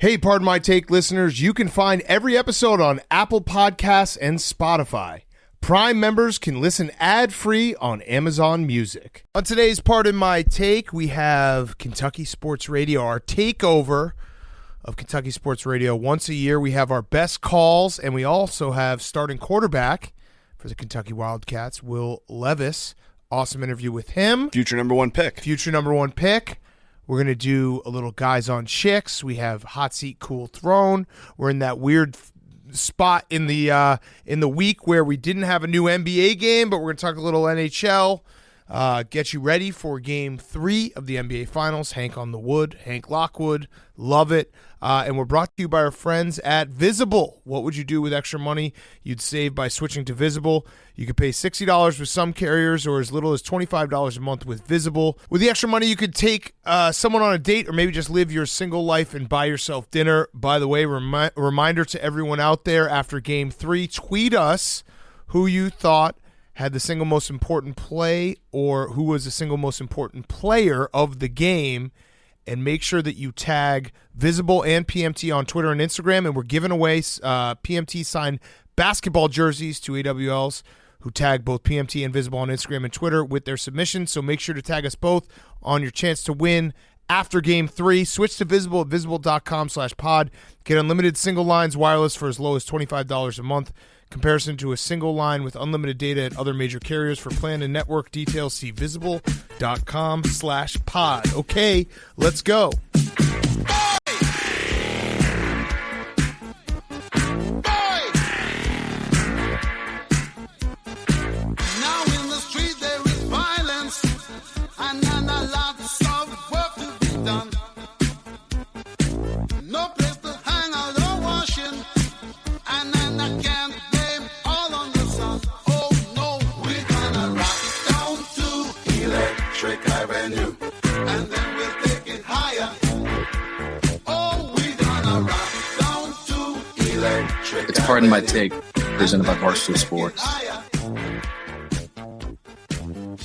Hey, Pardon My Take listeners, you can find every episode on Apple Podcasts and Spotify. Prime members can listen ad-free on Amazon Music. On today's Pardon My Take, we have Kentucky Sports Radio, our takeover of Kentucky Sports Radio. Once a year, we have our best calls, and we also have starting quarterback for the Kentucky Wildcats, Will Levis. Awesome interview with him. Future number one pick. We're going to do a little Guys on Chicks. We have Hot Seat, Cool Throne. We're in that weird spot in the week where we didn't have a new NBA game, but we're going to talk a little NHL. Get you ready for Game 3 of the NBA Finals. Hank on the Wood, Hank Lockwood. Love it. And we're brought to you by our friends at Visible. What would you do with extra money you'd save by switching to Visible? You could pay $60 with some carriers or as little as $25 a month with Visible. With the extra money, you could take someone on a date or maybe just live your single life and buy yourself dinner. By the way, reminder to everyone out there after Game 3, tweet us who you thought had the single most important play or who was the single most important player of the game, and make sure that you tag Visible and PMT on Twitter and Instagram, and we're giving away PMT signed basketball jerseys to AWLs who tag both PMT and Visible on Instagram and Twitter with their submissions, so make sure to tag us both on your chance to win after Game 3. Switch to Visible at visible.com/pod. Get unlimited single lines wireless for as low as $25 a month. Comparison to a single line with unlimited data at other major carriers. For plan and network details, see visible.com/pod. Okay, let's go. It's Pardon My Take, presented by Barstool Sports.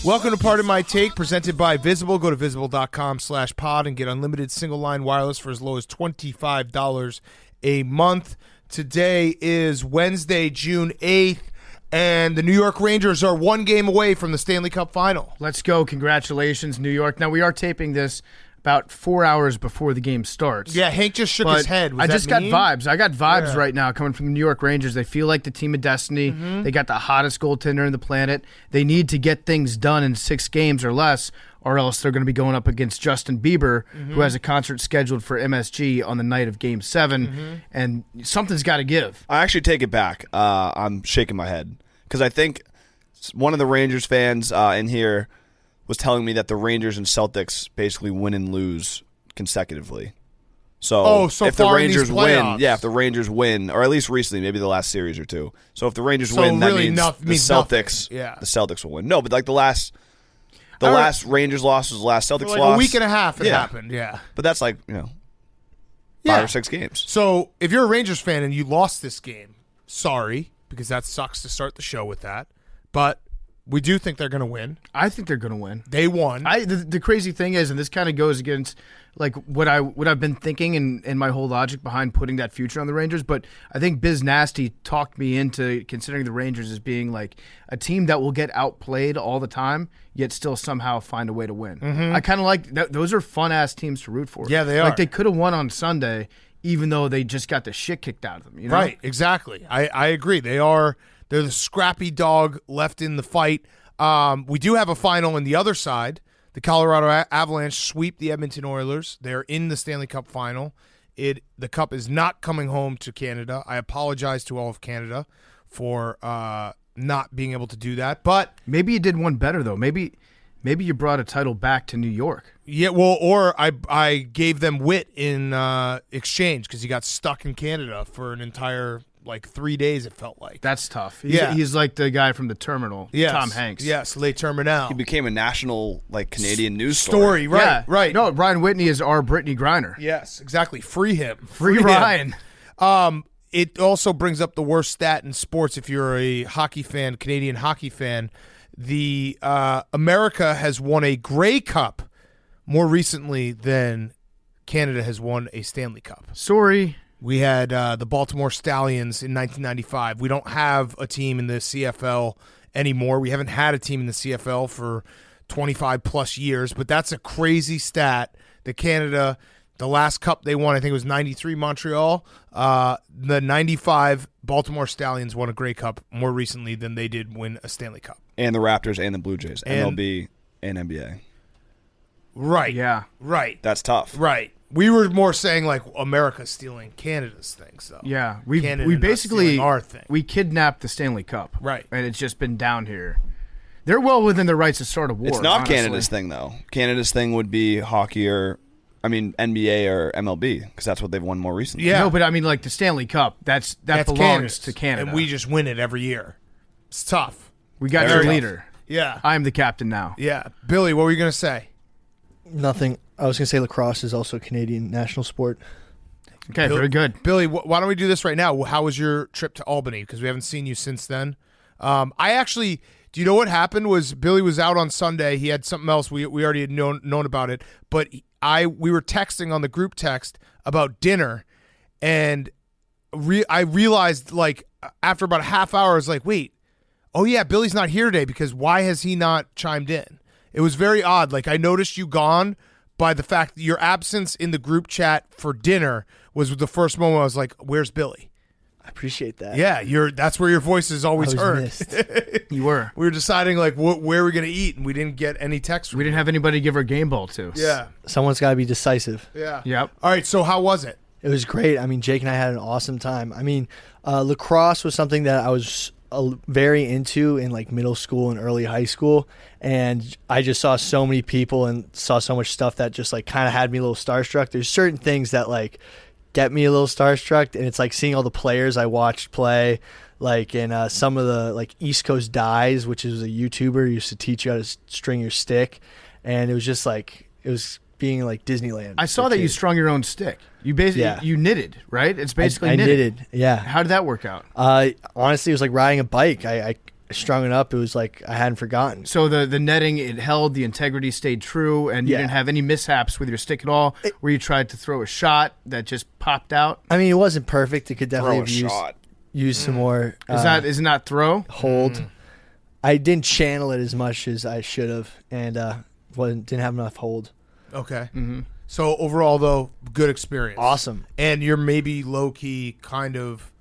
Welcome to Pardon My Take, presented by Visible. Go to visible.com/pod and get unlimited single line wireless for as low as $25 a month. Today is Wednesday, June 8th, and the New York Rangers are one game away from the Stanley Cup Final. Let's go. Congratulations, New York. Now, we are taping this about 4 hours before the game starts. Yeah, Hank just shook his head. I just got vibes. I got vibes right now coming from the New York Rangers. They feel like the team of destiny. They got the hottest goaltender on the planet. They need to get things done in 6 games or less, or else they're going to be going up against Justin Bieber, who has a concert scheduled for MSG on the night of Game 7, and something's got to give. I actually take it back. I'm shaking my head because I think one of the Rangers fans in here was telling me that the Rangers and Celtics basically win and lose consecutively. So if the Rangers win, if the Rangers win, or at least recently, maybe the last series or two. So if the Rangers win, that really means the Celtics, the Celtics will win. No, but like the last Rangers loss was the last Celtics loss. A week and a half it happened, But that's like 5 or 6 games. So if you're a Rangers fan and you lost this game, sorry, because that sucks to start the show with that. But we do think they're going to win. I think they're going to win. They won. The crazy thing is, and this kind of goes against like what I've been thinking and my whole logic behind putting that future on the Rangers, but I think Biz Nasty talked me into considering the Rangers as being like a team that will get outplayed all the time, yet still somehow find a way to win. I kind of like that. Those are fun-ass teams to root for. Yeah, they are. Like they could have won on Sunday, even though they just got the shit kicked out of them. You know? Right, exactly. I agree. They're the scrappy dog left in the fight. We do have a final on the other side. The Colorado Avalanche sweep the Edmonton Oilers. They're in the Stanley Cup Final. The cup is not coming home to Canada. I apologize to all of Canada for not being able to do that. But maybe you did one better though. Maybe you brought a title back to New York. Yeah, well, or I gave them Witt in exchange because he got stuck in Canada for an entire 3 days, it felt like. That's tough. He's like the guy from The Terminal, Tom Hanks. Yes, Le Terminal. He became a national Canadian news story. Right, yeah. right. No, Ryan Whitney is our Brittany Griner. Yes, exactly. Free him. Free Ryan. It also brings up the worst stat in sports if you're a hockey fan, Canadian hockey fan. The America has won a Grey Cup more recently than Canada has won a Stanley Cup. Sorry. We had the Baltimore Stallions in 1995. We don't have a team in the CFL anymore. We haven't had a team in the CFL for 25 plus years, but that's a crazy stat that Canada, the last cup they won, I think it was 93 Montreal. The 95 Baltimore Stallions won a Grey Cup more recently than they did win a Stanley Cup. And the Raptors and the Blue Jays, MLB and NBA. Right. Yeah. Right. That's tough. Right. We were more saying like America's stealing Canada's things, though. Yeah, Canada we not basically stealing our thing. we kidnapped the Stanley Cup, Right. And it's just been down here. They're well within their rights to start a war. It's not honestly. Canada's thing, though. Canada's thing would be hockey or, NBA or MLB, because that's what they've won more recently. Yeah. No, but I mean, like the Stanley Cup, that belongs Canada's, to Canada, and we just win it every year. It's tough. we got Very your tough. leader. Yeah. I am the captain now. Yeah. Billy, what were you going to say? Nothing. I was going to say lacrosse is also a Canadian national sport. Okay, very good. Billy, why don't we do this right now? How was your trip to Albany? Because we haven't seen you since then. Do you know what happened? Was Billy was out on Sunday. He had something else. We already had known about it. But we were texting on the group text about dinner, and I realized like after about a half hour, I was like, wait, oh yeah, Billy's not here today because why has he not chimed in? It was very odd. Like I noticed you gone by the fact that your absence in the group chat for dinner was the first moment I was like, where's Billy? I appreciate that. Yeah, that's where your voice is always I was heard. missed. You were. We were deciding like where we're going to eat, and we didn't get any text from We didn't have anybody to give our game ball to. Yeah. Someone's got to be decisive. Yeah. Yep. All right, so how was it? It was great. I mean, Jake and I had an awesome time. I mean, lacrosse was something that I was very into in like middle school and early high school, and I just saw so many people and saw so much stuff that just like kind of had me a little starstruck. There's certain things that like get me a little starstruck, and it's like seeing all the players I watched play, like in some of the like East Coast Dies, which is a YouTuber who used to teach you how to string your stick, and it was just like it was being like Disneyland. I saw for that you kids. strung your own stick. You basically you knitted, right? It's basically I knitted. knitted. Yeah. How did that work out? Honestly, it was like riding a bike. I strung it up. It was like I hadn't forgotten. So the netting, it held, the integrity stayed true, and you Yeah. didn't have any mishaps with your stick at all, where you tried to throw a shot that just popped out. I mean, it wasn't perfect. It could definitely Throw a have shot. used some more Is not throw? hold. I didn't channel it as much as I should have, and didn't have enough hold. Okay. Mm-hmm. So overall, though, good experience. Awesome. And you're maybe low key kind of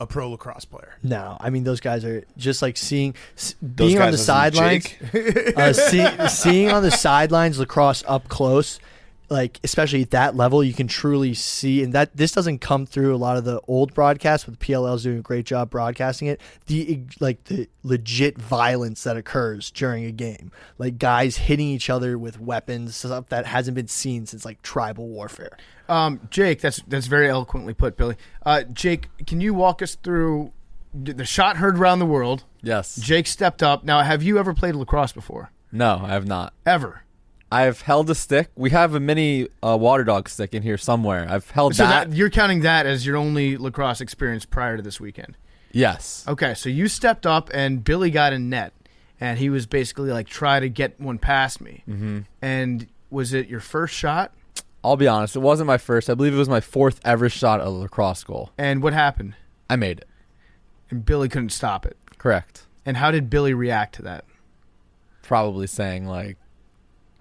a pro lacrosse player. No, I mean those guys are just like being Those on guys the as in sidelines. Seeing on the sidelines lacrosse up close, like especially at that level, you can truly see, and that this doesn't come through a lot of the old broadcasts, but the PLL's doing a great job broadcasting it. The legit violence that occurs during a game, like guys hitting each other with weapons, stuff that hasn't been seen since like tribal warfare. Jake, that's very eloquently put, Billy. Jake, can you walk us through the shot heard around the world? Yes. Jake stepped up. Now, have you ever played lacrosse before? No, I have not. Ever? I've held a stick. We have a mini water dog stick in here somewhere. I've held So that. you're counting that as your only lacrosse experience prior to this weekend? Yes. Okay, so you stepped up and Billy got in net, and he was basically like, try to get one past me. Mm-hmm. And was it your first shot? I'll be honest. It wasn't my first. I believe it was my fourth ever shot at a lacrosse goal. And what happened? I made it. And Billy couldn't stop it. Correct. And how did Billy react to that? Probably saying like,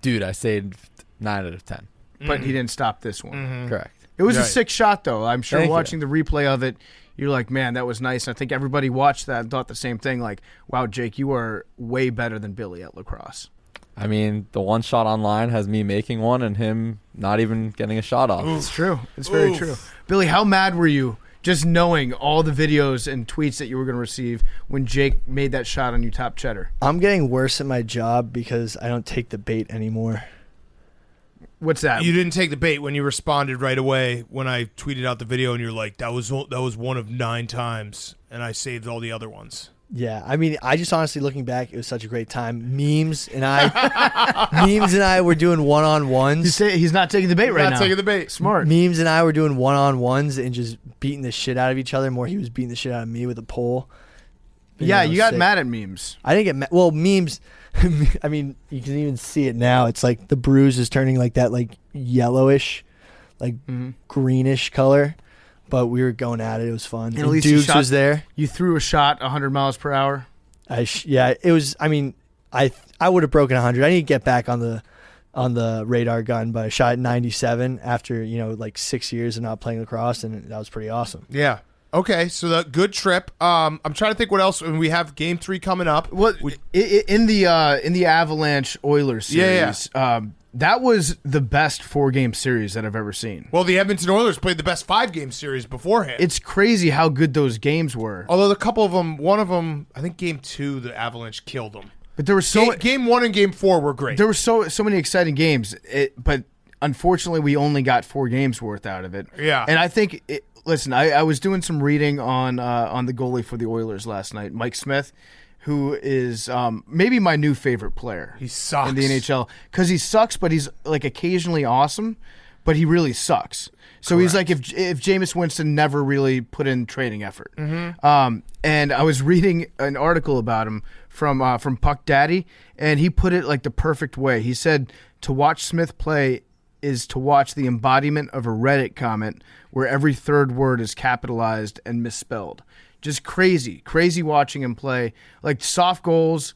dude, I saved 9 out of 10. But he didn't stop this one. Mm-hmm. Correct. It was a Right. sick shot, though. I'm sure Thank you. watching the replay of it, you're like, man, that was nice. I think everybody watched that and thought the same thing. Like, wow, Jake, you are way better than Billy at lacrosse. I mean, the one shot online has me making one and him not even getting a shot off. It's true. It's very true. Billy, how mad were you just knowing all the videos and tweets that you were going to receive when Jake made that shot on you top cheddar? I'm getting worse at my job because I don't take the bait anymore. What's that? You didn't take the bait when you responded right away when I tweeted out the video, and you're like, that was one of 9 times, and I saved all the other ones. Yeah, I mean, I just honestly looking back, it was such a great time. Memes and I were doing one-on-ones. He's not taking the bait right now. Not taking the bait. Smart. Memes and I were doing one-on-ones and just beating the shit out of each other. More, he was beating the shit out of me with a pole. Yeah, it was you got sick. mad at memes. I didn't get mad. Well, memes. I mean, you can even see it now. It's like the bruise is turning like that, like yellowish, like greenish color. But we were going at it. It was fun. And at least Dukes was there. You threw a shot 100 miles per hour. It was. I mean, I would have broken 100. I need to get back on the radar gun, but I shot at 97 after like 6 years of not playing lacrosse, and that was pretty awesome. Yeah. Okay, so the good trip. I'm trying to think what else. We have Game 3 coming up. What in the Avalanche Oilers series? That was the best 4-game series that I've ever seen. Well, the Edmonton Oilers played the best 5-game series beforehand. It's crazy how good those games were. Although a couple of them, one of them, I think Game 2, the Avalanche killed them. But there were Game 1 and Game 4 were great. There were so many exciting games, but unfortunately, we only got 4 games worth out of it. Yeah, and I think. Listen, I was doing some reading on the goalie for the Oilers last night, Mike Smith, who is maybe my new favorite player. He sucks in the NHL because he sucks, but he's like occasionally awesome, but he really sucks. So he's like if Jameis Winston never really put in training effort. Mm-hmm. And I was reading an article about him from Puck Daddy, and he put it like the perfect way. He said to watch Smith play is to watch the embodiment of a Reddit comment where every third word is capitalized and misspelled. Just crazy watching him play. Like soft goals,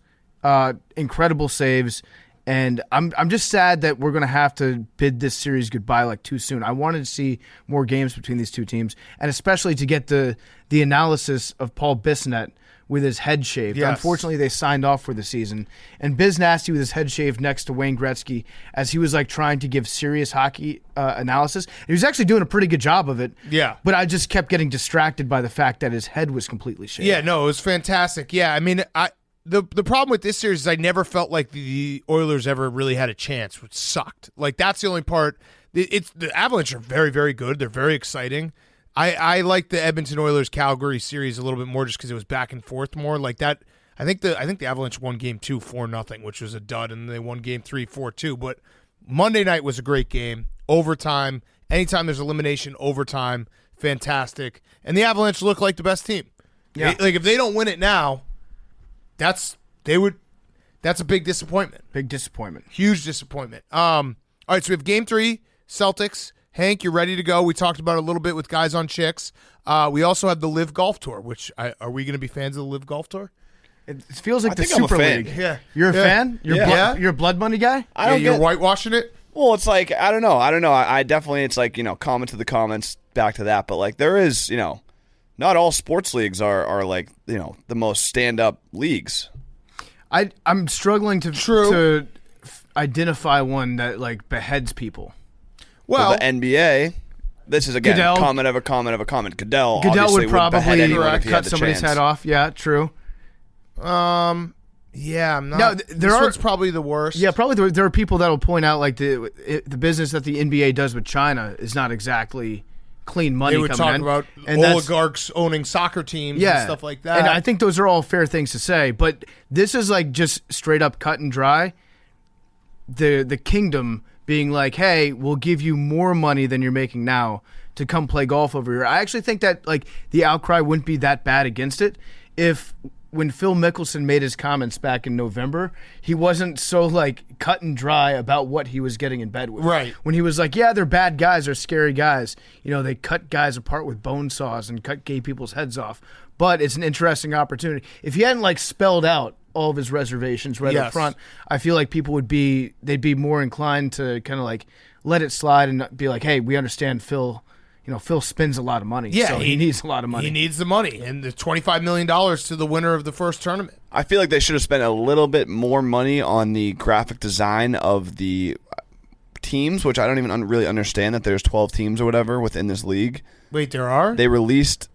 incredible saves, and I'm just sad that we're going to have to bid this series goodbye like too soon. I wanted to see more games between these two teams, and especially to get the analysis of Paul Bissonnette with his head shaved. Yes. Unfortunately, they signed off for the season. And Biz Nasty with his head shaved next to Wayne Gretzky as he was like trying to give serious hockey analysis. He was actually doing a pretty good job of it. Yeah. But I just kept getting distracted by the fact that his head was completely shaved. Yeah, no, it was fantastic. Yeah, I mean, the problem with this series is I never felt like the Oilers ever really had a chance, which sucked. Like, that's the only part. The Avalanche are very, very good. They're very exciting. I like the Edmonton Oilers Calgary series a little bit more just because it was back and forth more like that. I think the Avalanche won Game 2 4-0, which was a dud, and they won Game 3 4-2. But Monday night was a great game, overtime. Anytime there's elimination, overtime, fantastic. And the Avalanche look like the best team. Yeah. Like if they don't win it now, that's a big disappointment. Big disappointment. Huge disappointment. All right, so we have Game 3, Celtics. Hank, you're ready to go. We talked about it a little bit with Guys on Chicks. We also have the LIV Golf Tour, which are we going to be fans of the LIV Golf Tour? It feels like I the think I'm a Super fan. League. Yeah. You're a fan? You're a blood money guy? You're whitewashing it? Well, it's like, I don't know. I definitely, it's like, comment to the comments, back to that. But like there is, not all sports leagues are like, the most stand-up leagues. I'm struggling to identify one that like beheads people. Well, the NBA. This is again Goodell. comment of a comment of a comment. Goodell would probably behead anyone if he had cut the somebody's chance. head off. Yeah, true. Yeah, I'm not. No, this one's probably the worst. Yeah, probably there are people that will point out like the business that the NBA does with China is not exactly clean money. They would talk about oligarchs owning soccer teams and stuff like that. And I think those are all fair things to say, but this is like just straight up cut and dry. The kingdom being like, hey, we'll give you more money than you're making now to come play golf over here. I actually think that like the outcry wouldn't be that bad against it if when Phil Mickelson made his comments back in November, he wasn't so like cut and dry about what he was getting in bed with. Right. When he was like, yeah, they're bad guys, they're scary guys. They cut guys apart with bone saws and cut gay people's heads off. But it's an interesting opportunity. If he hadn't like spelled out all of his reservations right up front, I feel like people they'd be more inclined to kind of like let it slide and be like, hey, we understand Phil. Phil spends a lot of money. Yeah, so he needs a lot of money. He needs the money, and the $25 million to the winner of the first tournament. I feel like they should have spent a little bit more money on the graphic design of the teams, which I don't even really understand that there's 12 teams or whatever within this league. Wait, there are? They released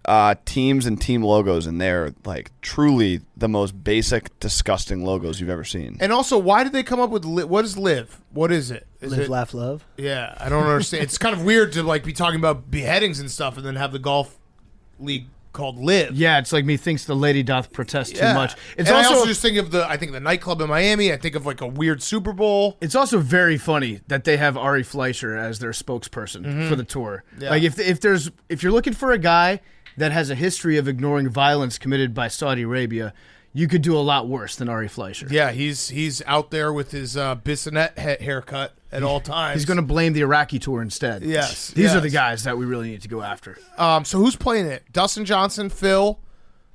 teams and team logos, and they're like truly the most basic, disgusting logos you've ever seen. And also, why did they come up with what is LIV? What is it? Live, laugh, love. Yeah, I don't understand. It's kind of weird to like be talking about beheadings and stuff, and then have the golf league called LIV. Yeah, it's like methinks the lady doth protest too much. It's and also, I also just think of the nightclub in Miami. I think of like a weird Super Bowl. It's also very funny that they have Ari Fleischer as their spokesperson for the tour. Yeah. Like if you're looking for a guy that has a history of ignoring violence committed by Saudi Arabia, you could do a lot worse than Ari Fleischer. Yeah, he's out there with his Bissonnette haircut at all times. He's going to blame the Iraqi tour instead. Yes. These are the guys that we really need to go after. So who's playing it? Dustin Johnson, Phil,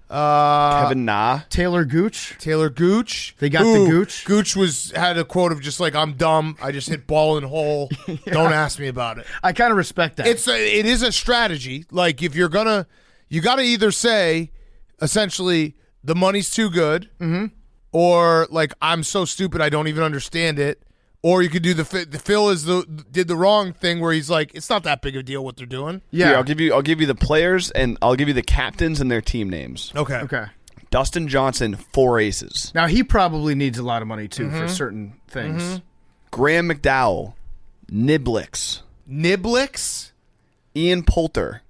Kevin Na. Taylor Gooch. They got the Gooch. Gooch had a quote of just like, I'm dumb. I just hit ball in hole. Don't ask me about it. I kind of respect that. It is a strategy. Like if you're gonna, you got to either say, essentially, the money's too good, or like I'm so stupid I don't even understand it. Or you could do the Phil did the wrong thing where he's like, it's not that big of a deal what they're doing. Yeah, Here, I'll give you the players and I'll give you the captains and their team names. Okay. Dustin Johnson, 4 aces. Now he probably needs a lot of money too for certain things. Graham McDowell, Niblix. Ian Poulter,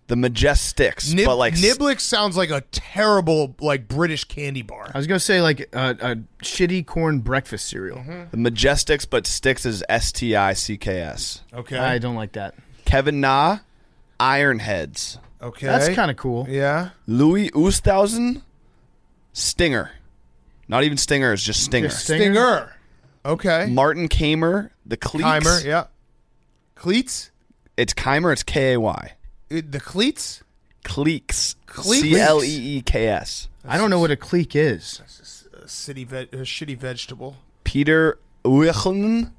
the Majestics. But like Niblix sounds like a terrible like British candy bar. I was gonna say like a shitty corn breakfast cereal. the Majestics, but sticks is STICKS. Okay. I don't like that. Kevin Na, Ironheads. Okay. That's kind of cool. Yeah. Louis Oosthuizen, Stinger. Not even Stinger, it's just Stinger. Just Stinger? Stinger. Okay. Martin Kamer, the Cleats. Keimer, yeah. Cleats? It's Keimer, it's K-A-Y. The cleats? Cleeks. Cleeks? CLEEKS. I don't know what a clique is. A shitty vegetable. Peter Uichlen,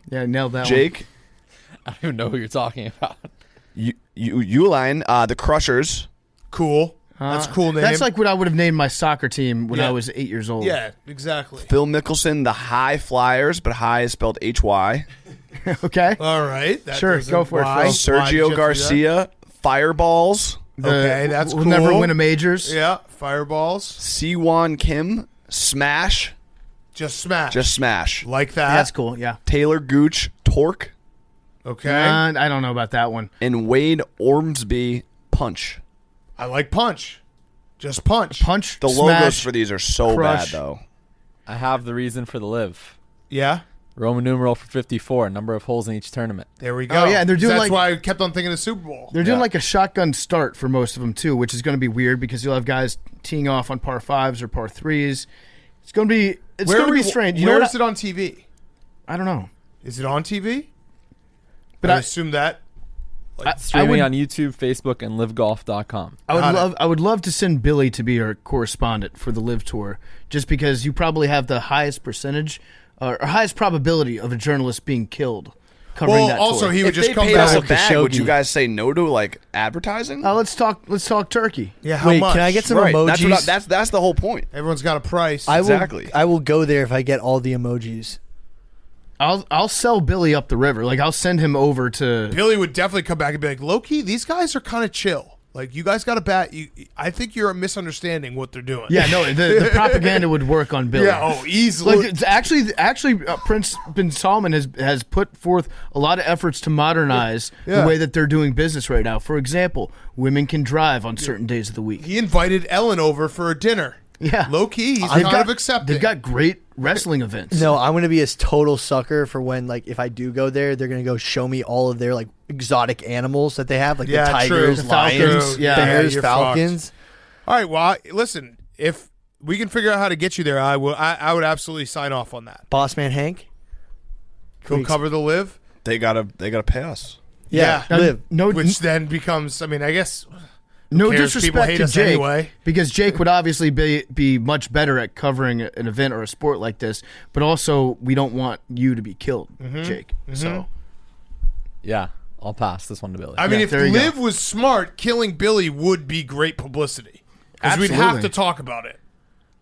Yeah, nailed that Jake, I don't even know who you're talking about. Uline, the Crushers, Cool. one. That's a cool name. That's like what I would have named my soccer team when Yeah. I was 8 years old. Yeah, exactly. Phil Mickelson, the High Flyers, but High is spelled HY. Okay. All right. That Sure, doesn't- go for it, why? Phil. Why did you have to Sergio do Garcia, Fireballs. Okay, that's we'll cool. never win a majors. that? Yeah, fireballs. Siwon Kim, Smash. Just smash. Just Smash. like that. That's cool. Yeah. Taylor Gooch, Torque. Okay. I don't know about that one. And Wade Ormsby, Punch. I like punch. Just punch. Punch. The smash, logos for these are so crush. bad, though. I have the reason for the live. Yeah. Roman numeral for 54, number of holes in each tournament. There we go. Oh, yeah, and they're doing That's like- why I kept on thinking of Super Bowl. They're doing Yeah. like a shotgun start for most of them too, which is going to be weird because you'll have guys teeing off on par 5s or par 3s. It's going to be strange. You know Where what is it on TV? I don't know. Is it on TV? But I I assume that. Streaming would- on YouTube, Facebook, and livegolf.com. I would love to send Billy to be our correspondent for the Live Tour, just because you probably have the highest percentage or highest probability of a journalist being killed covering Well, that also tour. he would If just they come paid us back. a bag, would Khashoggi. you guys say no to like advertising? Let's talk turkey. Yeah, how Wait, much? can I get some Right. emojis? That's the whole point. Everyone's got a price. I will, Exactly. I will go there if I get all the emojis. I'll sell Billy up the river. Like I'll send him over to. Billy would definitely come back and be like, low-key, these guys are kind of chill. Like, you guys got to bat. I think you're misunderstanding what they're doing. Yeah, no, the propaganda would work on Billy. Yeah, easily. Like it's actually, Prince bin Salman has put forth a lot of efforts to modernize Yeah. the way that they're doing business right now. For example, women can drive on certain days of the week. He invited Ellen over for a dinner. Yeah, Low-key, he's They've kind of accepting. They've got great wrestling events. No, I'm gonna be a total sucker for when, like, if I do go there, they're gonna go show me all of their like exotic animals that they have, like Yeah, the tigers, true. lions, True. Yeah. bears, you're falcons. All right, well, listen, if we can figure out how to get you there, I would absolutely sign off on that. Boss man Hank. He'll cover the live. They gotta pay us. Yeah. live. No, Which then becomes, I mean, I guess no cares? People disrespect hate to us Jake, anyway. because Jake would obviously be much better at covering an event or a sport like this. But also, we don't want you to be killed, Jake. So Yeah, I'll pass this one to Billy. I mean, Yeah, if there you go. Liv was smart, killing Billy would be great publicity. Because we'd have Absolutely. to talk about it.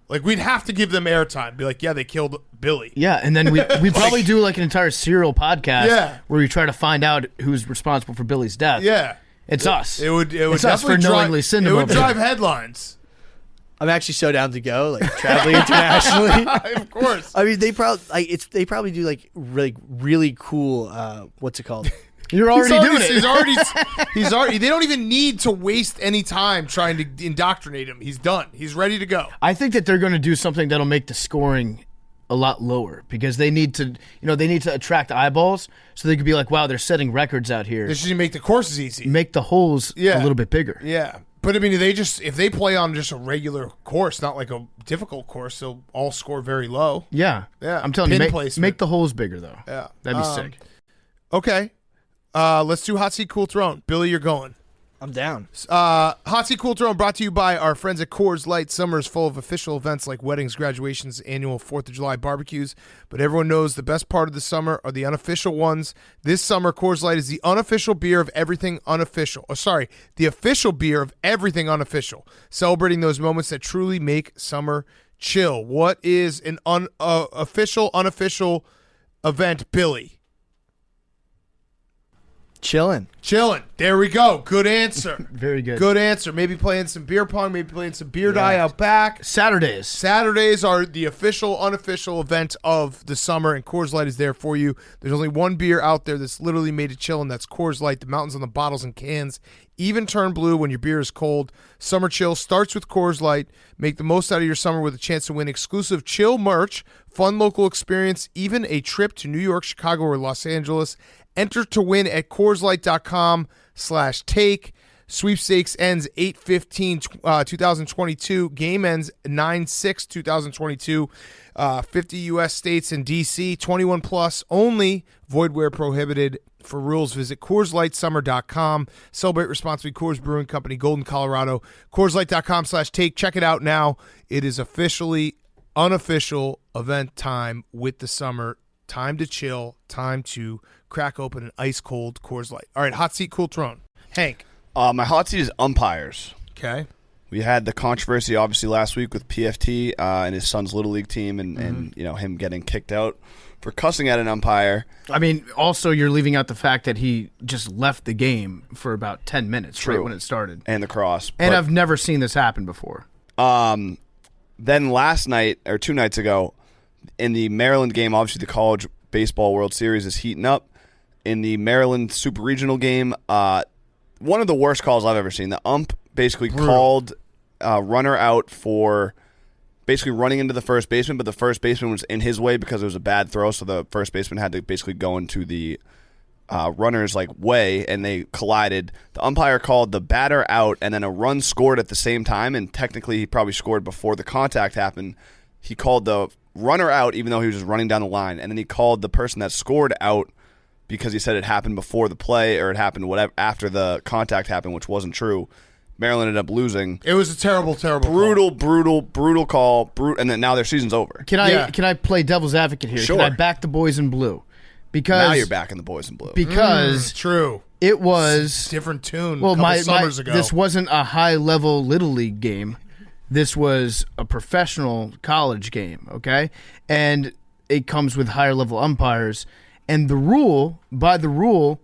Like, we'd have to give them airtime. Be like, yeah, they killed Billy. yeah, and then we probably do like an entire serial podcast Yeah. where we try to find out who's responsible for Billy's death. Yeah. It's us. It would It's us definitely for knowingly drive, sending it them would over drive there. headlines. I'm actually so down to go, like traveling internationally. Of course. I mean, they probably do like really cool. What's it called? You're already doing it. He's already. They don't even need to waste any time trying to indoctrinate him. He's done. He's ready to go. I think that they're going to do something that'll make the scoring a lot lower because they need to, attract eyeballs so they could be like, wow, they're setting records out here. They should make the courses easy. Make the holes Yeah. a little bit bigger. Yeah, But I mean, if they play on just a regular course, not like a difficult course, they'll all score very low. Yeah. Yeah. I'm telling Pin you, placement. make the holes bigger, though. Yeah. That'd be sick. Okay. Let's do Hot Seat Cool Throne. Billy, you're going. I'm down. Hot Seat Cool Throne brought to you by our friends at Coors Light. Summer is full of official events like weddings, graduations, annual 4th of July barbecues. But everyone knows the best part of the summer are the unofficial ones. This summer, Coors Light is the unofficial beer of everything unofficial. The official beer of everything unofficial. Celebrating those moments that truly make summer chill. What is an unofficial event, Billy? Chilling. There we go. Good answer. Very good. Good answer. Maybe playing some beer pong, maybe playing some beer die out back. Saturdays are the official, unofficial event of the summer, and Coors Light is there for you. There's only one beer out there that's literally made to chill, and that's Coors Light. The mountains on the bottles and cans even turn blue when your beer is cold. Summer chill starts with Coors Light. Make the most out of your summer with a chance to win exclusive chill merch, fun local experience, even a trip to New York, Chicago, or Los Angeles. Enter to win at CoorsLight.com/take. Sweepstakes ends 8/15/2022. Game ends 9/6/2022. 50 U.S. states and D.C. 21 plus only. Void where prohibited. For rules, visit CoorsLightSummer.com. Celebrate responsibly. Coors Brewing Company, Golden, Colorado. CoorsLight.com/take. Check it out now. It is officially unofficial event time with the summer. Time to chill. Time to crack open an ice-cold Coors Light. All right, Hot Seat, Cool Throne. Hank. My hot seat is umpires. Okay. We had the controversy, obviously, last week with PFT and his son's Little League team and him getting kicked out for cussing at an umpire. I mean, also, you're leaving out the fact that he just left the game for about 10 minutes right when it started. And the cross. And I've never seen this happen before. Then last night, or 2 nights ago, in the Maryland game, obviously the College Baseball World Series is heating up. In the Maryland Super Regional game, one of the worst calls I've ever seen. The ump basically called runner out for basically running into the first baseman, but the first baseman was in his way because it was a bad throw, so the first baseman had to basically go into the runner's way, and they collided. The umpire called the batter out, and then a run scored at the same time, and technically he probably scored before the contact happened. He called the runner out even though he was just running down the line, and then he called the person that scored out because he said it happened before the play or it happened whatever after the contact happened, which wasn't true. Maryland ended up losing. It was a terrible brutal call, and then now their season's over. Can I play devil's advocate here? Sure. Can I back the boys in blue? Because now you're backing the boys in blue. Because true. It was different tune. Well, a couple summers ago. This wasn't a high level Little League game. This was a professional college game, okay? And it comes with higher level umpires. And by the rule,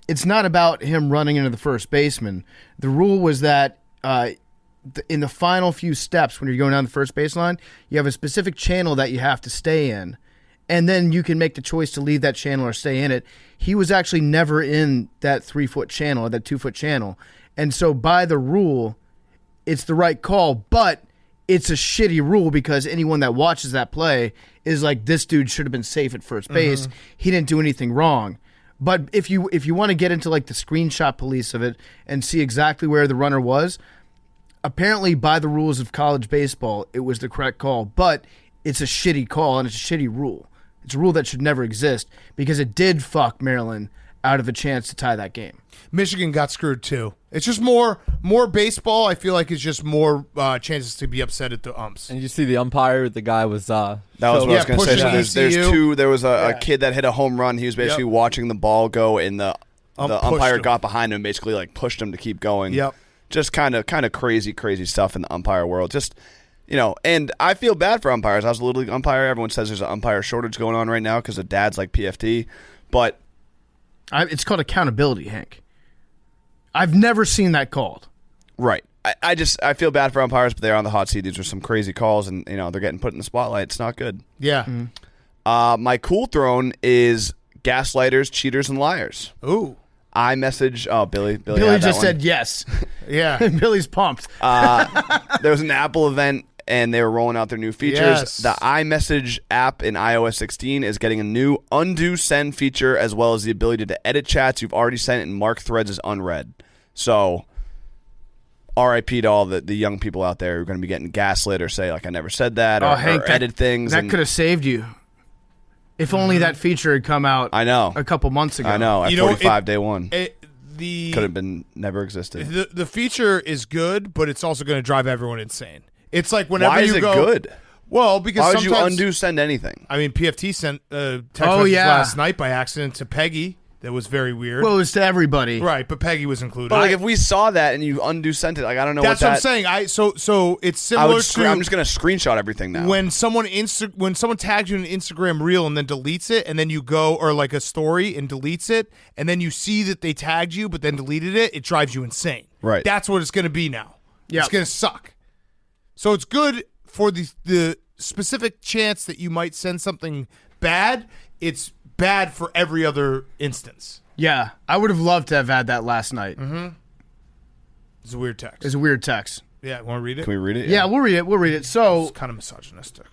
it's not about him running into the first baseman. The rule was that in the final few steps when you're going down the first baseline, you have a specific channel that you have to stay in. And then you can make the choice to leave that channel or stay in it. He was actually never in that 3-foot channel or that 2-foot channel. And so by the rule, it's the right call, but it's a shitty rule because anyone that watches that play is like, this dude should have been safe at first base. Mm-hmm. He didn't do anything wrong. But if you want to get into like the screenshot police of it and see exactly where the runner was, apparently by the rules of college baseball, it was the correct call. But it's a shitty call and it's a shitty rule. It's a rule that should never exist because it did fuck Maryland out of a chance to tie that game. Michigan got screwed too. It's just more baseball. I feel like it's just more chances to be upset at the umps. And you see the umpire, the guy was that was what I was going to say. So there's two. There was a kid that hit a home run. He was basically watching the ball go, and the umpire got behind him and basically like pushed him to keep going. Yep. Just kind of crazy stuff in the umpire world. Just and I feel bad for umpires. I was a Little League umpire. Everyone says there's an umpire shortage going on right now because of dads like PFT, but it's called accountability, Hank. I've never seen that called. Right. I feel bad for umpires, but they're on the hot seat. These are some crazy calls, and they're getting put in the spotlight. It's not good. Yeah. Mm-hmm. My cool throne is gaslighters, cheaters, and liars. Ooh. iMessage. Oh, Billy just said yes. Yeah. Billy's pumped. There was an Apple event, and they were rolling out their new features. Yes. The iMessage app in iOS 16 is getting a new undo send feature, as well as the ability to edit chats you've already sent and mark threads as unread. So RIP to all the young people out there who are going to be getting gaslit or say, like, I never said that, or, Hank, or edit things. That could have saved you. If only that feature had come out I know. a couple months ago. I know. At 45 day one. The could have been never existed. The feature is good, but it's also going to drive everyone insane. It's like whenever Why is you it go, good? Well, because why would you sometimes undo send anything? I mean, PFT sent text message last night by accident to Peggy. That was very weird. Well, it was to everybody, right? But Peggy was included. But like, if we saw that and you undo sent it, like, I don't know. That's what I'm saying. So it's similar to. I'm just gonna screenshot everything now. When someone tags you in an Instagram reel and then deletes it, and then you go, or like a story and deletes it, and then you see that they tagged you but then deleted it, it drives you insane. Right. That's what it's going to be now. Yeah. It's going to suck. So it's good for the specific chance that you might send something bad. It's bad for every other instance. Yeah, I would have loved to have had that last night. Mm-hmm. It's a weird text. It's a weird text. Yeah, want to read it? Can we read it? Yeah, we'll read it. We'll read it. So It's kind of misogynistic.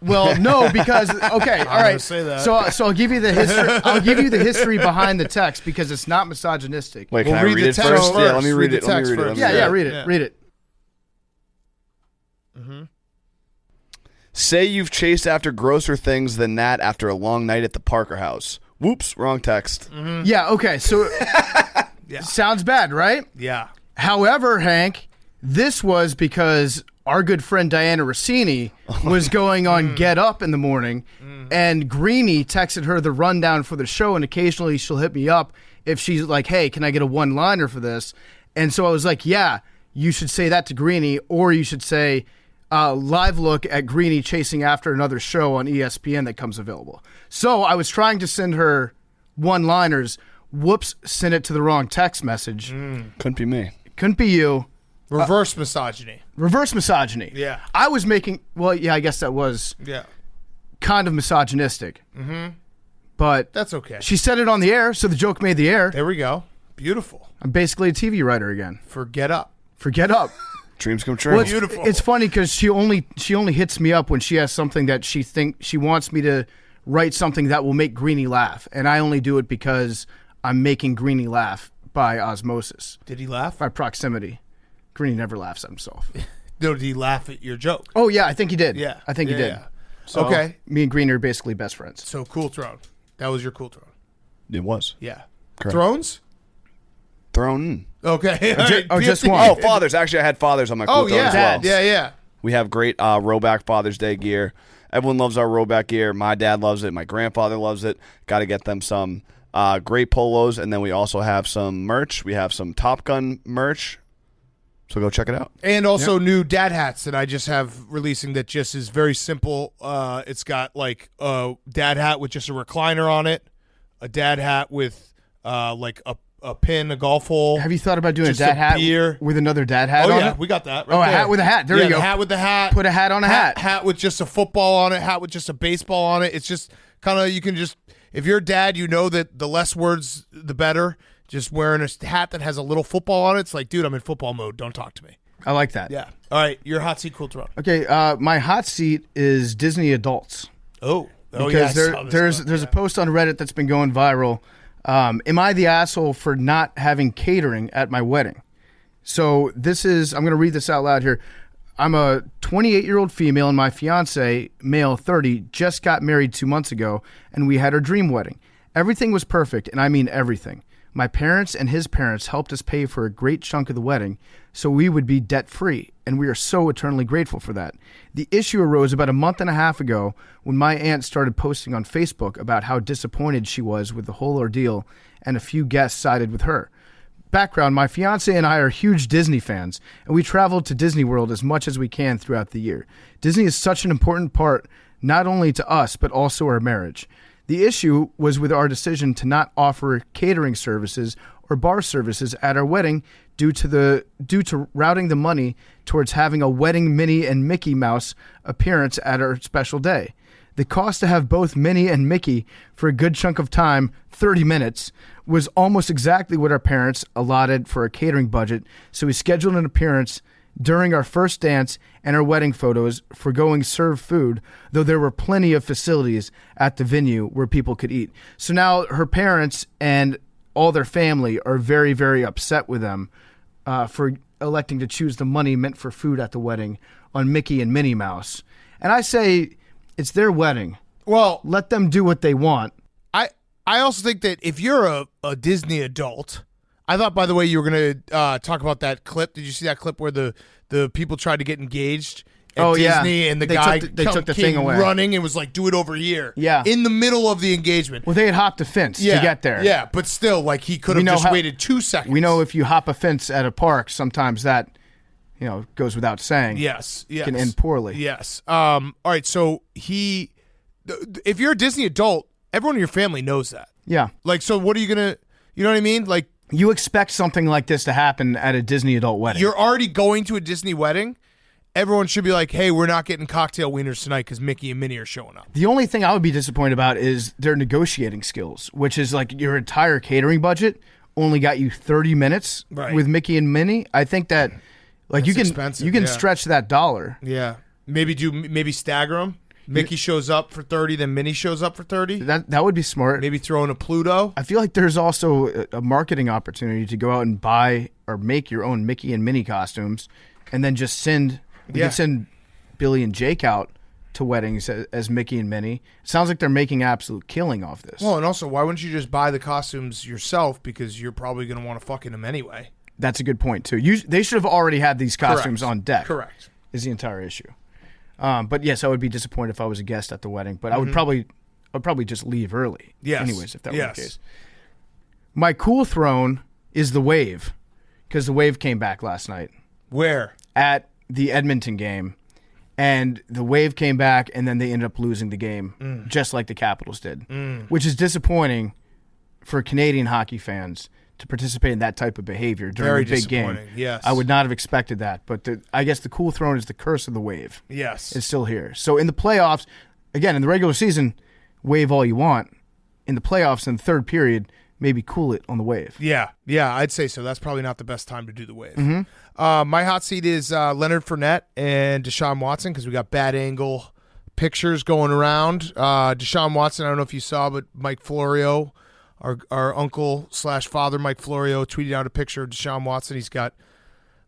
Well, no, because okay, all right. Say that. So I'll give you the history. I'll give you the history behind the text because it's not misogynistic. Wait, can We'll I read read the it text first? first. Yeah, let me Read read the it. Let text me read it. first. Yeah, read it. Yeah. Read it. Mm-hmm. Say you've chased after grosser things than that after a long night at the Parker house. Whoops, wrong text. Mm-hmm. Yeah. Okay. So Yeah. sounds bad, right? Yeah. However, Hank, this was because our good friend Diana Rossini was going on Get Up in the morning, and Greenie texted her the rundown for the show, and occasionally she'll hit me up if she's like, hey, can I get a one-liner for this? And so I was like, yeah, you should say that to Greenie, or you should say live look at Greenie chasing after another show on ESPN that comes available. So I was trying to send her one-liners. Whoops, sent it to the wrong text message. Couldn't be me. Couldn't be you. Reverse misogyny. Reverse misogyny. Yeah. I was making, well, yeah, I guess that was Yeah. kind of misogynistic. Mm-hmm. But That's okay. she said it on the air, so the joke made the air. There we go. Beautiful. I'm basically a TV writer again. For Get Up. For Get Up. Dreams come true. Well, it's, Beautiful. it's funny because she only hits me up when she has something that she wants me to write something that will make Greenie laugh, and I only do it because I'm making Greenie laugh by osmosis, Did he laugh? by proximity. Greenie never laughs at himself. No, did he laugh at your joke? Oh yeah, I think he did. Yeah. I think he Yeah, did. yeah. So Okay. me and Greenie are basically best friends. So Cool Throne. That was your Cool Throne. It was. Yeah. Correct. Thrones? Thrown. Okay. just PFT. one. Oh, fathers. Actually, I had fathers on my cool Oh, throne yeah. as well. Yeah, yeah. We have great Rowback Father's Day gear. Everyone loves our Rowback gear. My dad loves it. My grandfather loves it. Got to get them some great polos. And then we also have some merch. We have some Top Gun merch. So go check it out. And also new dad hats that I just have releasing that just is very simple. It's got like a dad hat with just a recliner on it, a dad hat with like a pin, a golf hole. Have you thought about doing Just a dad a hat beer. with another dad hat Oh on yeah, it? we got that. Oh, Right a there. hat with a hat. There yeah, you go. The hat with the hat. Put a hat on a hat. Hat with just a football on it. Hat with just a baseball on it. It's just kind of, you can just, if you're a dad, you know that the less words, the better. Just wearing a hat that has a little football on it. It's like, dude, I'm in football mode. Don't talk to me. I like that. Yeah. All right. Your hot seat, Cool Throne. Okay, my hot seat is Disney adults. Oh. Because Yeah, I saw this there's one. there's Yeah. a post on Reddit that's been going viral. Am I the asshole for not having catering at my wedding? So this is, I'm going to read this out loud here. I'm a 28-year-old female, and my fiance, male 30, just got married 2 months ago, and we had our dream wedding. Everything was perfect, and I mean everything. My parents and his parents helped us pay for a great chunk of the wedding, so we would be debt-free, and we are so eternally grateful for that. The issue arose about a month and a half ago when my aunt started posting on Facebook about how disappointed she was with the whole ordeal, and a few guests sided with her. Background, my fiance and I are huge Disney fans, and we travel to Disney World as much as we can throughout the year. Disney is such an important part, not only to us, but also our marriage. The issue was with our decision to not offer catering services or bar services at our wedding due to routing the money towards having a wedding Minnie and Mickey Mouse appearance at our special day. The cost to have both Minnie and Mickey for a good chunk of time, 30 minutes, was almost exactly what our parents allotted for a catering budget, so we scheduled an appearance during our first dance and our wedding photos, forgoing served food, though there were plenty of facilities at the venue where people could eat. So now her parents and all their family are very, very upset with them for electing to choose the money meant for food at the wedding on Mickey and Minnie Mouse. And I say it's their wedding. Well, Let them do what they want. I also think that if you're a Disney adult, I thought, by the way, you were going to talk about that clip. Did you see that clip where the people tried to get engaged at Disney and the guy took the came thing away, running and was like, do it over here. Yeah. In the middle of the engagement. Well, they had hopped a fence to get there. Yeah, but still, like, he could have just waited 2 seconds. We know if you hop a fence at a park, sometimes that, goes without saying. Yes. Can end poorly. Yes. All right, so if you're a Disney adult, everyone in your family knows that. Yeah. Like, so what are you going to, you know what I mean? Like, you expect something like this to happen at a Disney adult wedding. you're already going to a Disney wedding. Everyone should be like, hey, we're not getting cocktail wieners tonight because Mickey and Minnie are showing up. The only thing I would be disappointed about is their negotiating skills, which is like your entire catering budget only got you 30 minutes with Mickey and Minnie. I think that like That's you can stretch that dollar. Yeah. Maybe stagger them. Mickey shows up for 30, then Minnie shows up for 30. That would be smart. Maybe throw in a Pluto. I feel like there's also a marketing opportunity to go out and buy or make your own Mickey and Minnie costumes and then just send Billy and Jake out to weddings as Mickey and Minnie. It sounds like they're making an absolute killing off this. Well, and also, why wouldn't you just buy the costumes yourself because you're probably going to want to fuck in them anyway? That's a good point, too. They should have already had these costumes on deck. Correct. Is the entire issue. But yes, I would be disappointed if I was a guest at the wedding, but I would probably just leave early. Yes. Anyways, if that were the case. My cool throne is the Wave, because the Wave came back last night. Where? At the Edmonton game. And the Wave came back, and then they ended up losing the game, just like the Capitals did, which is disappointing for Canadian hockey fans to participate in that type of behavior during a big game. Yes. I would not have expected that, but I guess the cool throne is the curse of the Wave. Yes. It's still here. So in the playoffs, again, in the regular season, wave all you want. In the playoffs, in the third period, maybe cool it on the Wave. Yeah, I'd say so. That's probably not the best time to do the Wave. My hot seat is Leonard Fournette and Deshaun Watson because we got bad angle pictures going around. Deshaun Watson, I don't know if you saw, but Mike Florio, our uncle / father, Mike Florio, tweeted out a picture of Deshaun Watson. He's got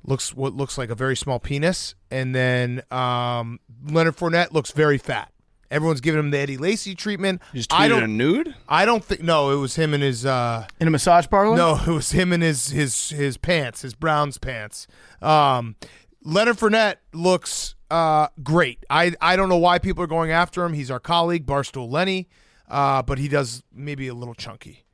what looks like a very small penis, and then Leonard Fournette looks very fat. Everyone's giving him the Eddie Lacy treatment. You just tweeted a nude? I don't think. No, it was him and his. In a massage parlor? No, it was him and his pants, his Browns pants. Leonard Fournette looks great. I don't know why people are going after him. He's our colleague, Barstool Lenny, but he does maybe a little chunky.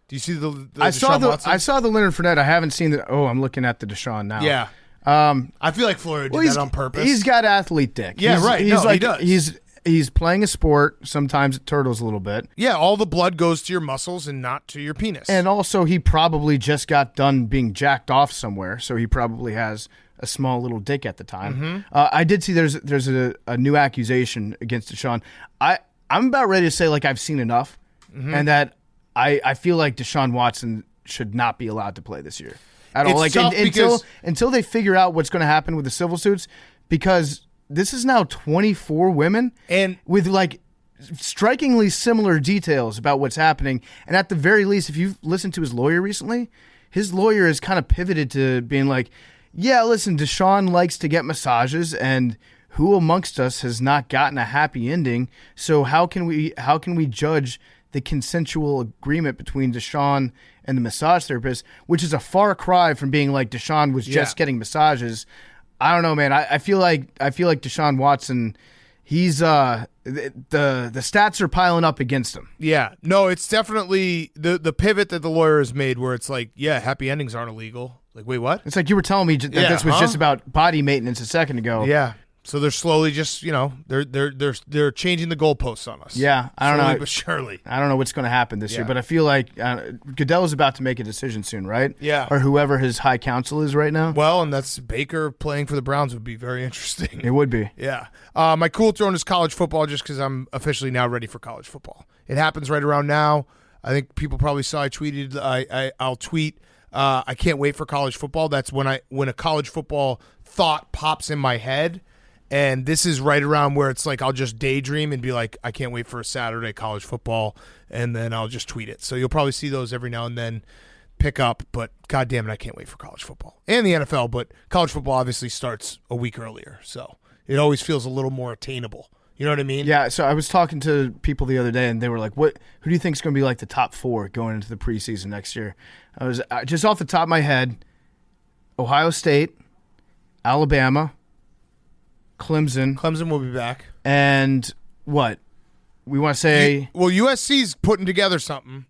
Do you see the I saw Watson? I saw the Leonard Fournette. I haven't seen the. Oh, I'm looking at the Deshaun now. Yeah. I feel like Florio did that on purpose. He's got athlete dick. Yeah, right. He's No, like, he does. He's playing a sport. Sometimes it turtles a little bit. Yeah, all the blood goes to your muscles and not to your penis. And also, he probably just got done being jacked off somewhere, so he probably has a small little dick at the time. I did see there's a new accusation against Deshaun. I'm about ready to say like I've seen enough, and that I feel like Deshaun Watson should not be allowed to play this year at all. It's Like tough until they figure out what's going to happen with the civil suits, because this is now 24 women and with like strikingly similar details about what's happening. And at the very least, if you've listened to his lawyer recently, his lawyer has kind of pivoted to being like, yeah, listen, Deshaun likes to get massages, and who amongst us has not gotten a happy ending? So how can we judge the consensual agreement between Deshaun and the massage therapist, which is a far cry from being like Deshaun was just getting massages. I don't know, man. I feel like Deshaun Watson, he's the stats are piling up against him. Yeah. No, it's definitely the pivot that the lawyer has made where it's like, yeah, happy endings aren't illegal. Like, wait, what? It's like you were telling me that this was just about body maintenance a second ago. Yeah. So they're slowly just, they're changing the goalposts on us. Yeah, I don't slowly know, but surely. I don't know what's going to happen this year, but I feel like Goodell's about to make a decision soon, right? Yeah. Or whoever his high counsel is right now. Well, and that's Baker playing for the Browns would be very interesting. It would be. Yeah. My cool throne is college football, just because I'm officially now ready for college football. It happens right around now. I think people probably saw I tweeted. I'll tweet. I can't wait for college football. That's when a college football thought pops in my head. And this is right around where it's like I'll just daydream and be like, I can't wait for a Saturday college football, and then I'll just tweet it. So you'll probably see those every now and then. pick up, but God damn it, I can't wait for college football and the NFL. But college football obviously starts a week earlier, so it always feels a little more attainable. You know what I mean? Yeah, so I was talking to people the other day, and they were like, "Who do you think is going to be like the top 4 going into the preseason next year?" I was just off the top of my head, Ohio State, Alabama, Clemson. Clemson will be back. And what? We want to say... USC's putting together something.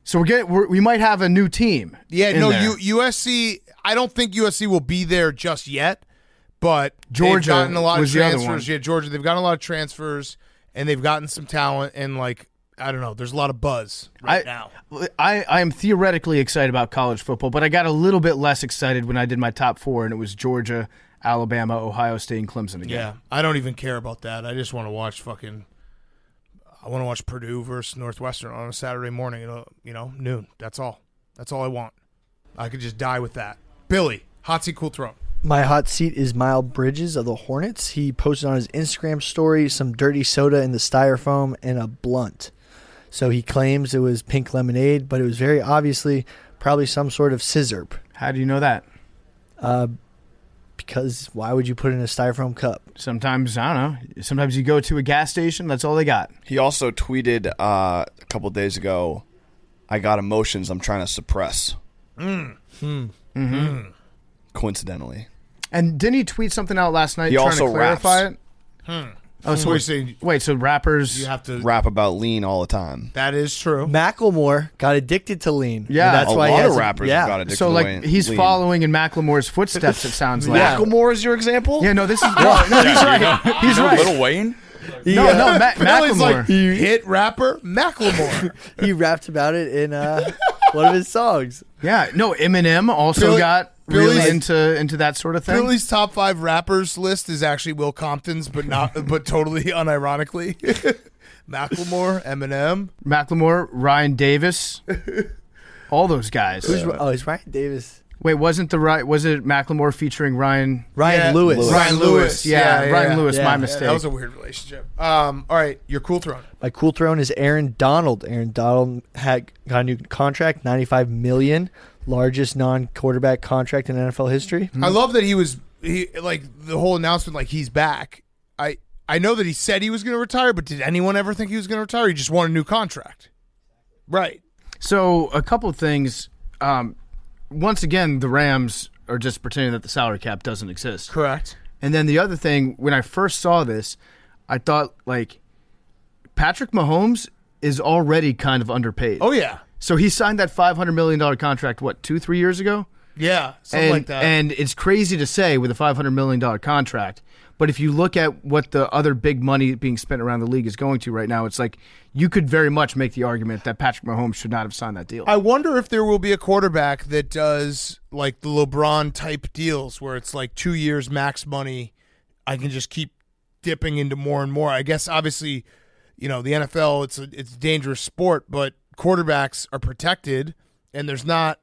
So we might have a new team. Yeah, no, USC, I don't think USC will be there just yet, but Georgia they've gotten a lot of was the other transfers. one. Yeah, Georgia, they've gotten a lot of transfers, and they've gotten some talent, and, like, I don't know, there's a lot of buzz now. I am theoretically excited about college football, but I got a little bit less excited when I did my top 4, and it was Georgia, Alabama, Ohio State, and Clemson again. Yeah, I don't even care about that. I just want to watch I want to watch Purdue versus Northwestern on a Saturday morning at noon. That's all. That's all I want. I could just die with that. Billy, hot seat, cool throne. My hot seat is Miles Bridges of the Hornets. He posted on his Instagram story some dirty soda in the styrofoam and a blunt. So he claims it was pink lemonade, but it was very obviously probably some sort of scissorp. How do you know that? Because why would you put it in a styrofoam cup? Sometimes, I don't know. Sometimes you go to a gas station, that's all they got. He also tweeted a couple days ago, "I got emotions I'm trying to suppress." Coincidentally. And didn't he tweet something out last night He trying also to clarify raps. it? Oh, so What are you saying? wait, so rappers... You have to. Rap about lean all the time. That is true. Macklemore got addicted to lean. Yeah. And that's a why he lot has of rappers yeah. have got addicted So, to like, lean. he's following in Macklemore's footsteps, it sounds like. Macklemore is your example? Yeah, no, this is... No, he's right. He's right. Little Wayne. No, Billy's Macklemore. like hit rapper Macklemore. He rapped about it in one of his songs. Yeah, no, Eminem also got really Billy's- into that sort of thing. Billy's top 5 rappers list is actually Will Compton's, but totally unironically. Macklemore, Eminem. Macklemore, Ryan Davis, all those guys. It's Ryan Davis. Wait, was it Macklemore featuring Ryan? Yeah, Lewis. Ryan Lewis. Yeah, Ryan Lewis. Yeah. My Yeah, mistake. That was a weird relationship. All right, your cool throne. My cool throne is Aaron Donald. Aaron Donald got a new contract, $95 million, largest non-quarterback contract in NFL history. I love that he like the whole announcement, like he's back. I know that he said he was going to retire, but did anyone ever think he was going to retire? He just won a new contract. Right. So a couple of things. Once again, the Rams are just pretending that the salary cap doesn't exist. Correct. And then the other thing, when I first saw this, I thought, like, Patrick Mahomes is already kind of underpaid. Oh, yeah. So he signed that $500 million contract, 2-3 years ago? Yeah, something like that. And it's crazy to say with a $500 million contract, but if you look at what the other big money being spent around the league is going to right now, it's like you could very much make the argument that Patrick Mahomes should not have signed that deal. I wonder if there will be a quarterback that does like the LeBron type deals where it's like 2 years max money. I can just keep dipping into more and more. I guess obviously, the NFL, it's a dangerous sport, but quarterbacks are protected and there's not,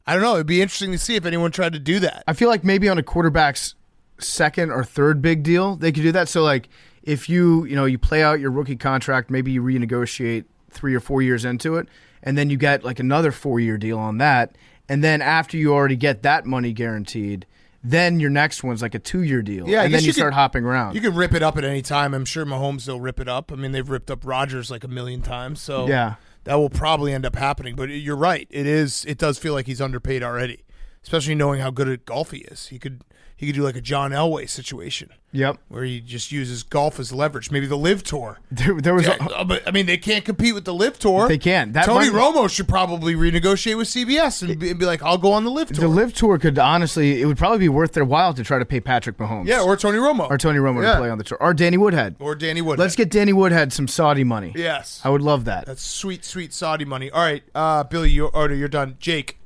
I don't know, it'd be interesting to see if anyone tried to do that. I feel like maybe on a quarterback's second or third big deal, they could do that. So like if you play out your rookie contract, maybe you renegotiate 3 or 4 years into it, and then you get like another 4-year deal on that. And then after you already get that money guaranteed, then your next one's like a 2-year deal. Yeah, and then you start hopping around. You can rip it up at any time. I'm sure Mahomes will rip it up. I mean, they've ripped up Rodgers like a million times. So yeah, that will probably end up happening. But you're right. It does feel like he's underpaid already, especially knowing how good at golf he is. He could do like a John Elway situation. Yep. Where he just uses golf as leverage. Maybe the LIV Tour. There was but I mean, they can't compete with the LIV Tour. They can't. Tony Romo should probably renegotiate with CBS and be like, I'll go on the LIV Tour. The LIV Tour could honestly, it would probably be worth their while to try to pay Patrick Mahomes. Yeah, or Tony Romo. To play on the tour. Or Danny Woodhead. Let's get Danny Woodhead some Saudi money. Yes. I would love that. That's sweet, sweet Saudi money. All right, Billy, you're done. Jake.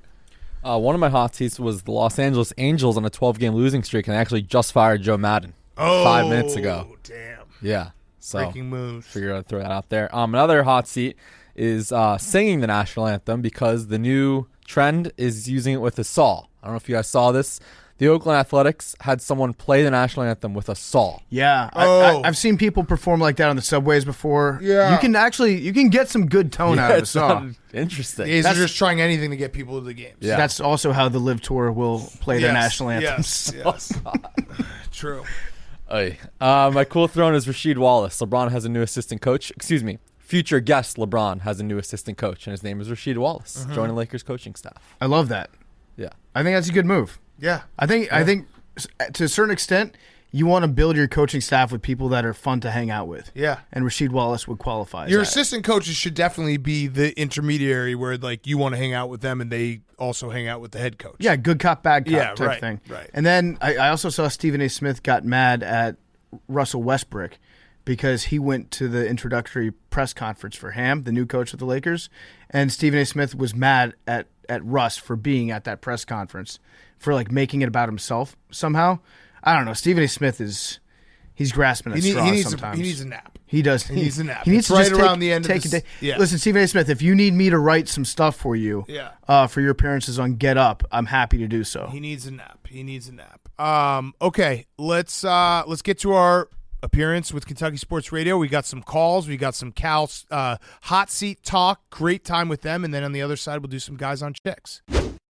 One of my hot seats was the Los Angeles Angels on a 12-game losing streak, and they actually just fired Joe Madden 5 minutes ago. Damn. Yeah. So Breaking moves. Figured I'd throw that out there. Another hot seat is singing the national anthem because the new trend is using it with a saw. I don't know if you guys saw this. The Oakland Athletics had someone play the national anthem with a saw. Yeah, I've seen people perform like that on the subways before. Yeah. You can get some good tone out of a it's saw. not interesting. He's just trying anything to get people to the games. Yeah. That's also how the LIV Tour will play their national anthems. Yes. True. My cool throne is Rasheed Wallace. LeBron has a new assistant coach. Excuse me. Future guest LeBron has a new assistant coach, and his name is Rasheed Wallace, joining Lakers coaching staff. I love that. Yeah. I think that's a good move. Yeah. I think to a certain extent, you want to build your coaching staff with people that are fun to hang out with. Yeah. And Rasheed Wallace would qualify as Your that. assistant coaches should definitely be the intermediary where like you want to hang out with them and they also hang out with the head coach. Yeah, good cop, bad cop type right, thing. Right. And then I also saw Stephen A. Smith got mad at Russell Westbrook because he went to the introductory press conference for Ham, the new coach of the Lakers, and Stephen A. Smith was mad at Russ for being at that press conference, for like making it about himself somehow. I don't know. Stephen A. Smith he's grasping at straws sometimes. He needs a nap. He does. He needs a nap. He needs It's to just around the end take of a this. day. Yeah. Listen, Stephen A. Smith, if you need me to write some stuff for you, for your appearances on Get Up, I'm happy to do so. He needs a nap. Okay, let's get to our appearance with Kentucky Sports Radio. We got some calls. We got some Cal's hot seat talk. Great time with them. And then on the other side, we'll do some guys on chicks.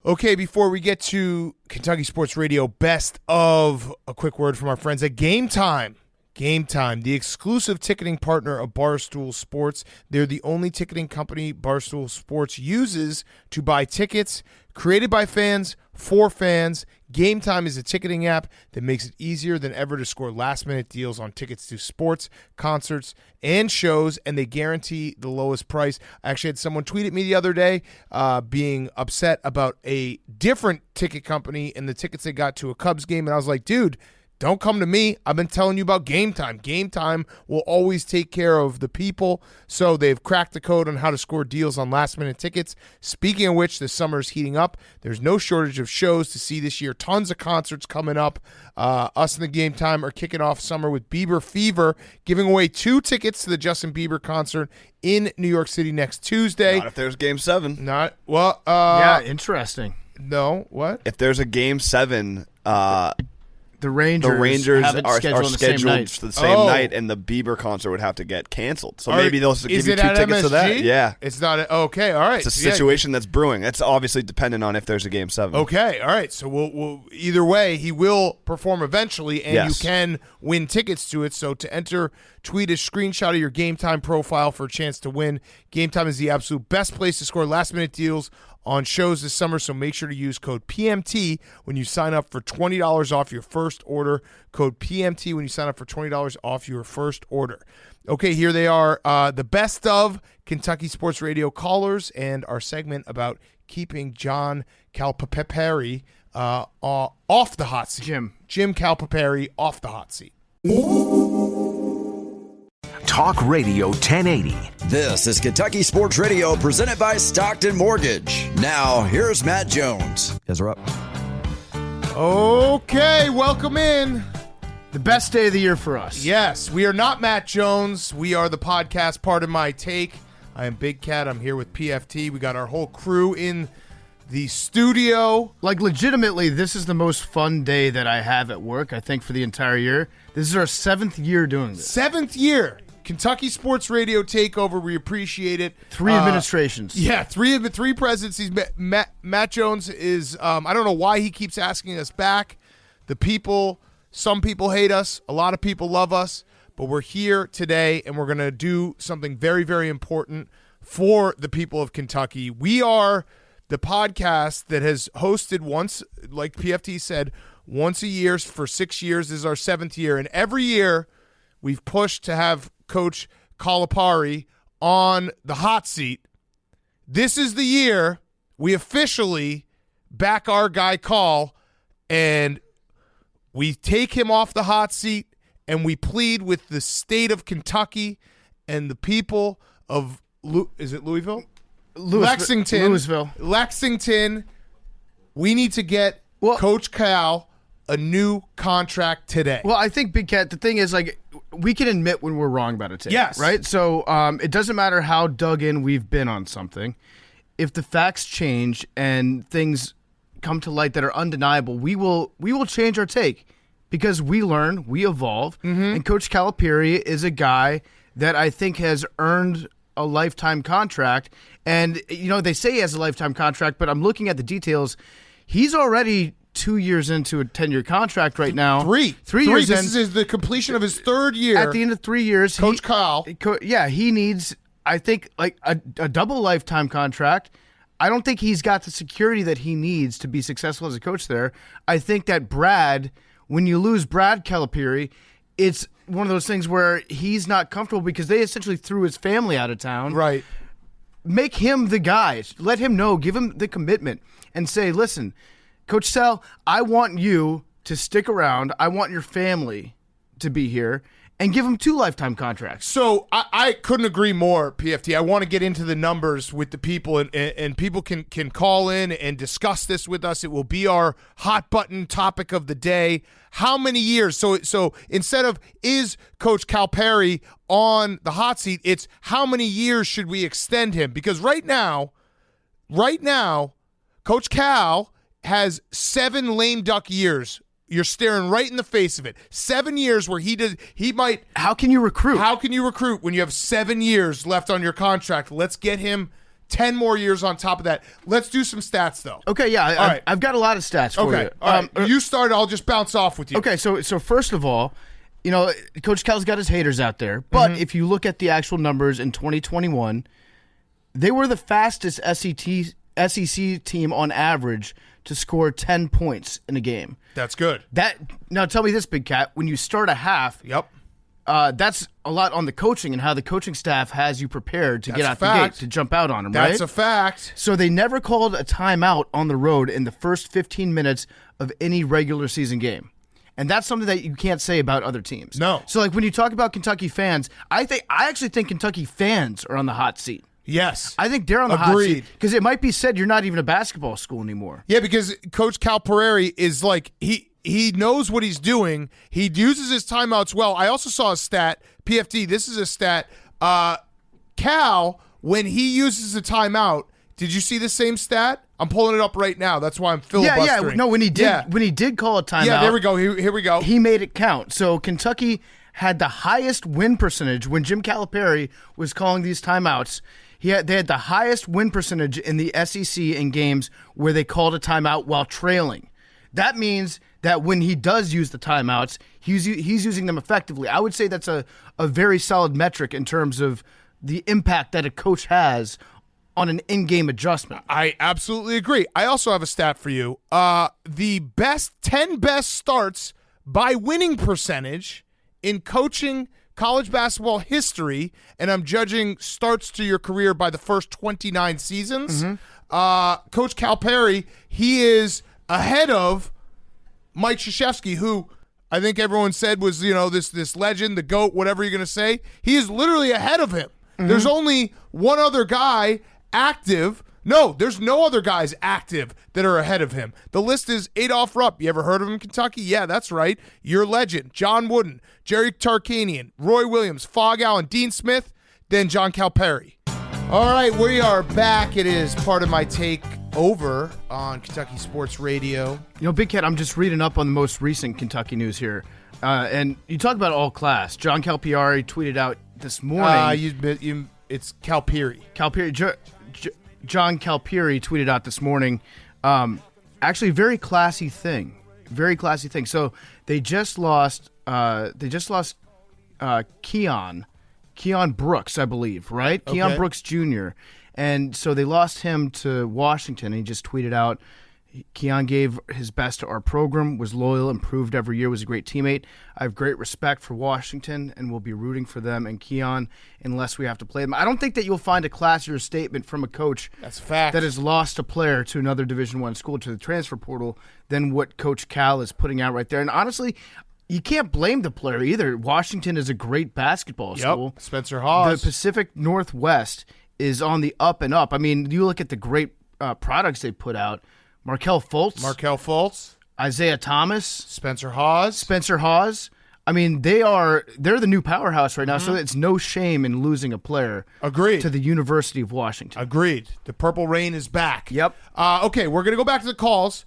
Okay, before we get to Kentucky Sports Radio best of, a quick word from our friends at Game Time. Game Time, the exclusive ticketing partner of Barstool Sports. They're the only ticketing company Barstool Sports uses to buy tickets. Created by fans, for fans, Game Time is a ticketing app that makes it easier than ever to score last-minute deals on tickets to sports, concerts, and shows, and they guarantee the lowest price. I actually had someone tweet at me the other day being upset about a different ticket company and the tickets they got to a Cubs game, and I was like, dude, don't come to me. I've been telling you about Game Time. Game Time will always take care of the people. So they've cracked the code on how to score deals on last-minute tickets. Speaking of which, the summer is heating up. There's no shortage of shows to see this year. Tons of concerts coming up. Us in the Game Time are kicking off summer with Bieber Fever, giving away 2 tickets to the Justin Bieber concert in New York City next Tuesday. Not if there's Game 7. Yeah, interesting. No, what? If there's a Game 7, The Rangers have it are scheduled scheduled for the same night, and the Bieber concert would have to get canceled. So maybe they'll give you 2 tickets to that. Yeah. It's not okay. All right. It's a situation that's brewing. That's obviously dependent on if there's a Game 7. Okay. All right. So we'll either way, he will perform eventually, and you can win tickets to it. So to enter, tweet a screenshot of your Game Time profile for a chance to win. Game Time is the absolute best place to score last-minute deals on shows this summer, so make sure to use code PMT when you sign up for $20 off your first order. Code PMT when you sign up for $20 off your first order. Okay, here they are, the best of Kentucky Sports Radio callers and our segment about keeping John Calipari off the hot seat. Jim Calipari off the hot seat. Talk Radio 1080. This is Kentucky Sports Radio presented by Stockton Mortgage. Now, here's Matt Jones. Guys are up. Okay, welcome in. The best day of the year for us. Yes, we are not Matt Jones. We are the podcast Part of My Take. I am Big Cat. I'm here with PFT. We got our whole crew in the studio. Like, legitimately, this is the most fun day that I have at work, I think, for the entire year. This is our 7th year doing this. 7th year. Kentucky Sports Radio Takeover. We appreciate it. 3 administrations. Yeah, 3 presidencies. Matt Jones is, I don't know why he keeps asking us back. Some people hate us. A lot of people love us. But we're here today, and we're going to do something very, very important for the people of Kentucky. We are the podcast that has hosted once, like PFT said, once a year for 6 years. This is our 7th year. And every year we've pushed to have Coach Calipari on the hot seat. This is the year we officially back our guy Call, and we take him off the hot seat, and we plead with the state of Kentucky and the people of, is it Louisville? Lexington. We need to get Coach Cal a new contract today. Well, I think, Big Cat, the thing is, like, we can admit when we're wrong about a take. Yes. Right? So it doesn't matter how dug in we've been on something. If the facts change and things come to light that are undeniable, we will change our take because we learn, we evolve, and Coach Calipari is a guy that I think has earned a lifetime contract. And, they say he has a lifetime contract, but I'm looking at the details. He's already 2 years into a 10-year contract right now. Three years. This is the completion of his third year. At the end of 3 years, Coach Kyle. He needs, I think, like a double lifetime contract. I don't think he's got the security that he needs to be successful as a coach there. I think that when you lose Brad Calipari, it's one of those things where he's not comfortable because they essentially threw his family out of town. Right. Make him the guy. Let him know. Give him the commitment and say, listen, Coach Sal, I want you to stick around. I want your family to be here. And give him 2 lifetime contracts. So I couldn't agree more, PFT. I want to get into the numbers with the people, and people can call in and discuss this with us. It will be our hot button topic of the day. How many years? So instead of is Coach Calipari on the hot seat, it's how many years should we extend him? Because right now, Coach Cal has 7 lame duck years. You're staring right in the face of it. 7 years where he might. How can you recruit? How can you recruit when you have 7 years left on your contract? Let's get him 10 more years on top of that. Let's do some stats, though. Okay, yeah. All right. I've got a lot of stats for you. All right. You start. I'll just bounce off with you. Okay, so first of all, Coach Cal's got his haters out there. But if you look at the actual numbers in 2021, they were the fastest SEC team on average to score 10 points in a game. That's good. Now tell me this, Big Cat. When you start a half, that's a lot on the coaching and how the coaching staff has you prepared to get out the gate, to jump out on them, right? That's a fact. So they never called a timeout on the road in the first 15 minutes of any regular season game. And that's something that you can't say about other teams. No. So like when you talk about Kentucky fans, I actually think Kentucky fans are on the hot seat. Yes. I think they're on the hot seat because it might be said you're not even a basketball school anymore. Yeah, because Coach Calipari is like, he knows what he's doing. He uses his timeouts well. I also saw a stat, PFD, this is a stat. Cal, when he uses a timeout, did you see the same stat? I'm pulling it up right now. That's why I'm filibustering. Yeah. No, when he did call a timeout. Yeah, there we go. Here we go. He made it count. So Kentucky had the highest win percentage when Jim Calipari was calling these timeouts. They had the highest win percentage in the SEC in games where they called a timeout while trailing. That means that when he does use the timeouts, he's using them effectively. I would say that's a very solid metric in terms of the impact that a coach has on an in-game adjustment. I absolutely agree. I also have a stat for you. The 10 best starts by winning percentage in coaching college basketball history, and I'm judging starts to your career by the first 29 seasons. Coach Calipari, he is ahead of Mike Krzyzewski, who I think everyone said was, this legend, the GOAT, whatever you're going to say. He is literally ahead of him. There's only one other guy active. No, there's no other guys active that are ahead of him. The list is Adolph Rupp. You ever heard of him in Kentucky? Yeah, that's right. Your legend. John Wooden, Jerry Tarkanian, Roy Williams, Fog Allen, Dean Smith, then John Calipari. All right, we are back. It is part of my take over on Kentucky Sports Radio. Big Cat, I'm just reading up on the most recent Kentucky news here. And you talk about all class. John Calipari tweeted out this morning. It's Calipari. John Calipari tweeted out this morning, actually very classy thing. So they just lost Keon Brooks, I believe, right? Okay. Keon Brooks Jr. And so they lost him to Washington, and he just tweeted out, Keon gave his best to our program, was loyal, improved every year, was a great teammate. I have great respect for Washington and will be rooting for them and Keon unless we have to play them. I don't think that you'll find a classier statement from a coach That's a fact. that has lost a player to another Division I school, to the transfer portal, than what Coach Cal is putting out right there. And honestly, you can't blame the player either. Washington is a great basketball school. Spencer Hawes. The Pacific Northwest is on the up and up. I mean, you look at the great products they put out. Markelle Fultz, Isaiah Thomas, Spencer Hawes. I mean, they're the new powerhouse right now, so it's no shame in losing a player. Agreed. To the University of Washington. Agreed. The Purple Rain is back. Yep. Okay, we're going to go back to the calls.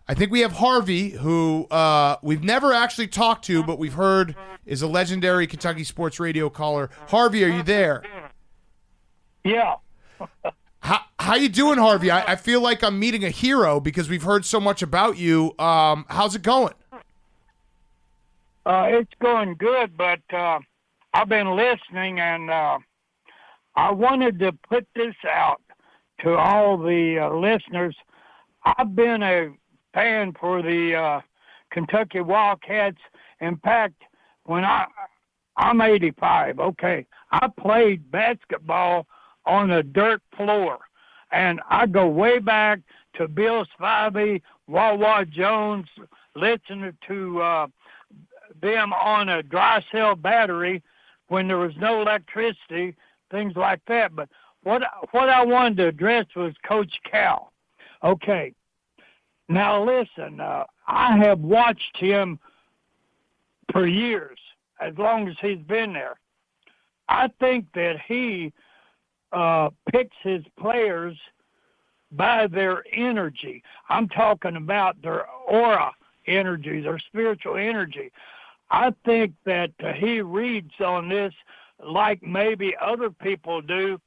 I think we have Harvey, who we've never actually talked to, but we've heard is a legendary Kentucky sports radio caller. Harvey, are you there? Yeah. How you doing, Harvey? I feel like I'm meeting a hero because we've heard so much about you. How's it going? It's going good, but I've been listening, and I wanted to put this out to all the listeners. I've been a fan for the Kentucky Wildcats. In fact, when I'm 85, okay, I played basketball on a dirt floor, and I go way back to Bill Spivey, Wawa Jones, listening to them on a dry cell battery when there was no electricity, things like that. But what I wanted to address was Coach Cal. Okay, now listen, I have watched him for years, as long as he's been there. I think that he picks his players by their energy. I'm talking about their aura energy, their spiritual energy. I think that he reads on this like maybe other people do,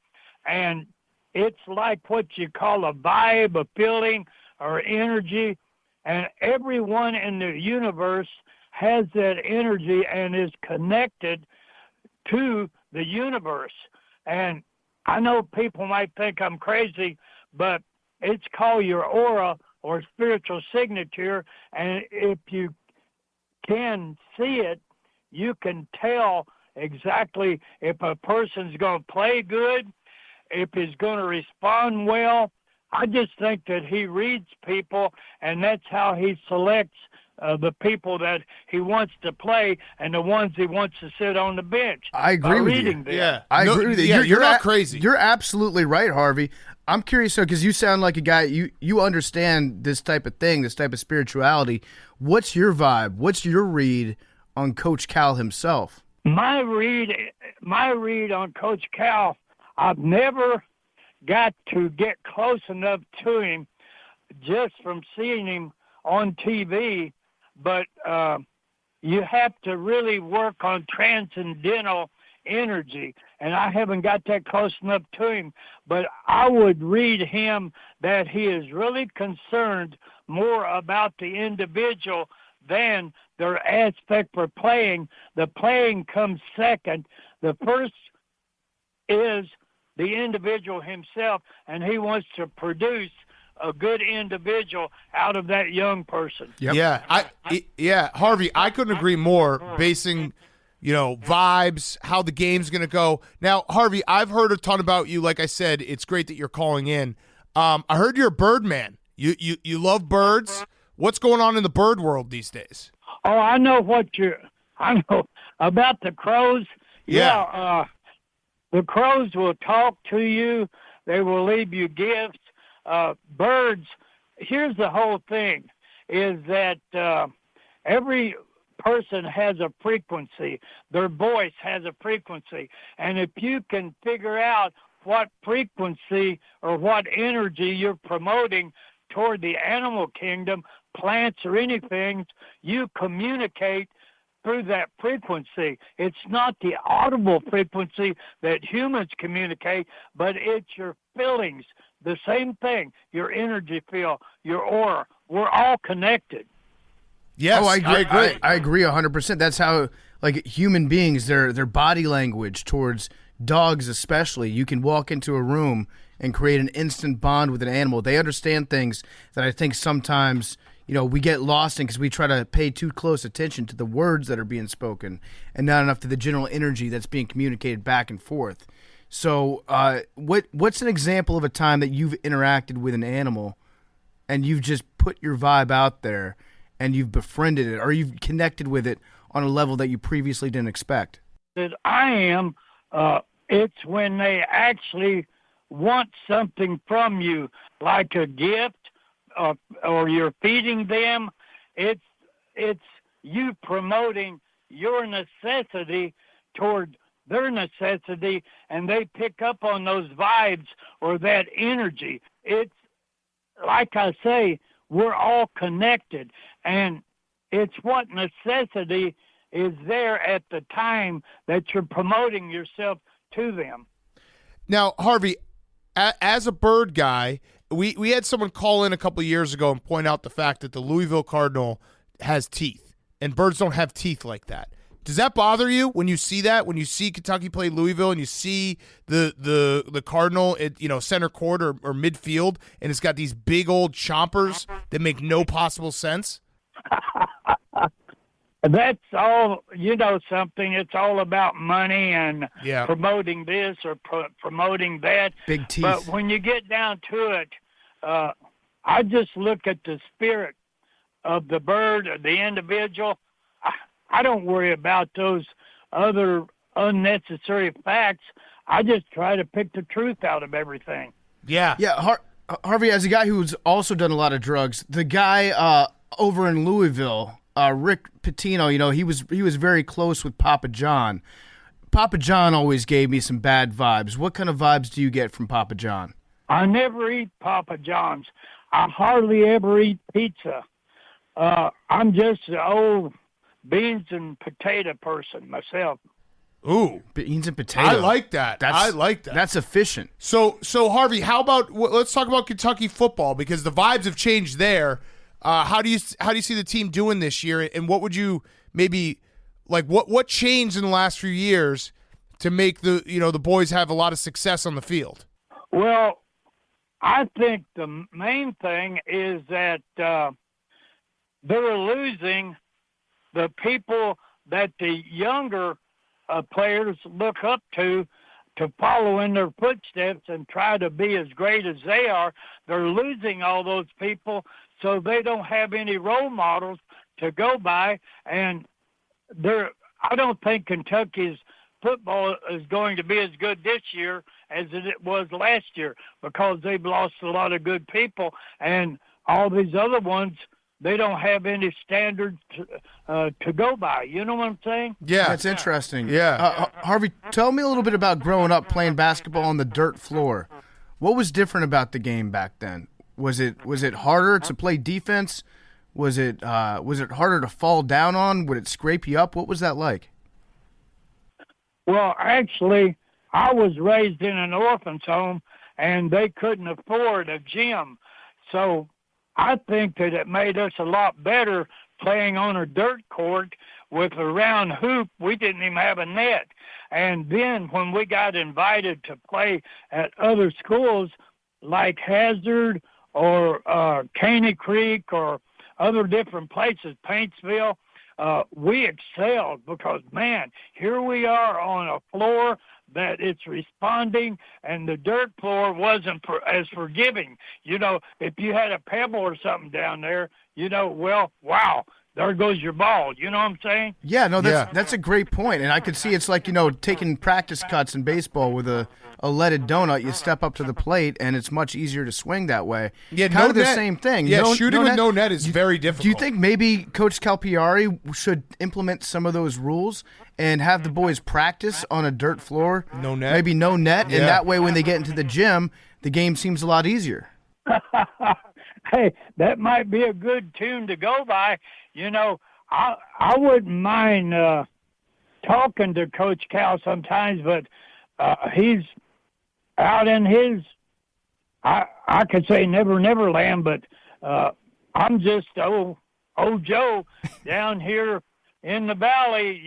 and it's like what you call a vibe, a feeling, or energy, and everyone in the universe has that energy and is connected to the universe. And I know people might think I'm crazy, but it's called your aura or spiritual signature, and if you can see it, you can tell exactly if a person's going to play good, if he's going to respond well. I just think that he reads people, and that's how he selects the people that he wants to play and the ones he wants to sit on the bench. I agree with you. Them. Yeah, I agree with you. Yeah, you're not crazy. You're absolutely right, Harvey. I'm curious, because you sound like a guy, you understand this type of thing, this type of spirituality. What's your vibe? What's your read on Coach Cal himself? My read on Coach Cal, I've never got to get close enough to him just from seeing him on TV, but you have to really work on transcendental energy, and I haven't got that close enough to him, but I would read him that he is really concerned more about the individual than their aspect for playing. The playing comes second. The first is the individual himself, and he wants to produce a good individual out of that young person. Yep. Yeah, Harvey, I couldn't agree more. Basing, vibes, how the game's going to go. Now, Harvey, I've heard a ton about you. Like I said, it's great that you're calling in. I heard you're a bird man. You love birds. What's going on in the bird world these days? Oh, I know about the crows. Yeah. The crows will talk to you. They will leave you gifts. Birds, here's the whole thing, is that every person has a frequency. Their voice has a frequency. And if you can figure out what frequency or what energy you're promoting toward the animal kingdom, plants or anything, you communicate through that frequency. It's not the audible frequency that humans communicate, but it's your feelings. The same thing, your energy field, your aura. We're all connected. Yes, I agree. I agree 100%. That's how, like, human beings, their body language towards dogs especially, you can walk into a room and create an instant bond with an animal. They understand things that I think sometimes, we get lost in because we try to pay too close attention to the words that are being spoken and not enough to the general energy that's being communicated back and forth. So what's an example of a time that you've interacted with an animal and you've just put your vibe out there and you've befriended it or you've connected with it on a level that you previously didn't expect? That I am, it's when they actually want something from you, like a gift, or you're feeding them. It's you promoting your necessity toward their necessity, and they pick up on those vibes or that energy. It's like I say, we're all connected. And it's what necessity is there at the time that you're promoting yourself to them. Now, Harvey, as a bird guy, we had someone call in a couple of years ago and point out the fact that the Louisville Cardinal has teeth, and birds don't have teeth like that. Does that bother you when you see that? When you see Kentucky play Louisville and you see the Cardinal at center court or midfield, and it's got these big old chompers that make no possible sense? That's all, something. It's all about money and Yeah. promoting this or promoting that. Big teeth. But when you get down to it, I just look at the spirit of the bird, or the individual. I don't worry about those other unnecessary facts. I just try to pick the truth out of everything. Yeah. Yeah, Harvey, as a guy who's also done a lot of drugs, the guy over in Louisville, Rick Pitino, he was very close with Papa John. Papa John always gave me some bad vibes. What kind of vibes do you get from Papa John? I never eat Papa John's. I hardly ever eat pizza. I'm just an old beans and potato person myself. Ooh, beans and potato. I like that. That's efficient. So Harvey, how about let's talk about Kentucky football, because the vibes have changed there. How do you see the team doing this year, and what would you maybe like? What changed in the last few years to make the boys have a lot of success on the field? Well, I think the main thing is that they're losing the people that the younger players look up to follow in their footsteps and try to be as great as they are. They're losing all those people, so they don't have any role models to go by. And I don't think Kentucky's football is going to be as good this year as it was last year, because they've lost a lot of good people, and all these other ones, they don't have any standards to go by. You know what I'm saying? Yeah. That's interesting. Yeah. Harvey, tell me a little bit about growing up playing basketball on the dirt floor. What was different about the game back then? Was it harder to play defense? Was it harder to fall down on? Would it scrape you up? What was that like? Well, actually, I was raised in an orphan's home, and they couldn't afford a gym. So I think that it made us a lot better playing on a dirt court with a round hoop. We didn't even have a net. And then when we got invited to play at other schools like Hazard or Caney Creek or other different places, Paintsville, we excelled because, man, here we are on a floor that it's responding, and the dirt floor wasn't as forgiving. If you had a pebble or something down there, well, wow, there goes your ball. You know what I'm saying? Yeah, no, that's a great point. And I could see it's like, taking practice cuts in baseball with a leaded donut. You step up to the plate, and it's much easier to swing that way. Yeah, kind of the net. same thing. Yeah, shooting with no net is very difficult. Do you think maybe Coach Calipari should implement some of those rules and have the boys practice on a dirt floor? No net? Maybe no net, Yeah. and that way when they get into the gym, the game seems a lot easier. Hey, that might be a good tune to go by. I wouldn't mind talking to Coach Cal sometimes, but he's out in his, I could say never land, but I'm just old Joe down here in the valley,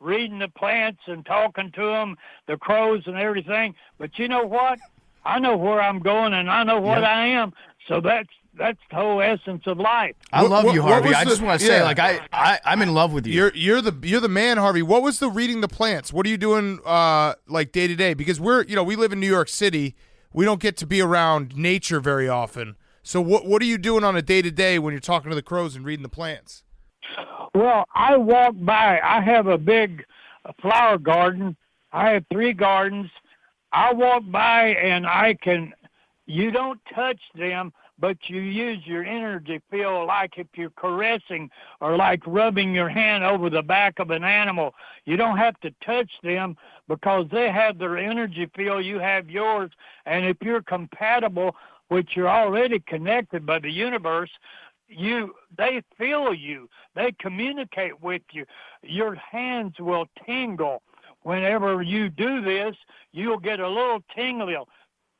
reading the plants and talking to them, the crows and everything. But you know what? I know where I'm going, and I know what I am. So that's the whole essence of life. I love you, Harvey. I the- just want to say, yeah. I'm in love with you. You're the man, Harvey. What was the reading the plants? What are you doing like day to day? Because we live in New York City. We don't get to be around nature very often. So what are you doing on a day to day when you're talking to the crows and reading the plants? Well, I walk by. I have a big flower garden. I have 3 gardens. I walk by and you don't touch them, but you use your energy field like if you're caressing or like rubbing your hand over the back of an animal. You don't have to touch them because they have their energy field, you have yours, and if you're compatible which you're already connected by the universe, they feel you. They communicate with you. Your hands will tingle. Whenever you do this, you'll get a little tingling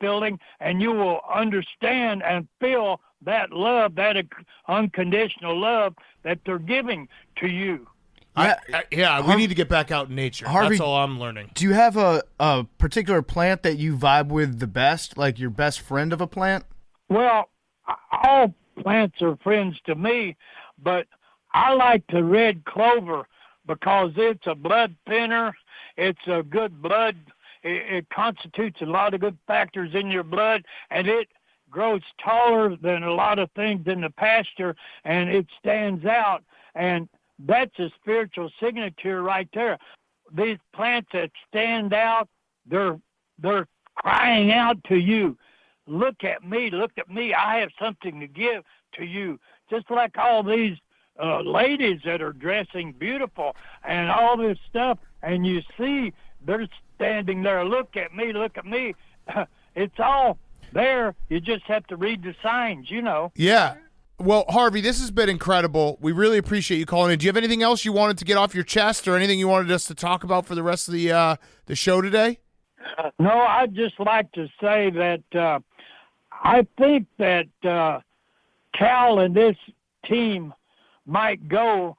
feeling, and you will understand and feel that love, that unconditional love that they're giving to you. We need to get back out in nature. Harvey, that's all I'm learning. Do you have a particular plant that you vibe with the best, like your best friend of a plant? Well, all plants are friends to me, but I like the red clover because it's a blood thinner. It's a good blood. It constitutes a lot of good factors in your blood, and it grows taller than a lot of things in the pasture, and it stands out. And that's a spiritual signature right there. These plants that stand out, they're crying out to you. Look at me, look at me. I have something to give to you. Just like all these ladies that are dressing beautiful and all this stuff, and you see they're standing there. Look at me, look at me. It's all there. You just have to read the signs, you know. Yeah. Well, Harvey, this has been incredible. We really appreciate you calling in. Do you have anything else you wanted to get off your chest or anything you wanted us to talk about for the rest of the show today? No, I'd just like to say that I think that Cal and this team might do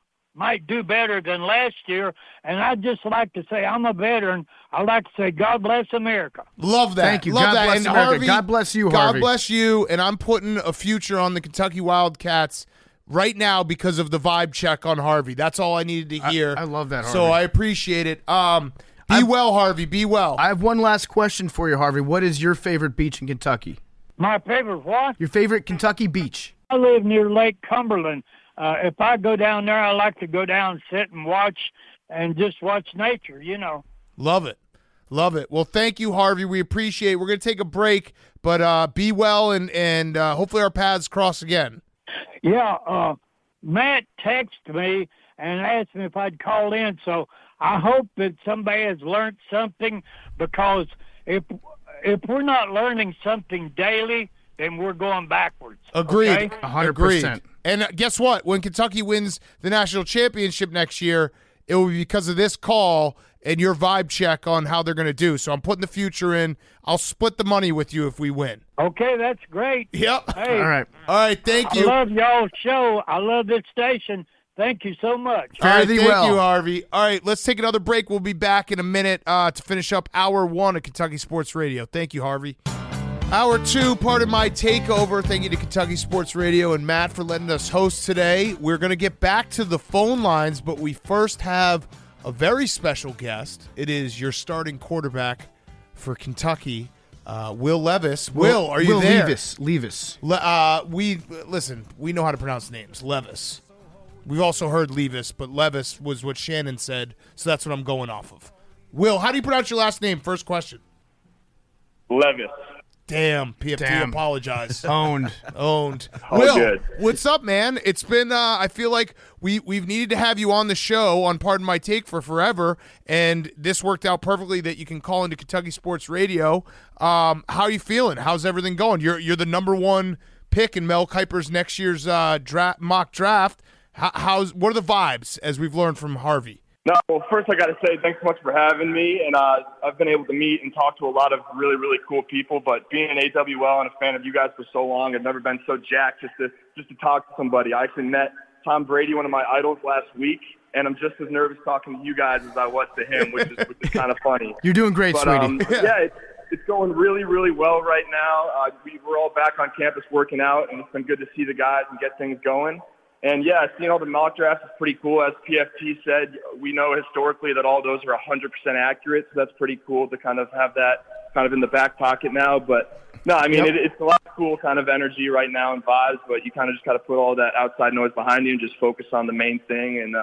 better than last year, and I'd just like to say I'm a veteran. I'd like to say God bless America. Love that. Thank you. Love God that. bless and America. Harvey, God bless you, God Harvey. bless you, and I'm putting a future on the Kentucky Wildcats right now because of the vibe check on Harvey. That's all I needed to hear. I love that, Harvey. So I appreciate it. Be well, Harvey. Be well. I have one last question for you, Harvey. What is your favorite beach in Kentucky? My favorite what? Your favorite Kentucky beach? I live near Lake Cumberland. If I go down there, I like to go down, sit and watch nature, you know. Love it. Love it. Well, thank you, Harvey. We appreciate it. We're going to take a break, but be well, and hopefully our paths cross again. Yeah, Matt texted me and asked me if I'd call in, so I hope that somebody has learned something, because if we're not learning something daily, then we're going backwards. Agreed. Okay? 100%. Agreed. And guess what? When Kentucky wins the national championship next year, it will be because of this call and your vibe check on how they're going to do. So I'm putting the future in. I'll split the money with you if we win. Okay, that's great. Yep. Hey, All right. All right, thank you. I love y'all's show. I love this station. Thank you so much. All right, Fare thee thank well. you, Harvey. All right, let's take another break. We'll be back in a minute to finish up Hour 1 of Kentucky Sports Radio. Thank you, Harvey. Hour 2, part of my takeover. Thank you to Kentucky Sports Radio and Matt for letting us host today. We're going to get back to the phone lines, but we first have a very special guest. It is your starting quarterback for Kentucky, Will Levis. Will, are you there? Levis. We know how to pronounce names. Levis. We've also heard Levis, but Levis was what Shannon said, so that's what I'm going off of. Will, how do you pronounce your last name? First question. Levis. Damn, PFT, Damn. apologize. Owned. All Will, good. what's up, man? It's been, I feel like we've needed to have you on the show on Pardon My Take for forever, and this worked out perfectly that you can call into Kentucky Sports Radio. How are you feeling? How's everything going? You're the number one pick in Mel Kiper's next year's mock draft. What are the vibes, as we've learned from Harvey? No, well, first I got to say thanks so much for having me, and I've been able to meet and talk to a lot of really, really cool people, but being an AWL and a fan of you guys for so long, I've never been so jacked just to talk to somebody. I actually met Tom Brady, one of my idols, last week, and I'm just as nervous talking to you guys as I was to him, which is kind of funny. You're doing great, sweetie. Yeah, it's going really, really well right now. We're all back on campus working out, and it's been good to see the guys and get things going. And, yeah, seeing all the mock drafts is pretty cool. As PFT said, we know historically that all those are 100% accurate, so that's pretty cool to kind of have that kind of in the back pocket now. But, no, I mean, it's a lot of cool kind of energy right now and vibes, but you kind of just got to put all that outside noise behind you and just focus on the main thing. And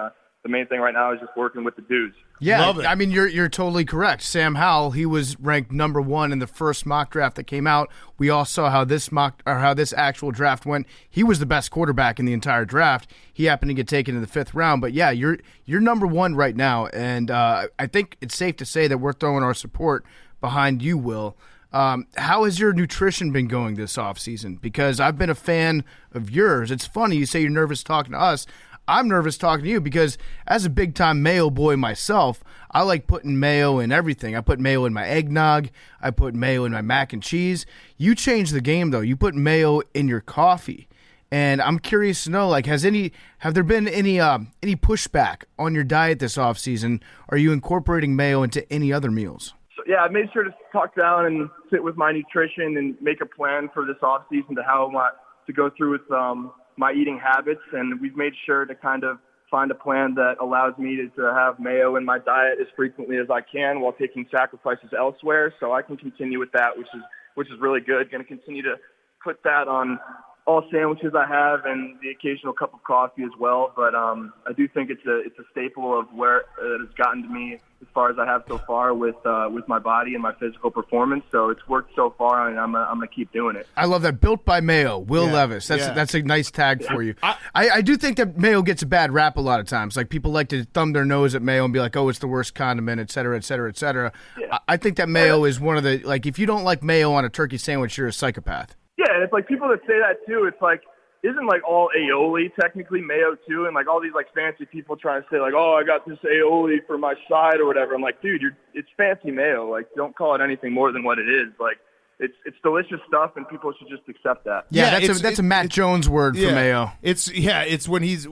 the main thing right now is just working with the dudes. Yeah, Love it. I mean, you're totally correct. Sam Howell, he was ranked number 1 in the first mock draft that came out. We all saw how this actual draft went. He was the best quarterback in the entire draft. He happened to get taken in the 5th round, but yeah, you're number 1 right now, and I think it's safe to say that we're throwing our support behind you, Will. How has your nutrition been going this off season? Because I've been a fan of yours. It's funny you say you're nervous talking to us. I'm nervous talking to you because as a big-time mayo boy myself, I like putting mayo in everything. I put mayo in my eggnog. I put mayo in my mac and cheese. You changed the game, though. You put mayo in your coffee. And I'm curious to know, like, have there been any pushback on your diet this offseason? Are you incorporating mayo into any other meals? So, yeah, I made sure to talk down and sit with my nutrition and make a plan for this offseason to how I want to go through with my eating habits, and we've made sure to kind of find a plan that allows me to have mayo in my diet as frequently as I can while taking sacrifices elsewhere. So I can continue with that, which is really good. Going to continue to put that on all sandwiches I have and the occasional cup of coffee as well. But I do think it's a staple of where it has gotten to me as far as I have so far with my body and my physical performance. So it's worked so far, and I'm gonna keep doing it. I love that. Built by Mayo, Will Levis. That's a nice tag for you. I do think that mayo gets a bad rap a lot of times. Like, people like to thumb their nose at mayo and be like, oh, it's the worst condiment, et cetera, et cetera, et cetera. Yeah. I think that mayo is one of the, like, if you don't like mayo on a turkey sandwich, you're a psychopath. Yeah, and it's like people that say that too. It's like, isn't like all aioli technically mayo too? And like all these like fancy people trying to say like, oh, I got this aioli for my side or whatever. I'm like, dude, it's fancy mayo. Like, don't call it anything more than what it is. Like, it's delicious stuff, and people should just accept that. Yeah, that's a Matt Jones word for mayo. It's when he's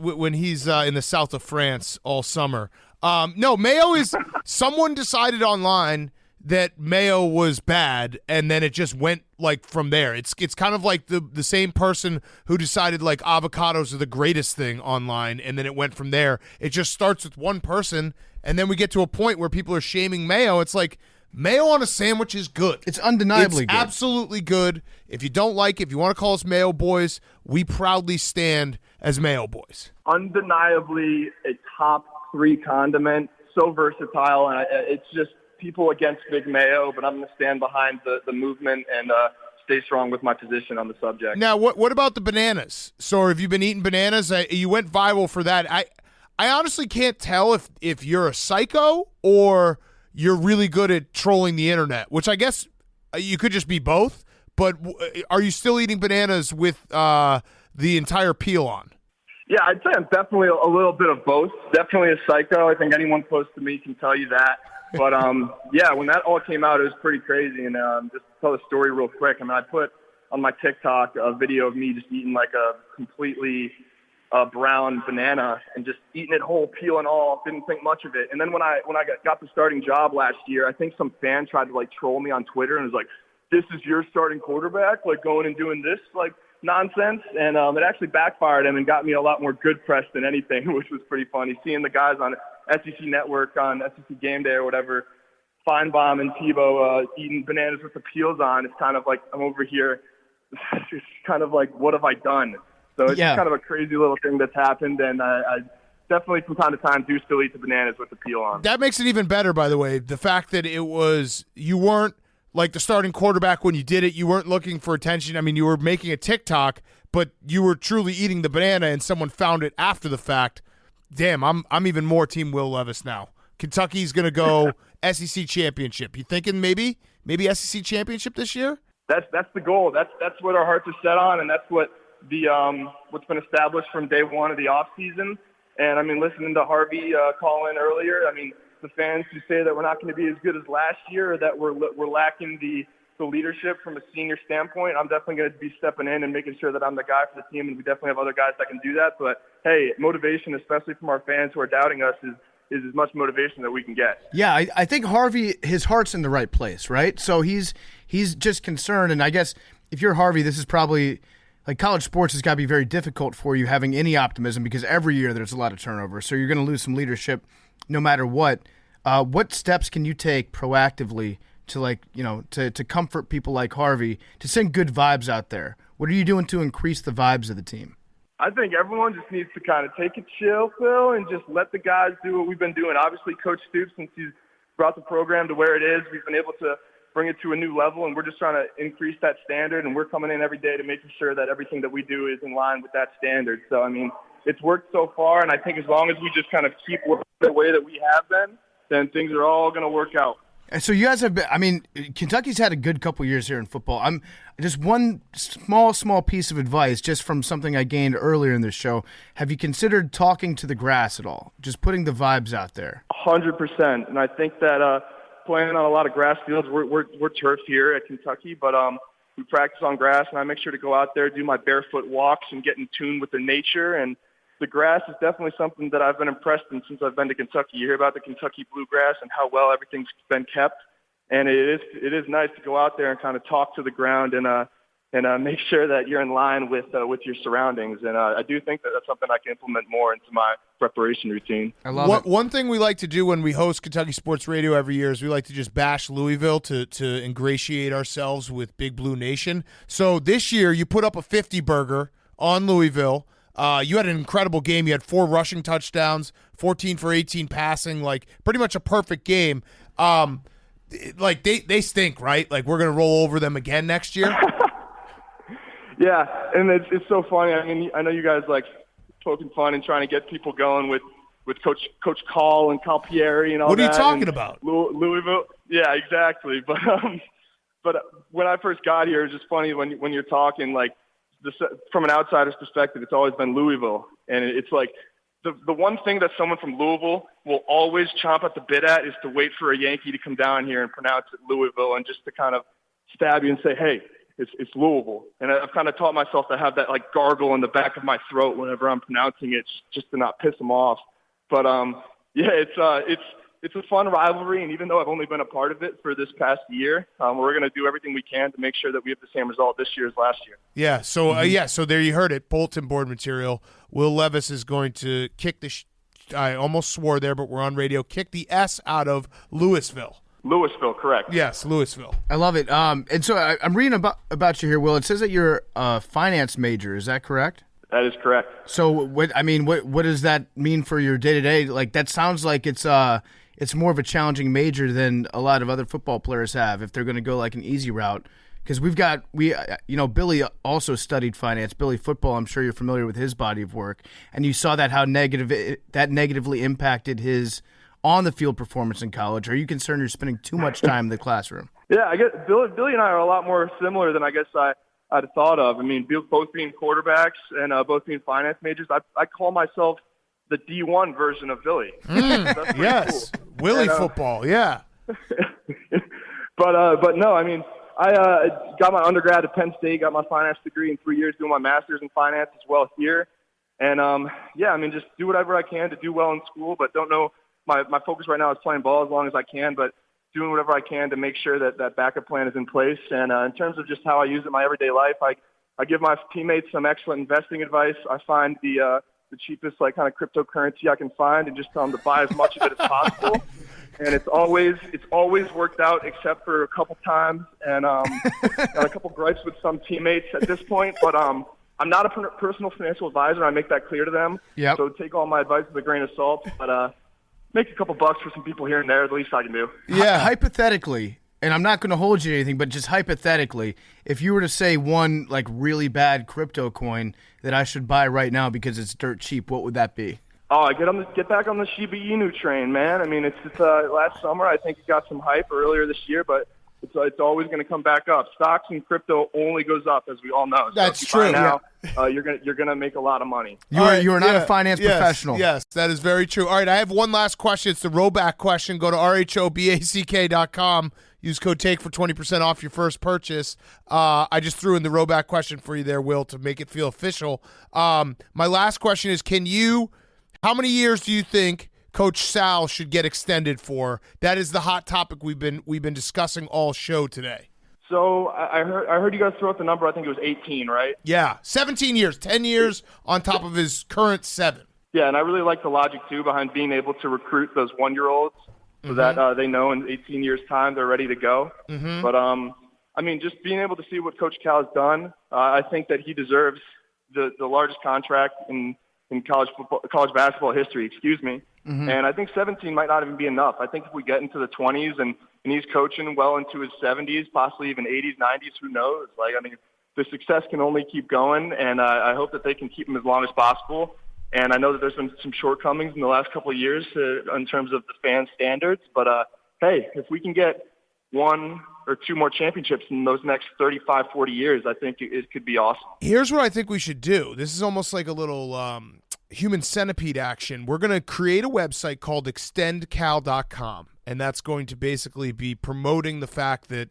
in the south of France all summer. No, mayo is someone decided online that mayo was bad, and then it just went like from there. It's kind of like the same person who decided like avocados are the greatest thing online, and then it went from there. It just starts with one person, and then we get to a point where people are shaming mayo. It's like, mayo on a sandwich is good. It's undeniably good. Absolutely good. If you don't like it, if you want to call us mayo boys, we proudly stand as mayo boys. Undeniably a top 3 condiment, so versatile, and it's just people against big mayo, but I'm going to stand behind the movement and stay strong with my position on the subject. Now, what about the bananas? So have you been eating bananas? You went viral for that. I honestly can't tell if you're a psycho or you're really good at trolling the internet, which I guess you could just be both. But are you still eating bananas with the entire peel on? Yeah, I'd say I'm definitely a little bit of both. Definitely a psycho. I think anyone close to me can tell you that. But, yeah, when that all came out, it was pretty crazy. And just to tell the story real quick, I mean, I put on my TikTok a video of me just eating like a completely brown banana and just eating it whole, peel and all, didn't think much of it. And then when I got the starting job last year, I think some fan tried to, like, troll me on Twitter and was like, this is your starting quarterback, like, going and doing this, like, nonsense. And it actually backfired him and got me a lot more good press than anything, which was pretty funny. Seeing the guys on SEC Network on SEC Game Day or whatever, Feinbaum and Tebow eating bananas with the peels on, it's kind of like I'm over here. It's kind of like, what have I done? So it's kind of a crazy little thing that's happened, and I definitely from time to time do still eat the bananas with the peel on. That makes it even better, by the way. The fact that you weren't like the starting quarterback when you did it. You weren't looking for attention. I mean, you were making a TikTok, but you were truly eating the banana, and someone found it after the fact. Damn, I'm even more Team Will Levis now. Kentucky's going to go SEC championship. You thinking maybe SEC championship this year? That's the goal. That's what our hearts are set on, and that's what what's been established from day one of the off season. And I mean, listening to Harvey call in earlier, I mean, the fans who say that we're not going to be as good as last year, or that we're lacking the leadership from a senior standpoint, I'm definitely going to be stepping in and making sure that I'm the guy for the team, and we definitely have other guys that can do that. But hey, motivation, especially from our fans who are doubting us, is as much motivation that we can get. Yeah, I think Harvey, his heart's in the right place, right? So he's just concerned, and I guess if you're Harvey, this is probably like college sports has got to be very difficult for you having any optimism, because every year there's a lot of turnover. So you're going to lose some leadership no matter what. What steps can you take proactively to comfort people like Harvey, to send good vibes out there? What are you doing to increase the vibes of the team? I think everyone just needs to kind of take a chill, Phil, and just let the guys do what we've been doing. Obviously, Coach Stoops, since he's brought the program to where it is, we've been able to bring it to a new level, and we're just trying to increase that standard, and we're coming in every day to making sure that everything that we do is in line with that standard. So, I mean, it's worked so far, and I think as long as we just kind of keep working the way that we have been, then things are all going to work out. And so you guys have been, I mean, Kentucky's had a good couple years here in football. I'm just one small piece of advice just from something I gained earlier in this show. Have you considered talking to the grass at all? Just putting the vibes out there. 100%. And I think that playing on a lot of grass fields, we're turf here at Kentucky, but we practice on grass, and I make sure to go out there, do my barefoot walks, and get in tune with the nature. And the grass is definitely something that I've been impressed in since I've been to Kentucky. You hear about the Kentucky bluegrass and how well everything's been kept, and it is nice to go out there and kind of talk to the ground and make sure that you're in line with your surroundings. And I do think that that's something I can implement more into my preparation routine. I love it. One thing we like to do when we host Kentucky Sports Radio every year is we like to just bash Louisville to ingratiate ourselves with Big Blue Nation. So this year you put up a 50 burger on Louisville. You had an incredible game. You had 4 rushing touchdowns, 14 for 18 passing, like pretty much a perfect game. Like they stink, right? Like we're going to roll over them again next year. Yeah, and it's so funny. I mean, I know you guys like poking fun and trying to get people going with Coach Call and Calpieri and all that. What are you talking about? Louisville. Yeah, exactly. But when I first got here, it's just funny when you're talking like from an outsider's perspective, it's always been Louisville, and it's like the one thing that someone from Louisville will always chomp at the bit at is to wait for a Yankee to come down here and pronounce it Louisville, and just to kind of stab you and say, hey, it's Louisville. And I've kind of taught myself to have that like gargle in the back of my throat whenever I'm pronouncing it, just to not piss them off. But yeah, it's a fun rivalry, and even though I've only been a part of it for this past year, we're going to do everything we can to make sure that we have the same result this year as last year. Yeah, so so there you heard it, bulletin board material. Will Levis is going to kick I almost swore there, but we're on radio, kick the S out of Louisville. Louisville, correct. Yes, Louisville. I love it. And so I'm reading about you here, Will. It says that you're a finance major. Is that correct? That is correct. So what does that mean for your day-to-day? Like that sounds like it's more of a challenging major than a lot of other football players have if they're going to go like an easy route. Because Billy also studied finance. Billy Football, I'm sure you're familiar with his body of work, and you saw that how that negatively impacted his on-the-field performance in college. Are you concerned you're spending too much time in the classroom? Yeah, I guess Billy and I are a lot more similar than I guess I'd thought of. I mean, both being quarterbacks and both being finance majors, I call myself the D1 version of Billy. Yes, cool. Willie football, yeah. But no, I mean, I got my undergrad at Penn State, got my finance degree in 3 years, doing my master's in finance as well here. And, yeah, I mean, just do whatever I can to do well in school, but don't know. My focus right now is playing ball as long as I can, but doing whatever I can to make sure that backup plan is in place. And in terms of just how I use it in my everyday life, I give my teammates some excellent investing advice. I find the cheapest kind of cryptocurrency I can find and just tell them to buy as much of it as possible. And it's always worked out except for a couple times and got a couple gripes with some teammates at this point. But I'm not a personal financial advisor. I make that clear to them. Yep. So take all my advice with a grain of salt. But make a couple bucks for some people here and there, the least I can do. Yeah. Hypothetically, and I'm not going to hold you to anything, but just hypothetically, if you were to say one really bad crypto coin that I should buy right now because it's dirt cheap, what would that be? Oh, get back on the Shiba Inu train, man. I mean, it's last summer. I think it got some hype earlier this year, but it's always going to come back up. Stocks and crypto only goes up, as we all know. So That's true. Now, you're gonna make a lot of money. You are not a finance professional. Yes, that is very true. All right, I have one last question. It's the Roback question. Go to rhoback.com. Use code TAKE for 20% off your first purchase. I just threw in the Roback question for you there, Will, to make it feel official. My last question is, how many years do you think Coach Sal should get extended for? That is the hot topic we've been discussing all show today. So I heard you guys throw out the number. I think it was 18, right? Yeah, 17 years, 10 years on top of his current 7. Yeah, and I really like the logic too behind being able to recruit those 1-year-olds so that they know in 18 years' time they're ready to go. Mm-hmm. But I mean, just being able to see what Coach Cal has done, I think that he deserves the largest contract in college basketball history. Mm-hmm. And I think 17 might not even be enough. I think if we get into the 20s and he's coaching well into his 70s, possibly even 80s, 90s, who knows? I mean, the success can only keep going, and I hope that they can keep him as long as possible. And I know that there's been some shortcomings in the last couple of years in terms of the fan standards, but hey, if we can get 1 or 2 more championships in those next 35, 40 years, I think it could be awesome. Here's what I think we should do. This is almost like a little human centipede action. We're going to create a website called extendcal.com, and that's going to basically be promoting the fact that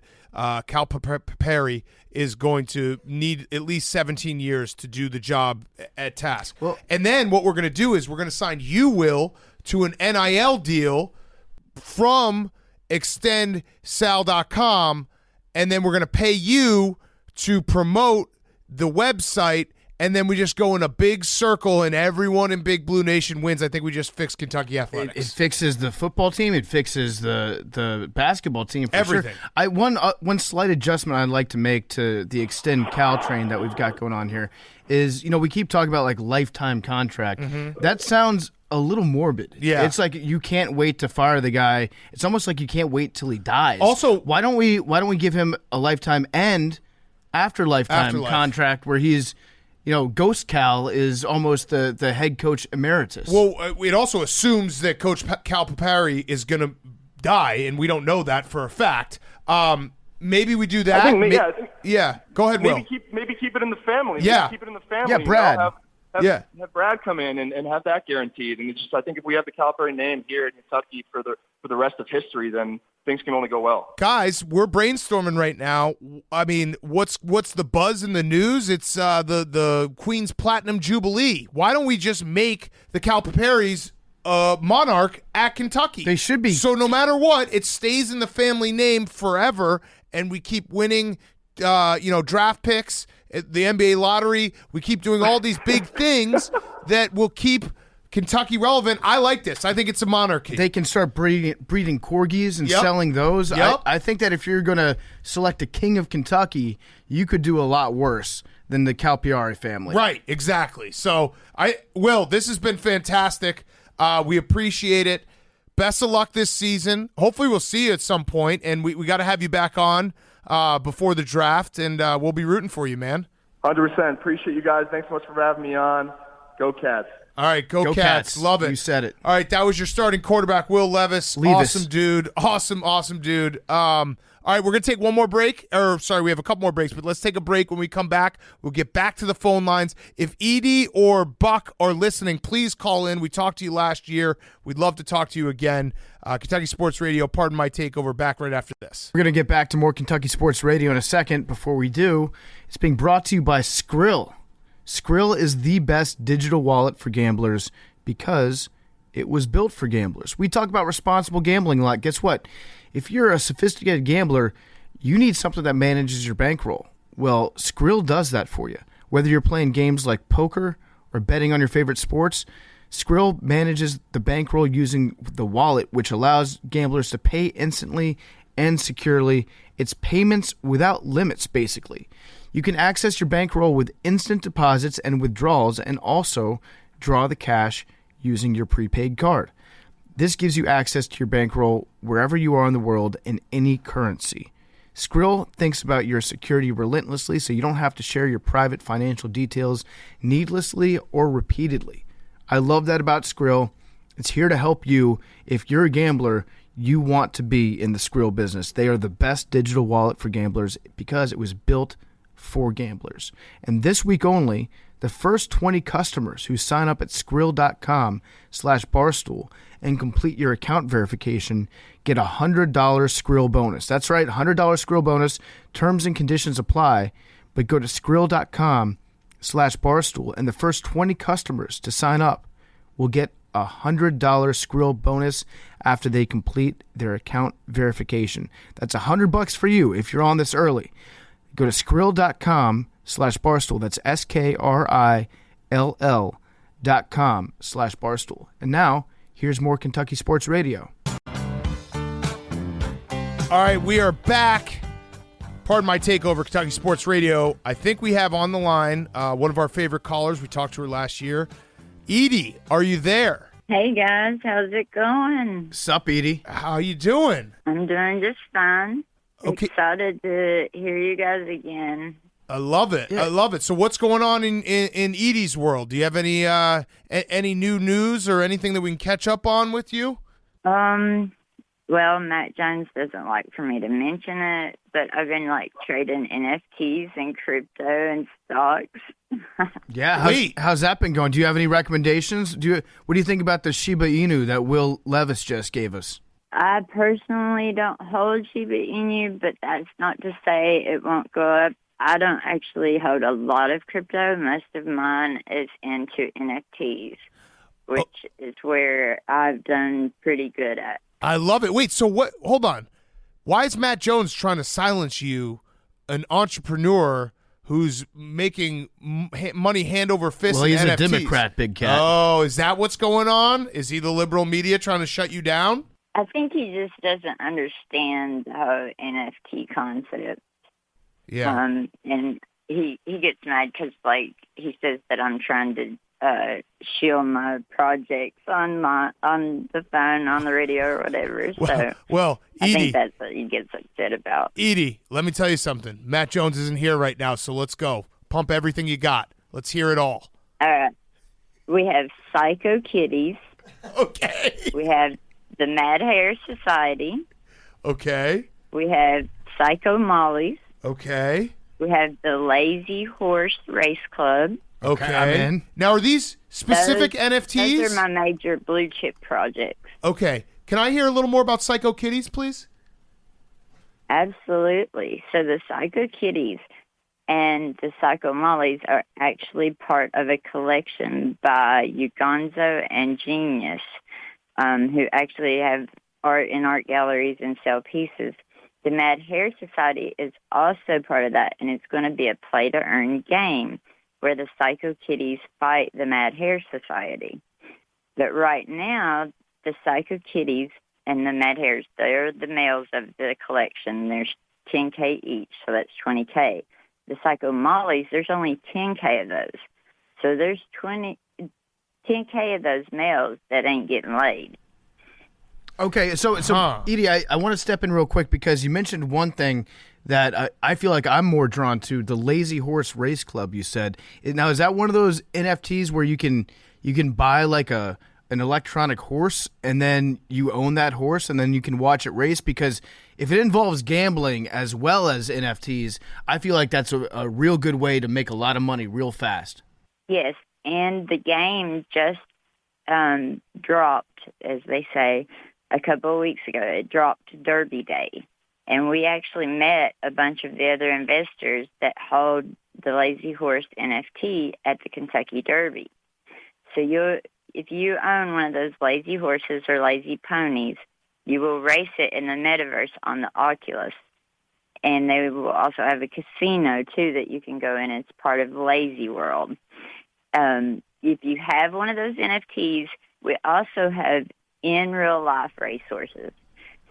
Cal Perry is going to need at least 17 years to do the job at task. Well, and then what we're going to do is we're going to sign you, Will, to an NIL deal from extendsal.com, and then we're going to pay you to promote the website, and then we just go in a big circle and everyone in Big Blue Nation wins. I think we just fixed Kentucky athletics. It fixes the football team. It fixes the basketball team. For Everything. Sure. One slight adjustment I'd like to make to the Extend Cal train that we've got going on here is, we keep talking about like lifetime contract. Mm-hmm. That sounds a little morbid. Yeah. It's like you can't wait to fire the guy. It's almost like you can't wait till he dies. Also, why don't we give him a lifetime and afterlife contract where he's Ghost Cal is almost the head coach emeritus. Well, it also assumes that Coach Cal Perry is going to die, and we don't know that for a fact. Maybe we do that. I think, Go ahead, Will. Maybe keep it in the family. Yeah. Maybe keep it in the family. Yeah, Brad. Have Brad come in and have that guaranteed. And it's just, I think if we have the Cal Perry name here in Kentucky for the rest of history, then things can only go well. Guys, we're brainstorming right now. I mean, what's the buzz in the news? It's the Queen's Platinum Jubilee. Why don't we just make the Cal Perry's monarch at Kentucky? They should be. So no matter what, it stays in the family name forever, and we keep winning draft picks, the NBA lottery. We keep doing all these big things that will keep Kentucky relevant. I like this. I think it's a monarchy. They can start breeding corgis and selling those. Yep. I think that if you're going to select a king of Kentucky, you could do a lot worse than the Calipari family. Right, exactly. So, Will, this has been fantastic. We appreciate it. Best of luck this season. Hopefully we'll see you at some point, and we got to have you back on before the draft, and we'll be rooting for you, man. 100%. Appreciate you guys. Thanks so much for having me on. Go Cats. All right, go Cats. Love it. You said it. All right, that was your starting quarterback, Will Levis. Awesome dude. Awesome dude. All right, we're going to take one more break. We have a couple more breaks, but let's take a break. When we come back, we'll get back to the phone lines. If Edie or Buck are listening, please call in. We talked to you last year. We'd love to talk to you again. Kentucky Sports Radio, pardon my takeover, back right after this. We're going to get back to more Kentucky Sports Radio in a second. Before we do, it's being brought to you by Skrill. Skrill is the best digital wallet for gamblers because it was built for gamblers. We talk about responsible gambling a lot. Guess what? If you're a sophisticated gambler, you need something that manages your bankroll. Well, Skrill does that for you. Whether you're playing games like poker or betting on your favorite sports, Skrill manages the bankroll using the wallet, which allows gamblers to pay instantly and securely. It's payments without limits, basically. You can access your bankroll with instant deposits and withdrawals, and also draw the cash using your prepaid card. This gives you access to your bankroll wherever you are in the world in any currency. Skrill thinks about your security relentlessly, so you don't have to share your private financial details needlessly or repeatedly. I love that about Skrill. It's here to help you. If you're a gambler, you want to be in the Skrill business. They are the best digital wallet for gamblers because it was built for gamblers. And this week only, the first 20 customers who sign up at Skrill.com/Barstool and complete your account verification get a $100 Skrill bonus. That's right, $100 Skrill bonus. Terms and conditions apply. But go to Skrill.com/Barstool, and the first 20 customers to sign up will get a $100 Skrill bonus after they complete their account verification. That's $100 for you if you're on this early. Go to Skrill.com/Barstool. That's SKRILL.com/Barstool. And now, here's more Kentucky Sports Radio. All right, we are back. Pardon my takeover, Kentucky Sports Radio. I think we have on the line one of our favorite callers. We talked to her last year. Edie, are you there? Hey, guys. How's it going? Sup, Edie? How you doing? I'm doing just fine. Okay. Excited to hear you guys again. I love it. Yeah. I love it. So what's going on in Edie's world? Do you have any new news or anything that we can catch up on with you? Well, Matt Jones doesn't like for me to mention it, but I've been like trading NFTs and crypto and stocks. Yeah, how's that been going? Do you have any recommendations? What do you think about the Shiba Inu that Will Levis just gave us? I personally don't hold Shiba Inu, but that's not to say it won't go up. I don't actually hold a lot of crypto. Most of mine is into NFTs, which is where I've done pretty good at. I love it. Wait, so what? Hold on. Why is Matt Jones trying to silence you, an entrepreneur who's making money hand over fist? Well, he's in a NFTs? Democrat, big cat. Oh, is that what's going on? Is he the liberal media trying to shut you down? I think he just doesn't understand the whole NFT concept. Yeah. And he gets mad because, like, he says that I'm trying to shield my projects on the phone, on the radio, or whatever. Well, I Edie, think that's what he gets upset about. Edie, let me tell you something. Matt Jones isn't here right now, so let's go. Pump everything you got. Let's hear it all. We have Psycho Kitties. Okay. We have the Mad Hair Society. Okay. We have Psycho Mollies. Okay. We have the Lazy Horse Race Club. Okay. I'm in. Now, are these specific NFTs? Those are my major blue chip projects. Okay. Can I hear a little more about Psycho Kitties, please? Absolutely. So the Psycho Kitties and the Psycho Mollies are actually part of a collection by Ugonzo and Genius, who actually have art in art galleries and sell pieces. The Mad Hair Society is also part of that, and it's going to be a play-to-earn game where the Psycho Kitties fight the Mad Hair Society. But right now, the Psycho Kitties and the Mad Hairs, they're the males of the collection. There's 10K each, so that's 20K. The Psycho Mollies, there's only 10K of those. So there's 10K of those males that ain't getting laid. Okay, so Edie, I want to step in real quick because you mentioned one thing that I feel like I'm more drawn to, the Lazy Horse Race Club, you said. Now, is that one of those NFTs where you can buy like an electronic horse and then you own that horse and then you can watch it race? Because if it involves gambling as well as NFTs, I feel like that's a real good way to make a lot of money real fast. Yes, and the game just dropped, as they say, a couple of weeks ago. It dropped Derby Day. And we actually met a bunch of the other investors that hold the Lazy Horse NFT at the Kentucky Derby. So if you own one of those lazy horses or lazy ponies, you will race it in the metaverse on the Oculus. And they will also have a casino, too, that you can go in. It's part of Lazy World. If you have one of those NFTs, we also have in real life racehorses.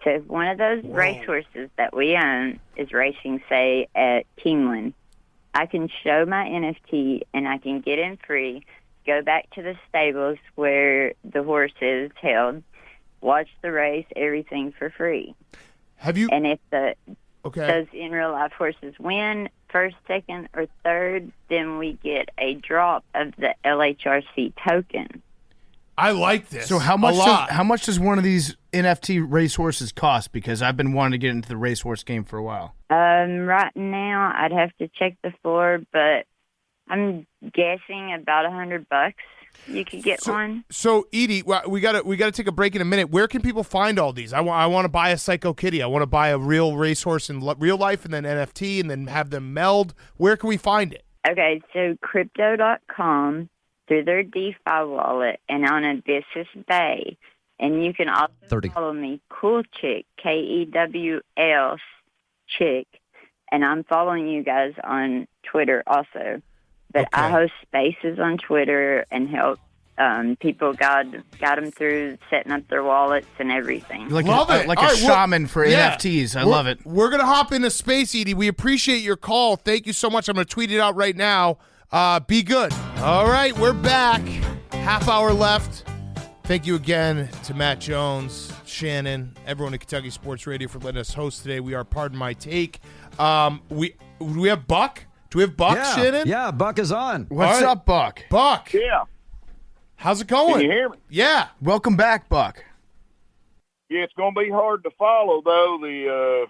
So if one of those racehorses that we own is racing, say, at Keeneland, I can show my NFT and I can get in free, go back to the stables where the horse is held, watch the race, everything for free. Have you? And if those in real life horses win first, second, or third, then we get a drop of the LHRC token. I like this. So how much does one of these NFT racehorses cost? Because I've been wanting to get into the racehorse game for a while. Right now, I'd have to check the floor, but I'm guessing about $100 you could get one. So Edie, we gotta take a break in a minute. Where can people find all these? I want to buy a Psycho Kitty. I want to buy a real racehorse in real life, and then NFT, and then have them meld. Where can we find it? Okay, so Crypto.com. through their DeFi wallet and on Abyssus Bay. And you can also follow me, Cool Chick, Kewl Chick. And I'm following you guys on Twitter also. But I host spaces on Twitter and help people guide them through setting up their wallets and everything. Love it. Like a shaman for NFTs. I love it. We're going to hop into space, Edie. We appreciate your call. Thank you so much. I'm going to tweet it out right now. Be good. All right, we're back. Half hour left. Thank you again to Matt Jones, Shannon, everyone at Kentucky Sports Radio for letting us host today. We are Pardon My Take. Do we have Buck? Do we have Buck, Shannon? Yeah, Buck is on. What's up, Buck? Buck. Yeah. How's it going? Can you hear me? Yeah. Welcome back, Buck. Yeah, it's going to be hard to follow, though, the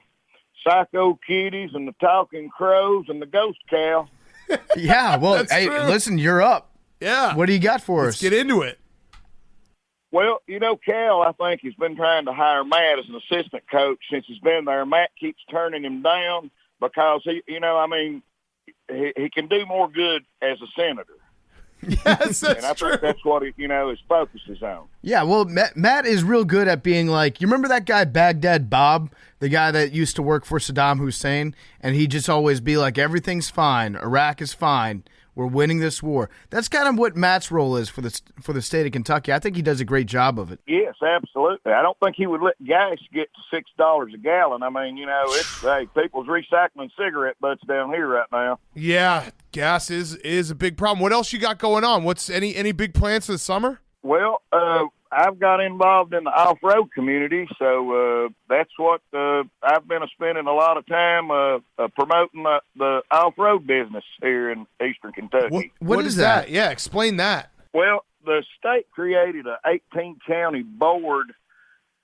Psycho Kitties and the Talking Crows and the Ghost Cow. Yeah, well, hey, listen, you're up. Yeah. What do you got for Let's us? get into it. Well, Cal, I think, has been trying to hire Matt as an assistant coach since he's been there. Matt keeps turning him down because, he can do more good as a senator. Yes, that's and I true. think that's what his focus is on. Yeah, well, Matt is real good at being like, you remember that guy Baghdad Bob, the guy that used to work for Saddam Hussein, and he'd just always be like, everything's fine, Iraq is fine, we're winning this war. That's kind of what Matt's role is for the state of Kentucky. I think he does a great job of it. Yes, absolutely. I don't think he would let gas get to $6 a gallon. I mean, it's people's recycling cigarette butts down here right now. Yeah, gas is a big problem. What else you got going on? What's any big plans for the summer? Well, I've got involved in the off-road community, so that's what I've been spending a lot of time promoting the off-road business here in eastern Kentucky. What is that? Yeah, explain that. Well, the state created an 18-county board.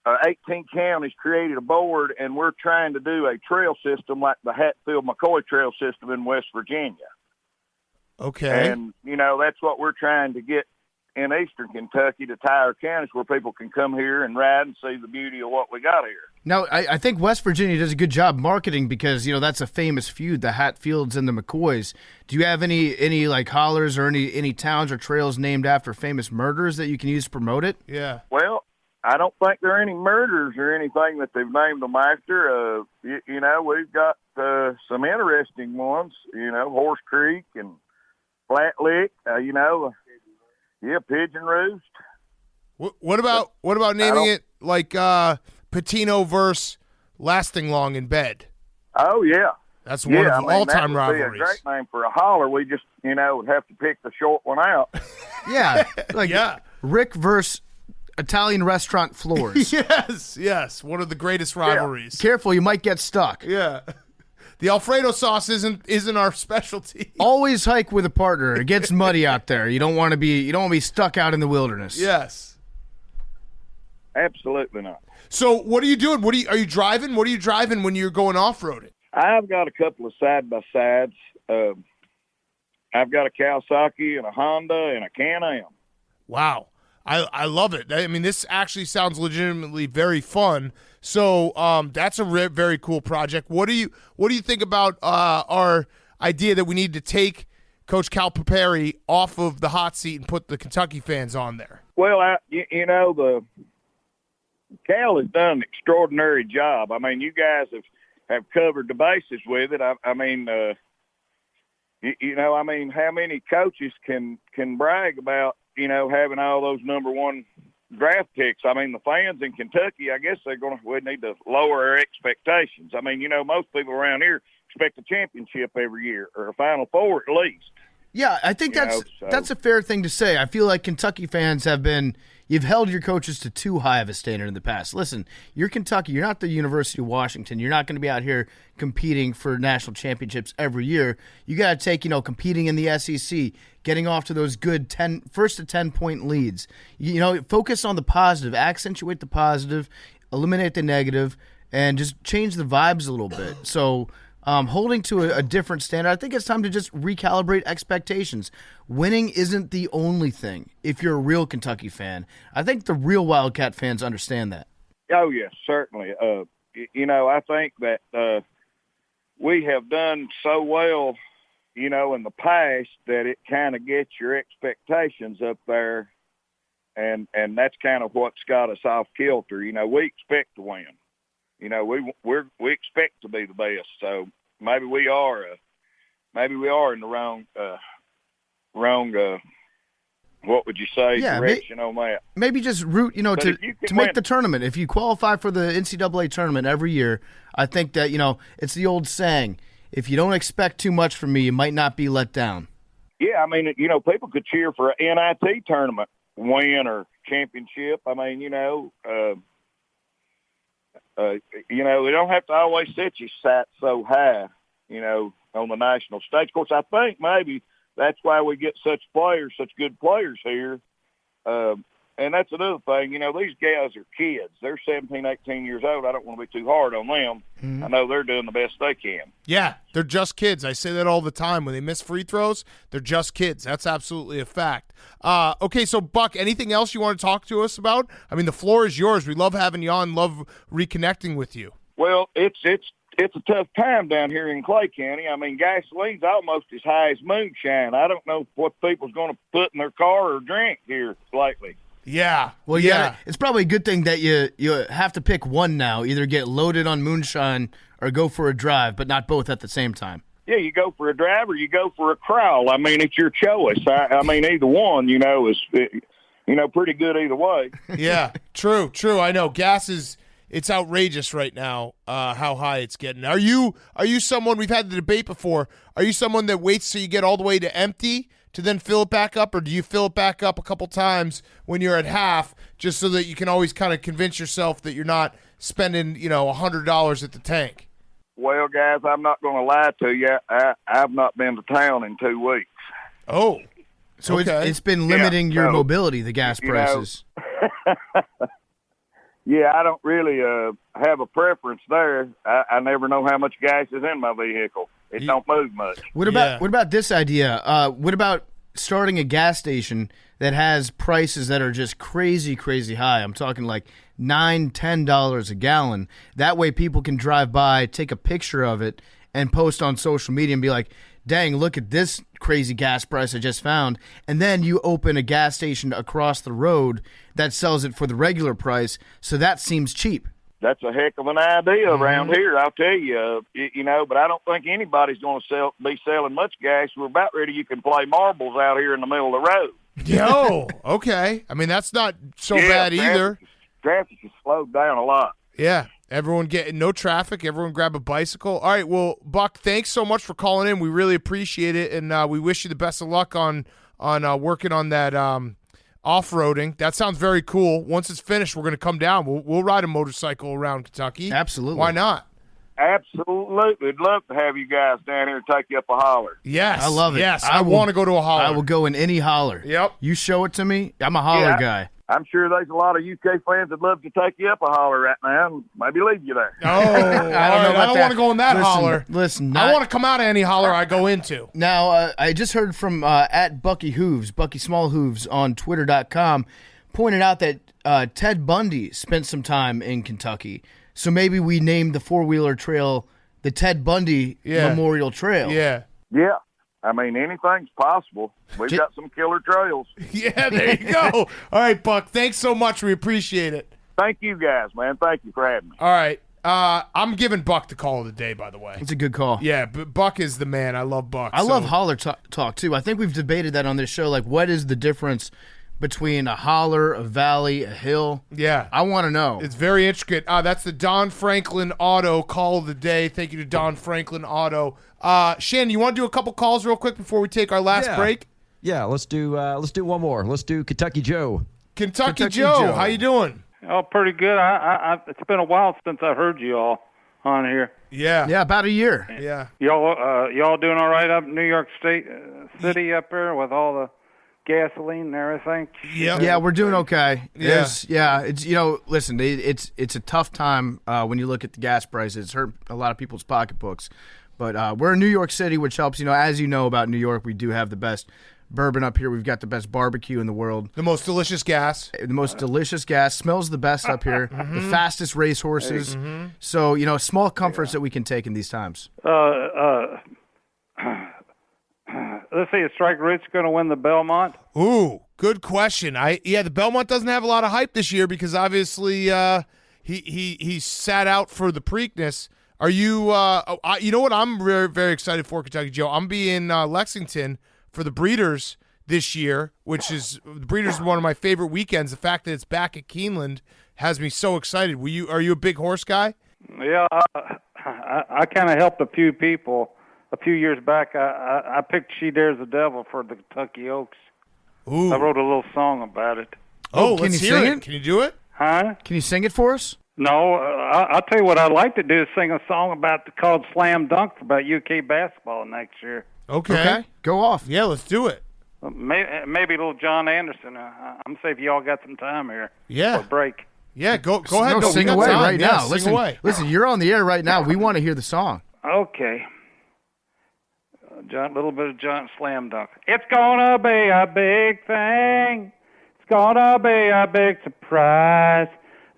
18 counties created a board, and we're trying to do a trail system like the Hatfield-McCoy Trail system in West Virginia. Okay. And, that's what we're trying to get in eastern Kentucky to tie our counties where people can come here and ride and see the beauty of what we got here. Now, I think West Virginia does a good job marketing because, that's a famous feud, the Hatfields and the McCoys. Do you have any like hollers or any towns or trails named after famous murderers that you can use to promote it? Yeah. Well, I don't think there are any murders or anything that they've named them after. We've got some interesting ones, Horse Creek and Flat Lick, Pigeon Roost. What about naming it like Patino versus Lasting Long in Bed? Oh, yeah. That's one of the all-time that would rivalries. Be a great name for a holler. We just, would have to pick the short one out. Yeah. Rick versus Italian restaurant floors. Yes. One of the greatest rivalries. Yeah. Careful, you might get stuck. Yeah. The Alfredo sauce isn't our specialty. Always hike with a partner. It gets muddy out there. You don't want to be stuck out in the wilderness. Yes. Absolutely not. So what are you doing? Are you driving? What are you driving when you're going off-roading? I've got a couple of side-by-sides. I've got a Kawasaki and a Honda and a Can-Am. Wow. I love it. I mean, this actually sounds legitimately very fun. So that's a very cool project. What do you think about our idea that we need to take Coach Calipari off of the hot seat and put the Kentucky fans on there? Well, the Cal has done an extraordinary job. I mean, you guys have covered the bases with it. I mean, how many coaches can brag about, having all those number one draft picks? I mean, the fans in Kentucky, I guess we need to lower our expectations. I mean, most people around here expect a championship every year or a Final Four at least. Yeah, I think that's a fair thing to say. I feel like Kentucky fans you've held your coaches to too high of a standard in the past. Listen, you're Kentucky. You're not the University of Washington. You're not going to be out here competing for national championships every year. You got to take, competing in the SEC, getting off to those good 1st to 10-point leads. Focus on the positive, accentuate the positive, eliminate the negative, and just change the vibes a little bit. So holding to a different standard, I think it's time to just recalibrate expectations. Winning isn't the only thing if you're a real Kentucky fan. I think the real Wildcat fans understand that. Oh, yes, certainly. I think that we have done so well, in the past that it kind of gets your expectations up there, and that's kind of what's got us off kilter. We expect to win. We expect to be the best. So maybe we are in the wrong what would you say, direction on that. Maybe just root, to make the tournament. If you qualify for the NCAA tournament every year, I think that, it's the old saying, if you don't expect too much from me, you might not be let down. Yeah, I mean, people could cheer for an NIT tournament win or championship. I mean, we don't have to always set your sights so high, on the national stage. Of course, I think maybe that's why we get such good players here. And that's another thing. You know, these guys are kids. They're 17, 18 years old. I don't want to be too hard on them. I know they're doing the best they can. Yeah, they're just kids. I say that all the time. When they miss free throws, they're just kids. That's absolutely a fact. Okay, so, Buck, anything else you want to talk to us about? I mean, the floor is yours. We love having you on, love reconnecting with you. Well, it's a tough time down here in Clay County. I mean, gasoline's almost as high as moonshine. I don't know what people's going to put in their car or drink here lately. Yeah. Well, yeah, it's probably a good thing that you have to pick one now. Either get loaded on moonshine or go for a drive, but not both at the same time. Yeah, you go for a drive or you go for a crawl. I mean, it's your choice. I mean, either one, you know, is pretty good either way. Yeah, true. I know gas it's outrageous right now. How high it's getting. Are you someone? We've had the debate before. Are you someone that waits till you get all the way to empty to then fill it back up, or do you fill it back up a couple times when you're at half, just so that you can always kind of convince yourself that you're not spending, $100 at the tank? Well, guys, I'm not going to lie to you. I've not been to town in 2 weeks. Oh, so okay. It's been limiting your mobility, the gas prices. Yeah, I don't really have a preference there. I never know how much gas is in my vehicle. It don't move much. What about this idea? What about starting a gas station that has prices that are just crazy, crazy high? I'm talking like $9, $10 a gallon. That way people can drive by, take a picture of it, and post on social media and be like, dang, look at this crazy gas price I just found. And then you open a gas station across the road that sells it for the regular price, so that seems cheap. That's a heck of an idea around here, I'll tell you. But I don't think anybody's going to be selling much gas. We're about ready. You can play marbles out here in the middle of the road. Yo, okay. I mean, that's not so bad either. Traffic has slowed down a lot. Yeah. Everyone getting no traffic. Everyone grab a bicycle. All right. Well, Buck, thanks so much for calling in. We really appreciate it, and we wish you the best of luck on working on that off-roading. That sounds very cool. Once it's finished, we're going to come down. We'll ride a motorcycle around Kentucky. Absolutely. Why not? Absolutely. We'd love to have you guys down here and take you up a holler. Yes. I love it. Yes. I want to go to a holler. I will go in any holler. Yep. You show it to me. I'm a holler guy. I'm sure there's a lot of UK fans that'd love to take you up a holler right now and maybe leave you there. Oh, I don't want to go in that holler. Listen, I want to come out of any holler I go into. Now, I just heard from at Bucky Hooves, Bucky Small Hooves on Twitter.com, pointed out that Ted Bundy spent some time in Kentucky. So maybe we named the four-wheeler trail the Ted Bundy Memorial Trail. Yeah. Yeah. I mean, anything's possible. We've got some killer trails. Yeah, there you go. All right, Buck, thanks so much. We appreciate it. Thank you, guys, man. Thank you for having me. All right. I'm giving Buck the call of the day, by the way. It's a good call. Yeah, but Buck is the man. I love Buck. I love holler talk, too. I think we've debated that on this show. Like, what is the difference between a holler, a valley, a hill? Yeah. I want to know. It's very intricate. That's the Don Franklin Auto call of the day. Thank you to Don Franklin Auto. Shannon, you want to do a couple calls real quick before we take our last break? Yeah, let's do one more. Let's do Kentucky Joe. Kentucky Joe, how you doing? Oh, pretty good. It's been a while since I've heard you all on here. Yeah. Yeah, about a year. Yeah. Y'all doing all right up in New York City up there with all the gasoline and everything? Yeah, we're doing okay. Yeah. It's listen, it's a tough time when you look at the gas prices. It's hurt a lot of people's pocketbooks. But we're in New York City, which helps. As you know about New York, we do have the best bourbon up here. We've got the best barbecue in the world. The most delicious gas. The most delicious gas. Smells the best up here. The fastest racehorses. So, small comforts that we can take in these times. Let's see, is Strike Rich going to win the Belmont? Ooh, good question. The Belmont doesn't have a lot of hype this year because obviously he sat out for the Preakness. Are you? You know what? I'm very, very excited for, Kentucky Joe. I'm be in Lexington for the Breeders this year, which is the Breeders is one of my favorite weekends. The fact that it's back at Keeneland has me so excited. Are you a big horse guy? Yeah, I kind of helped a few people a few years back. I picked She Dares the Devil for the Kentucky Oaks. Ooh. I wrote a little song about it. Oh, can let's you hear sing it. Can you do it? Huh? Can you sing it for us? No, I'll tell you what I'd like to do is sing a song called Slam Dunk about UK basketball next year. Okay. Go off. Yeah, let's do it. maybe little John Anderson. I'm say if y'all got some time here. Yeah. For a break. Yeah, go ahead. No, sing away right now. Sing away. Listen, you're on the air right now. We want to hear the song. Okay. Little bit of John Slam Dunk. It's gonna be a big thing. It's gonna be a big surprise.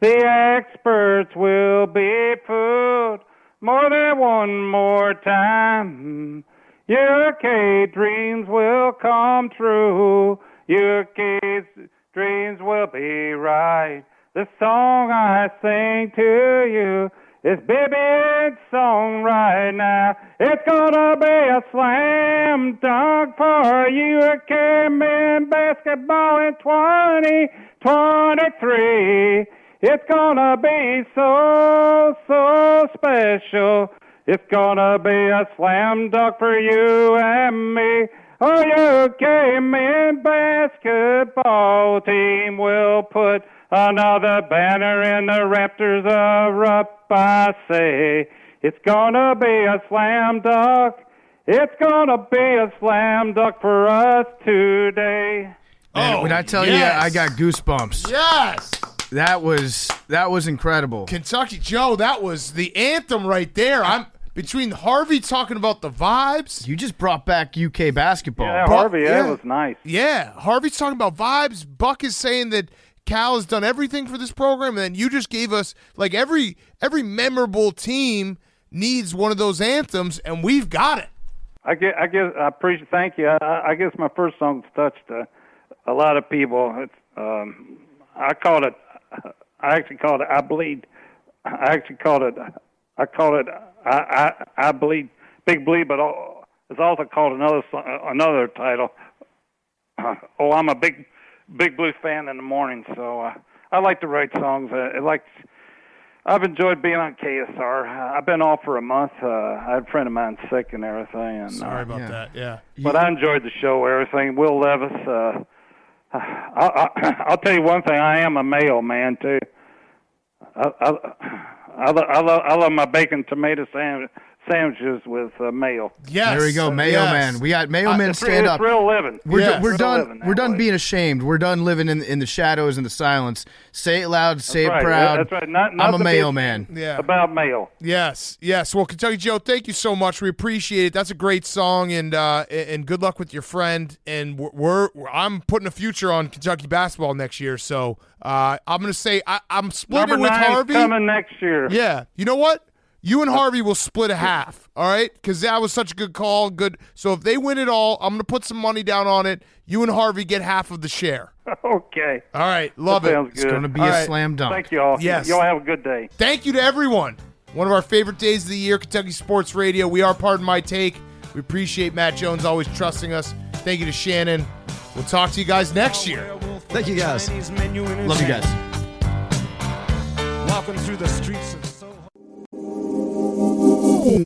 The experts will be fooled more than one more time. UK dreams will come true. UK's dreams will be right. The song I sing to you is Baby's song right now. It's gonna be a slam dunk for UK men basketball in 2023. It's gonna be so, so special. It's gonna be a slam dunk for you and me. Our UK men basketball team will put another banner in the Raptors are up, I say. It's gonna be a slam dunk. It's gonna be a slam dunk for us today. Man, when I tell you, I got goosebumps. Yes. That was incredible. Kentucky Joe, that was the anthem right there. I'm between Harvey talking about the vibes. You just brought back UK basketball. Yeah, Harvey, that was nice. Yeah, Harvey's talking about vibes. Buck is saying that Cal has done everything for this program, and then you just gave us like every memorable team needs one of those anthems, and we've got it. I appreciate. Thank you. I guess my first song's touched a lot of people. It's I actually called it I Bleed. I Bleed, Big Bleed, but it's also called another title. I'm a big Blues fan in the morning, so I like to write songs. I've enjoyed being on KSR. I've been off for a month. I had a friend of mine sick and everything. And, sorry about that. Yeah, but I enjoyed the show. Everything. Will Levis. I'll tell you one thing. I am a mayo man too. I love my bacon tomato sandwiches with mayo. Yes, there we go, Mayo Man. We got Mayo Men stand up. It's real living. We're done. We're done being ashamed. We're done living in the shadows and the silence. Say it loud. Say it proud. That's right. Not I'm a Mayo Man. Yeah, about mayo. Yes. Well, Kentucky Joe, thank you so much. We appreciate it. That's a great song, and good luck with your friend. And I'm putting a future on Kentucky basketball next year. So I'm going to say I'm splitting with Harvey. Coming next year. Yeah. You know what? You and Harvey will split a half, all right? Because that was such a good call. Good. So if they win it all, I'm going to put some money down on it. You and Harvey get half of the share. Okay. All right. Love it. Sounds good. It's going to be a slam dunk. Thank you all. Yes. Y'all have a good day. Thank you to everyone. One of our favorite days of the year, Kentucky Sports Radio. We are Pardon My Take. We appreciate Matt Jones always trusting us. Thank you to Shannon. We'll talk to you guys next year. Thank you, guys. Love you guys. Walking through the streets of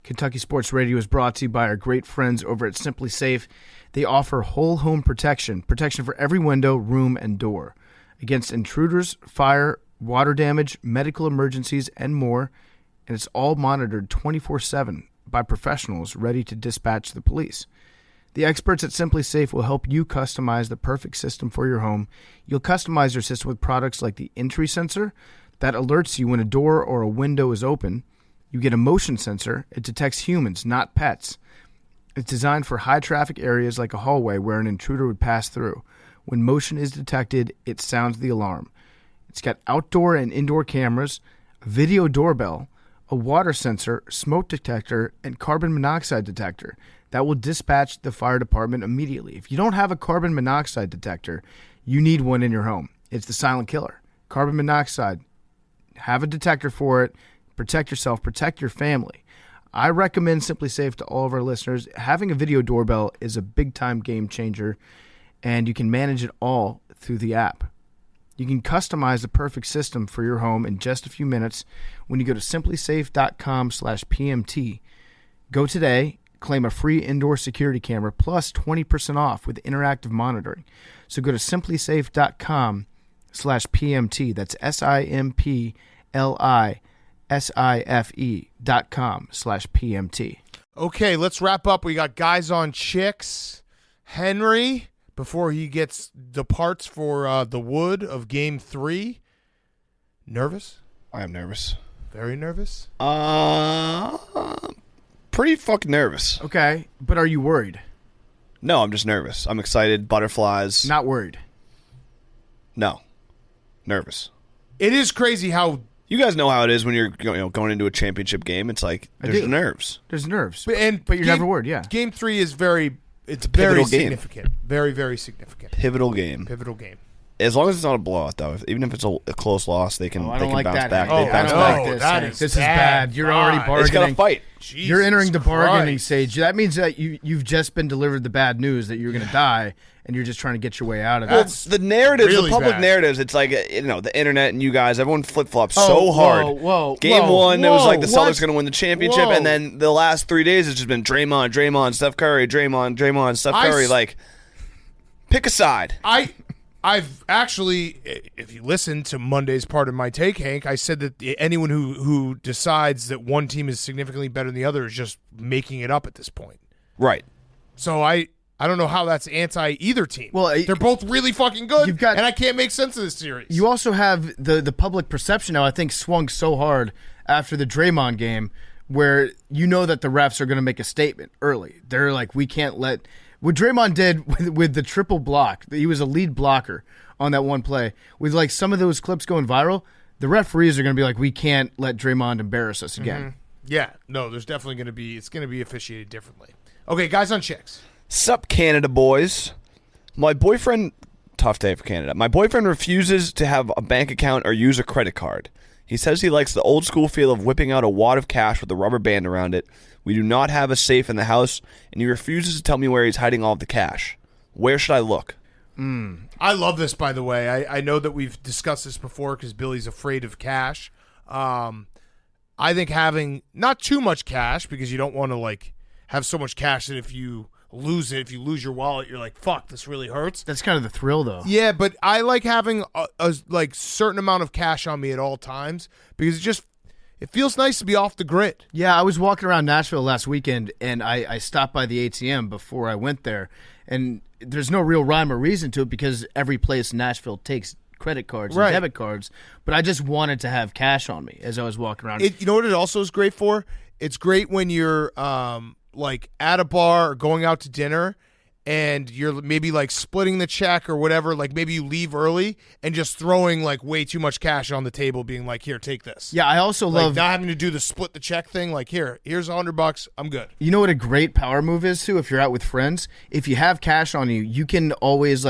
Kentucky Sports Radio is brought to you by our great friends over at Simply Safe. They offer whole home protection for every window, room, and door against intruders, fire, water damage, medical emergencies, and more. And it's all monitored 24/7 by professionals ready to dispatch the police. The experts at Simply Safe will help you customize the perfect system for your home. You'll customize your system with products like the entry sensor that alerts you when a door or a window is open. You get a motion sensor. It detects humans, not pets. It's designed for high-traffic areas like a hallway where an intruder would pass through. When motion is detected, it sounds the alarm. It's got outdoor and indoor cameras, a video doorbell, a water sensor, smoke detector, and carbon monoxide detector that will dispatch the fire department immediately. If you don't have a carbon monoxide detector, you need one in your home. It's the silent killer. Carbon monoxide. Have a detector for it. Protect yourself, protect your family. I recommend Simply Safe to all of our listeners. Having a video doorbell is a big-time game changer, and you can manage it all through the app. You can customize the perfect system for your home in just a few minutes when you go to simplysafe.com/PMT. Go today, claim a free indoor security camera plus 20% off with interactive monitoring. So go to simplysafe.com/PMT. That's SIMPLISIFE.com/PMT. Okay, let's wrap up. We got guys on chicks. Henry, before he departs for the wood of Game 3. Nervous? I am nervous. Very nervous? Pretty fucking nervous. Okay, but are you worried? No, I'm just nervous. I'm excited. Butterflies. Not worried. No. Nervous. It is crazy how... You guys know how it is when you're going into a championship game. It's like, there's nerves. There's nerves. But you're never worried, yeah. Game 3 is very pivotal game. significant. Very, very significant. Pivotal game. Pivotal game. As long as it's not a blowout, though. Even if it's a close loss, they can I don't like bounce that. back. Oh, They bounce I don't back. like this. that Hank. is This is bad. You're already bargaining. It's got to fight. You're entering the bargaining Christ. stage. That means that you've just been delivered the bad news that you're going to die, and you're just trying to get your way out of Well, it. the narratives, really the public bad. narratives, it's like, the internet and you guys, everyone flip-flops so hard. Whoa, Game 1, it was like the what? Celtics going to win the championship, Whoa. and then the last 3 days, it's just been Draymond, Steph Curry, Draymond, Steph Curry. Pick a side. I've actually, if you listen to Monday's part of my take, Hank, I said that anyone who decides that one team is significantly better than the other is just making it up at this point. Right. So I don't know how that's anti either team. Well, they're both really fucking good, You've got- and I can't make sense of this series. You also have the public perception now, I think, swung so hard after the Draymond game where you know that the refs are going to make a statement early. They're like, we can't let... What Draymond did with the triple block, he was a lead blocker on that one play. With some of those clips going viral, the referees are going to be like, we can't let Draymond embarrass us again. Mm-hmm. Yeah, no, there's definitely going to be... It's going to be officiated differently. Okay, guys on chicks. Sup, Canada boys. My boyfriend... Tough day for Canada. My boyfriend refuses to have a bank account or use a credit card. He says he likes the old school feel of whipping out a wad of cash with a rubber band around it. We do not have a safe in the house, and he refuses to tell me where he's hiding all of the cash. Where should I look? I love this, by the way. I know that we've discussed this before because Billy's afraid of cash. I think having not too much cash, because you don't want to have so much cash that if you lose your wallet, you're like, fuck, this really hurts. That's kind of the thrill, though. Yeah, but I like having a certain amount of cash on me at all times because it feels nice to be off the grid. Yeah, I was walking around Nashville last weekend, and I stopped by the ATM before I went there, and there's no real rhyme or reason to it because every place in Nashville takes credit cards and debit cards, but I just wanted to have cash on me as I was walking around. You know what it also is great for? It's great when you're at a bar or going out to dinner and you're maybe splitting the check or whatever, maybe you leave early and just throwing way too much cash on the table being like, here, take this. Yeah, I also love not having to do the split the check thing. Here's $100, I'm good. You know what a great power move is too? If you're out with friends, if you have cash on you, you can always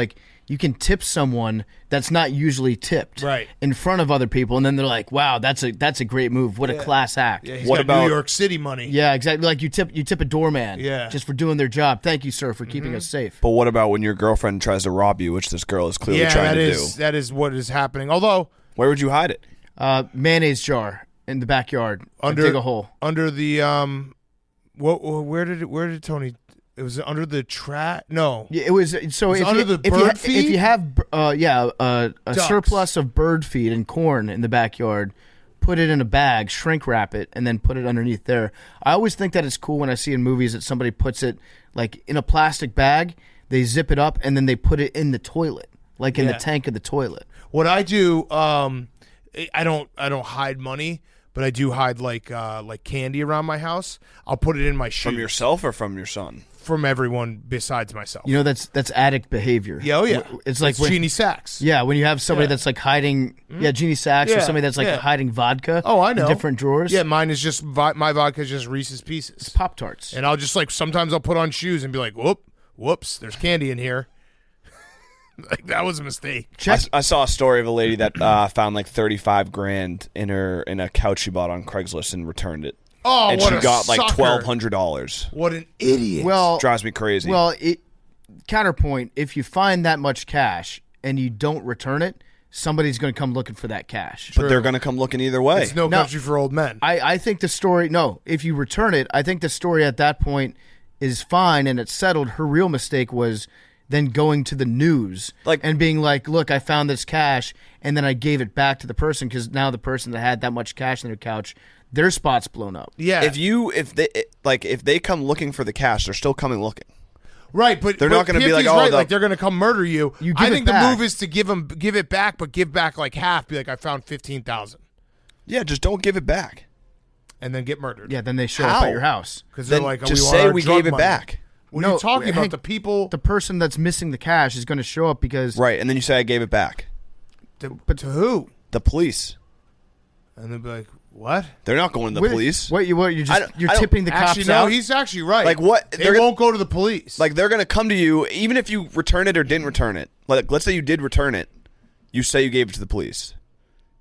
you can tip someone that's not usually tipped in front of other people, and then they're like, wow, that's a great move. What a class act. Yeah, he's got New York City money. Yeah, exactly. You tip a doorman just for doing their job. Thank you, sir, for keeping us safe. But what about when your girlfriend tries to rob you, which this girl is clearly trying to do? That is what is happening. Although, where would you hide it? Mayonnaise jar in the backyard. Dig a hole. Under the where did Tony... It was under the track. No, yeah, it was. So it was under the bird feed. If you have, a surplus of bird feed and corn in the backyard, put it in a bag, shrink wrap it, and then put it underneath there. I always think that it's cool when I see in movies that somebody puts it in a plastic bag, they zip it up, and then they put it in the toilet, in the tank of the toilet. What I do, I don't hide money. But I do hide candy around my house. I'll put it in my shoes. From yourself or from your son? From everyone besides myself. You know, that's addict behavior. Yeah, oh yeah. It's like Genie Sacks. Yeah, when you have somebody that's hiding, Genie Sacks, or somebody that's hiding vodka. Oh, I know. In different drawers. Yeah, mine is just my vodka is just Reese's Pieces. It's Pop-Tarts. And I'll just sometimes I'll put on shoes and be like, whoops, there's candy in here. That was a mistake. I saw a story of a lady that found $35,000 in a couch she bought on Craigslist and returned it. Oh, and what she a got sucker. $1,200. What an idiot! Well, drives me crazy. Well, counterpoint: if you find that much cash and you don't return it, somebody's going to come looking for that cash. But they're going to come looking either way. It's no country for old men. I think the story. No, if you return it, I think the story at that point is fine and it's settled. Her real mistake was then going to the news and being like, look, I found this cash, and then I gave it back to the person because now the person that had that much cash in their couch, their spot's blown up. Yeah. If they come looking for the cash, they're still coming looking. Right, but they're not going to be like, PFT's oh, right, like they're going to come murder you. I think the move is to give it back, but give back like half. Be like, I found 15,000. Yeah, just don't give it back, and then get murdered. Yeah, then they show up at your house because they're like, just say we gave it back. What are you talking about? The people, the person that's missing the cash is going to show up because right, and then you say I gave it back. But to who? The police. And they'll be like, what? They're not going to the police. You're tipping the cops actually, out? No, he's actually right. Like what? They won't go to the police. Like they're going to come to you even if you return it or didn't return it. Like let's say you did return it, you say you gave it to the police.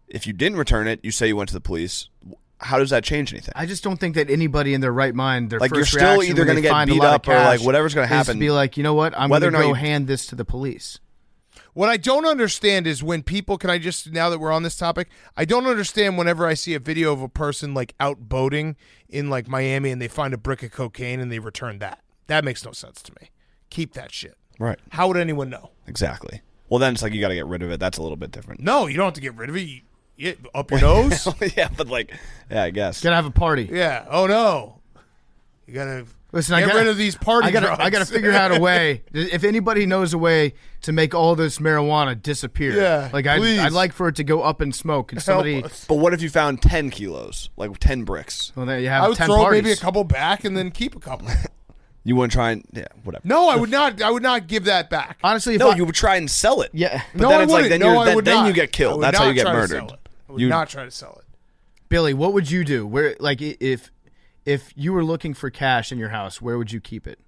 If you didn't return it, you say you went to the police. How does that change anything? I just don't think that anybody in their right mind, their like first you're still reaction either going to get beat up or like whatever's going to happen. Is to be like, you know what? I'm going to go hand this to the police. What I don't understand is when people, can I just, now that we're on this topic, I don't understand whenever I see a video of a person like out boating in like Miami and they find a brick of cocaine and they return that. That makes no sense to me. Keep that shit. Right. How would anyone know? Exactly. Well, then it's like you got to get rid of it. That's a little bit different. No, you don't have to get rid of it. Up your nose? Yeah, but like, yeah, I guess. Gotta have a party. Yeah. Oh, no. You got to Listen, get rid of these party drugs. I got to figure out a way. If anybody knows a way to make all this marijuana disappear, yeah, like I'd like for it to go up in smoke. And somebody. But what if you found 10 kilos, like 10 bricks? Well, then you have I would 10 throw parties. maybe a couple back and then keep a couple. You wouldn't try and whatever. No, I would not. I would not give that back. Honestly, you would try and sell it. Yeah, but no, then I it's like wouldn't. then you get killed. That's how you get murdered. I would not try to sell it. Billy, what would you do? Where, like, if you were looking for cash in your house, where would you keep it?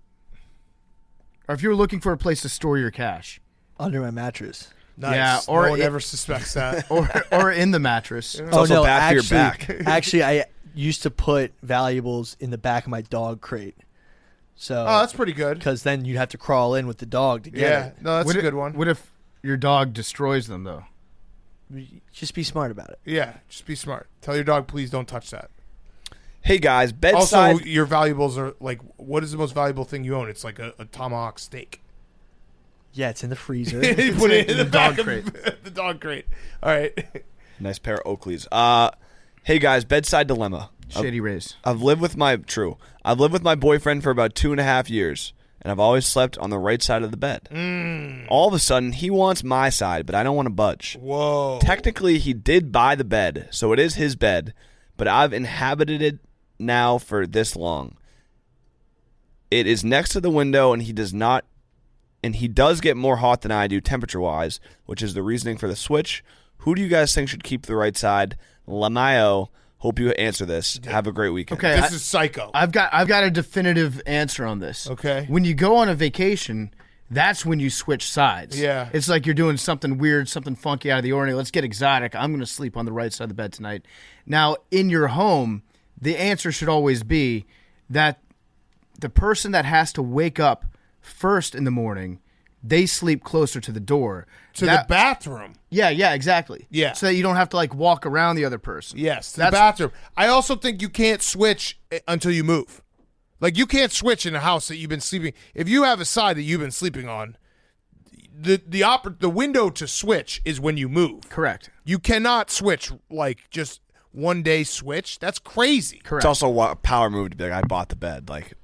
Or if you were looking for a place to store your cash, under my mattress. Nice. Yeah, or no one ever suspects that. or in the mattress. It's also bad for your back. Actually, I used to put valuables in the back of my dog crate. So that's pretty good. Because then you'd have to crawl in with the dog to get it. No, that's a good one. What if your dog destroys them, though? Just be smart about it. Yeah, just be smart. Tell your dog, please don't touch that. Hey, guys, bedside. Also, your valuables are like, what is the most valuable thing you own? It's like a tomahawk steak. Yeah, it's in the freezer. You put it in the dog back crate. Of the dog crate. All right. Nice pair of Oakleys. Hey, guys, bedside dilemma. Shady Rays. I've lived with my boyfriend for about 2.5 years, and I've always slept on the right side of the bed. All of a sudden, he wants my side, but I don't want to budge. Whoa. Technically, he did buy the bed, so it is his bed, but I've inhabited it now for this long. It is next to the window, and he does get more hot than I do temperature-wise, which is the reasoning for the switch. Who do you guys think should keep the right side? Lamayo. Hope you answer this. Have a great weekend. Okay, This is psycho. I've got a definitive answer on this. Okay. When you go on a vacation, that's when you switch sides. Yeah. It's like you're doing something weird, something funky out of the ordinary. Let's get exotic. I'm going to sleep on the right side of the bed tonight. Now, in your home, the answer should always be that the person that has to wake up first in the morning, they sleep closer to the door. To the bathroom. Yeah, exactly. Yeah. So that you don't have to like walk around the other person. Yes, to the bathroom. I also think you can't switch until you move. Like, you can't switch in a house that you've been sleeping. If you have a side that you've been sleeping on, the window to switch is when you move. Correct. You cannot switch, like, just one day switch. That's crazy. Correct. It's also a power move to be like, I bought the bed. Like,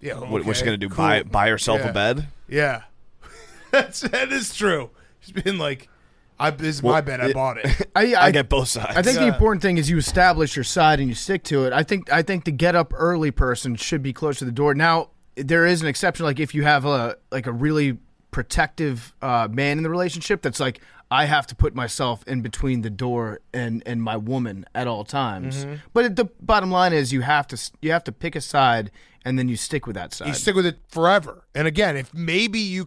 Yeah. what's she going to do? Cool. Buy herself Yeah. a bed? Yeah. That is true. She's been like, this is my bed. I bought it. I get both sides. I think the important thing is you establish your side and you stick to it. I think the get up early person should be close to the door. Now, there is an exception, like if you have a really protective man in the relationship that's like, I have to put myself in between the door and my woman at all times. Mm-hmm. But the bottom line is you have to pick a side and then you stick with that side. You stick with it forever. And again, if maybe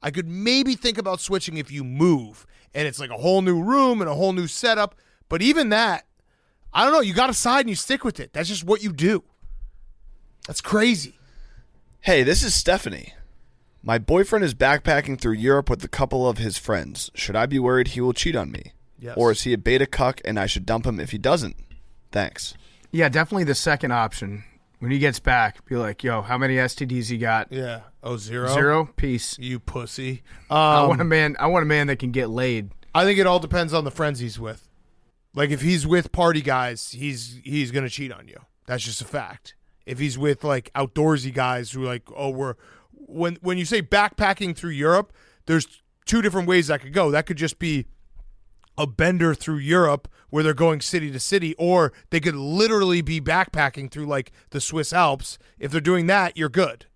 I could maybe think about switching if you move and it's like a whole new room and a whole new setup. But even that, I don't know. You got a side and you stick with it. That's just what you do. That's crazy. Hey, this is Stephanie. My boyfriend is backpacking through Europe with a couple of his friends. Should I be worried he will cheat on me? Yes. Or is he a beta cuck and I should dump him if he doesn't? Thanks. Yeah, definitely the second option. When he gets back, be like, yo, how many STDs you got? Yeah. Oh, zero? Zero? Peace. You pussy. I want a man that can get laid. I think it all depends on the friends he's with. Like, if he's with party guys, he's going to cheat on you. That's just a fact. If he's with, like, outdoorsy guys who are like, oh, when you say backpacking through Europe, there's two different ways that could go. That could just be a bender through Europe where they're going city to city, or they could literally be backpacking through like the Swiss Alps. If they're doing that, you're good.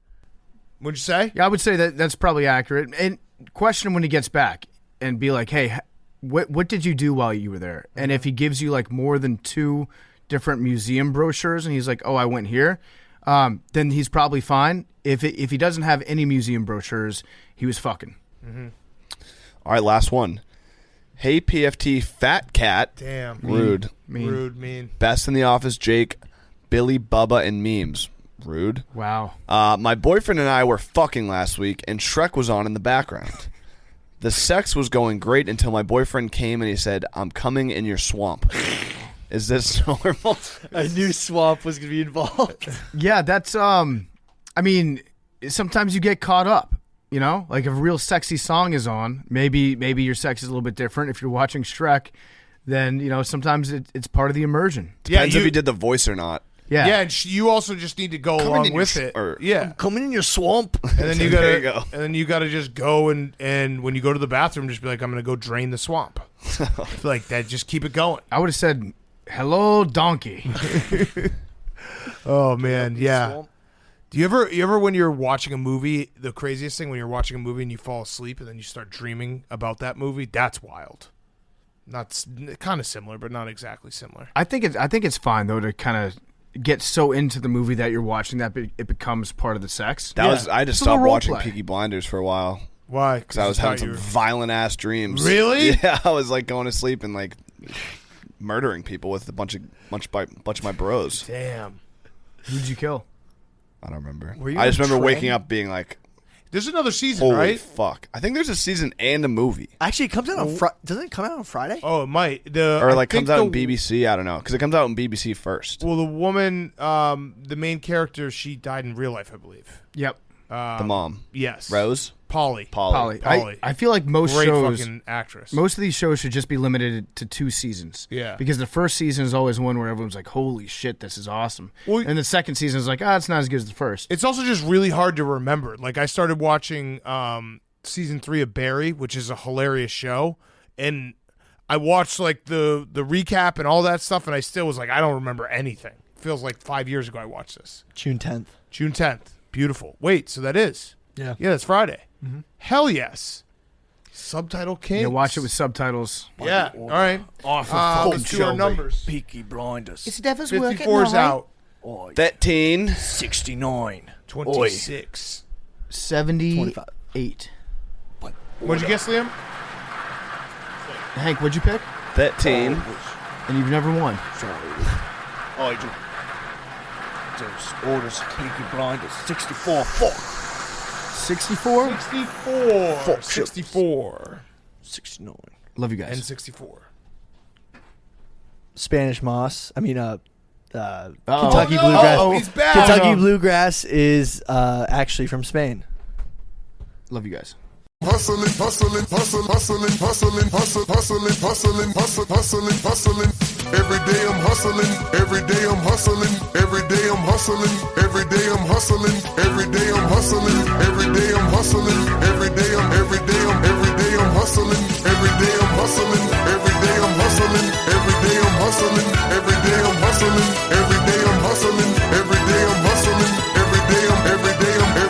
Would you say? Yeah, I would say that's probably accurate. And question him when he gets back and be like, hey, what did you do while you were there? And if he gives you like more than 2 different museum brochures and he's like, oh, I went here, then he's probably fine. If he doesn't have any museum brochures, he was fucking. Mm-hmm. All right, last one. Hey, PFT Fat Cat. Damn. Rude. Mean. Rude, mean. Best in the office, Jake. Billy, Bubba, and memes. Rude. Wow. My boyfriend and I were fucking last week, and Shrek was on in the background. The sex was going great until my boyfriend came and he said, I'm coming in your swamp. Is this normal? I knew swamp was going to be involved. Yeah, that's, I mean, sometimes you get caught up, you know? Like if a real sexy song is on, maybe your sex is a little bit different. If you're watching Shrek, then, you know, sometimes it's part of the immersion. Depends if he did the voice or not. Yeah. Yeah, and you also just need to go along with it. Yeah. I'm coming in your swamp. And then you There gotta you go. and then you gotta just go and when you go to the bathroom, just be like, I'm gonna go drain the swamp. Like that, just keep it going. I would have said, hello, donkey. Oh man, yeah. Do you ever when you're watching a movie, the craziest thing when you're watching a movie and you fall asleep and then you start dreaming about that movie? That's wild. Not kind of similar, but not exactly similar. I think it's fine though to kind of get so into the movie that you're watching that it becomes part of the sex. I just stopped watching Peaky Blinders for a while. Why? Because I was having some violent ass dreams. Really? Yeah, I was like going to sleep and like murdering people with a bunch of my bros. Damn. Who did you kill? I don't remember. Were you I just on remember train? waking up being like, there's another season, holy right? fuck. I think there's a season and a movie. Actually, it comes out on doesn't it come out on Friday? Oh, it might. Or like comes out on BBC. I don't know. Because it comes out on BBC first. Well, the woman, the main character, she died in real life, I believe. Yep. The mom. Yes. Rose? Polly. I feel like most Great shows, fucking actress. most of these shows should just be limited to 2 seasons. Yeah. Because the first season is always one where everyone's like, holy shit, this is awesome. Well, and the second season is like, it's not as good as the first. It's also just really hard to remember. Like I started watching season 3 of Barry, which is a hilarious show, and I watched like the recap and all that stuff, and I still was like, I don't remember anything. It feels like 5 years ago I watched this. June 10th. June 10th. Beautiful. Wait, so that is? Yeah. Yeah, that's Friday. Mm-hmm. Hell yes. Subtitle King. Yeah, watch it with subtitles. Yeah. All right. Let's do our numbers. Peaky Blinders. It's Devil's 54's out. 13. 69. 26. 78. What'd you guess, Liam? Hank, what'd you pick? 13. And you've never won. I do. Those orders, Peaky Blinders. 64. Fuck. 64? 64. Fuck 64. 69. Love you guys. And 64. Spanish moss. I mean, Kentucky Oh, bluegrass. he's back. Kentucky bluegrass is actually from Spain. Love you guys. Hustling, hustling, hustling, hustling, hustling, hustling, hustling, hustling, hustling, hustling, hustling. Every day I'm hustling, every day I'm hustling, every day I'm hustling, every day I'm hustling, every day I'm hustling, every day I'm hustling, every day I'm hustling, every day I'm hustling, every day I'm hustling, every day I'm hustling, every day I'm hustling, every day I'm hustling, every day I'm hustling,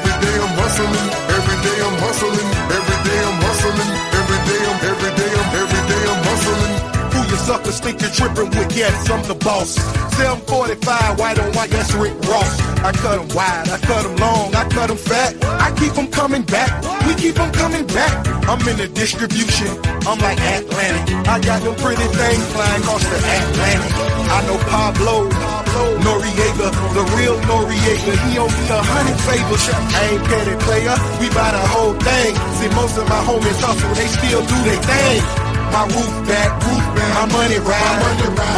every day I'm hustling, every day I'm hustling, every day I'm hustling, every day I'm hustling. Who you suckers think you're tripping with? Yes, I'm the boss. 745, white on white, that's Rick Ross. I cut them wide, I cut them long, I cut them fat. I keep them coming back, we keep them coming back. I'm in the distribution, I'm like Atlantic. I got them pretty things flying across the Atlantic. I know Pablo Noriega, the real Noriega. He owe me 100 favors. I ain't petty player, we buy the whole thing. See, most of my homies hustle, they still do their thing. My roof back, my money ride.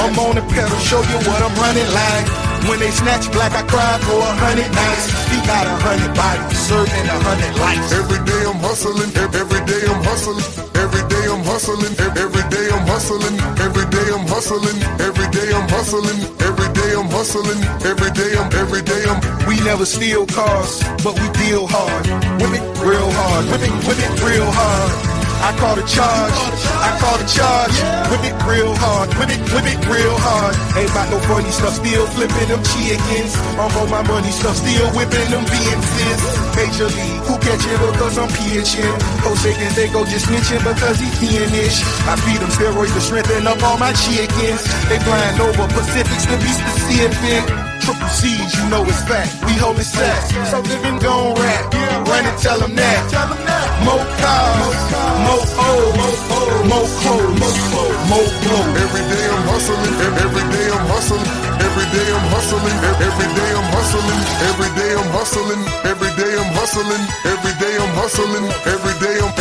I'm on the pedal, show you what I'm running like. When they snatch black, I cry for 100 nights. He got 100 bodies, serving 100 lives. Every day I'm hustling, every day I'm hustling, every day I'm hustling, every day I'm hustling, every day I'm hustling, every day I'm hustling, every day day I'm hustling. Every day I'm. We never steal cars, but we deal hard. Whip it real hard. Whip it real hard. I call the charge. Whip it real hard. Whip it real hard. Ain't about no funny stuff. Still flipping them chickens. I'm on my money stuff. Still whipping them BNCs. Major League. Who catch it because I'm pitching? Jose Canseco just mentioned because he's fiendish. I feed them steroids to strengthen up all my chickens. They flying over Pacifics to be specific. Triple C's, you know it's fact. We hold it sacks. So living gon' rap. Run and tell them that. More cars, more O's, more clothes, more clothes. Every day I'm hustling. Every day I'm hustling. Every day I'm hustling. Every day I'm hustling. Every day I'm hustling. Every day I'm hustling. Every day I'm hustling. Every day I'm.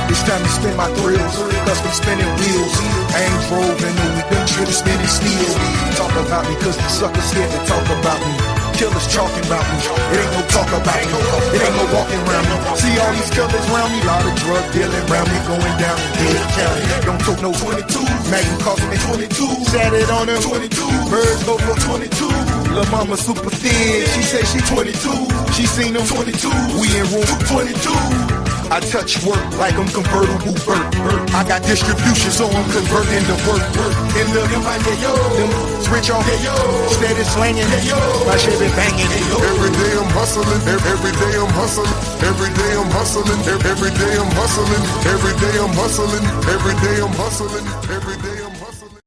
It's time to spin my thrills. Cause we spinning wheels. I ain't drove and we been should've spinning steel. Talk about me cause the suckers scared to talk about me. Killers talking about me. It ain't no talk about me. It ain't no walking around me. See all these killers around me. Lot of drug dealing around me. Going down in Dade County. Don't took no 22. Magnum cost me 22. Sat it on them 22. Birds go for 22. Lil' mama super thin. She say she 22. She seen them 22. We in room 22. I touch work like I'm convertible Burt. I got distribution, so I'm converting the work. In the them switch on, steady slanging, my shit been banging. Every day I'm hustling. Every day I'm hustling. Every day I'm hustling. Every day I'm hustling. Every day I'm hustling. Every day I'm hustling. Every day I'm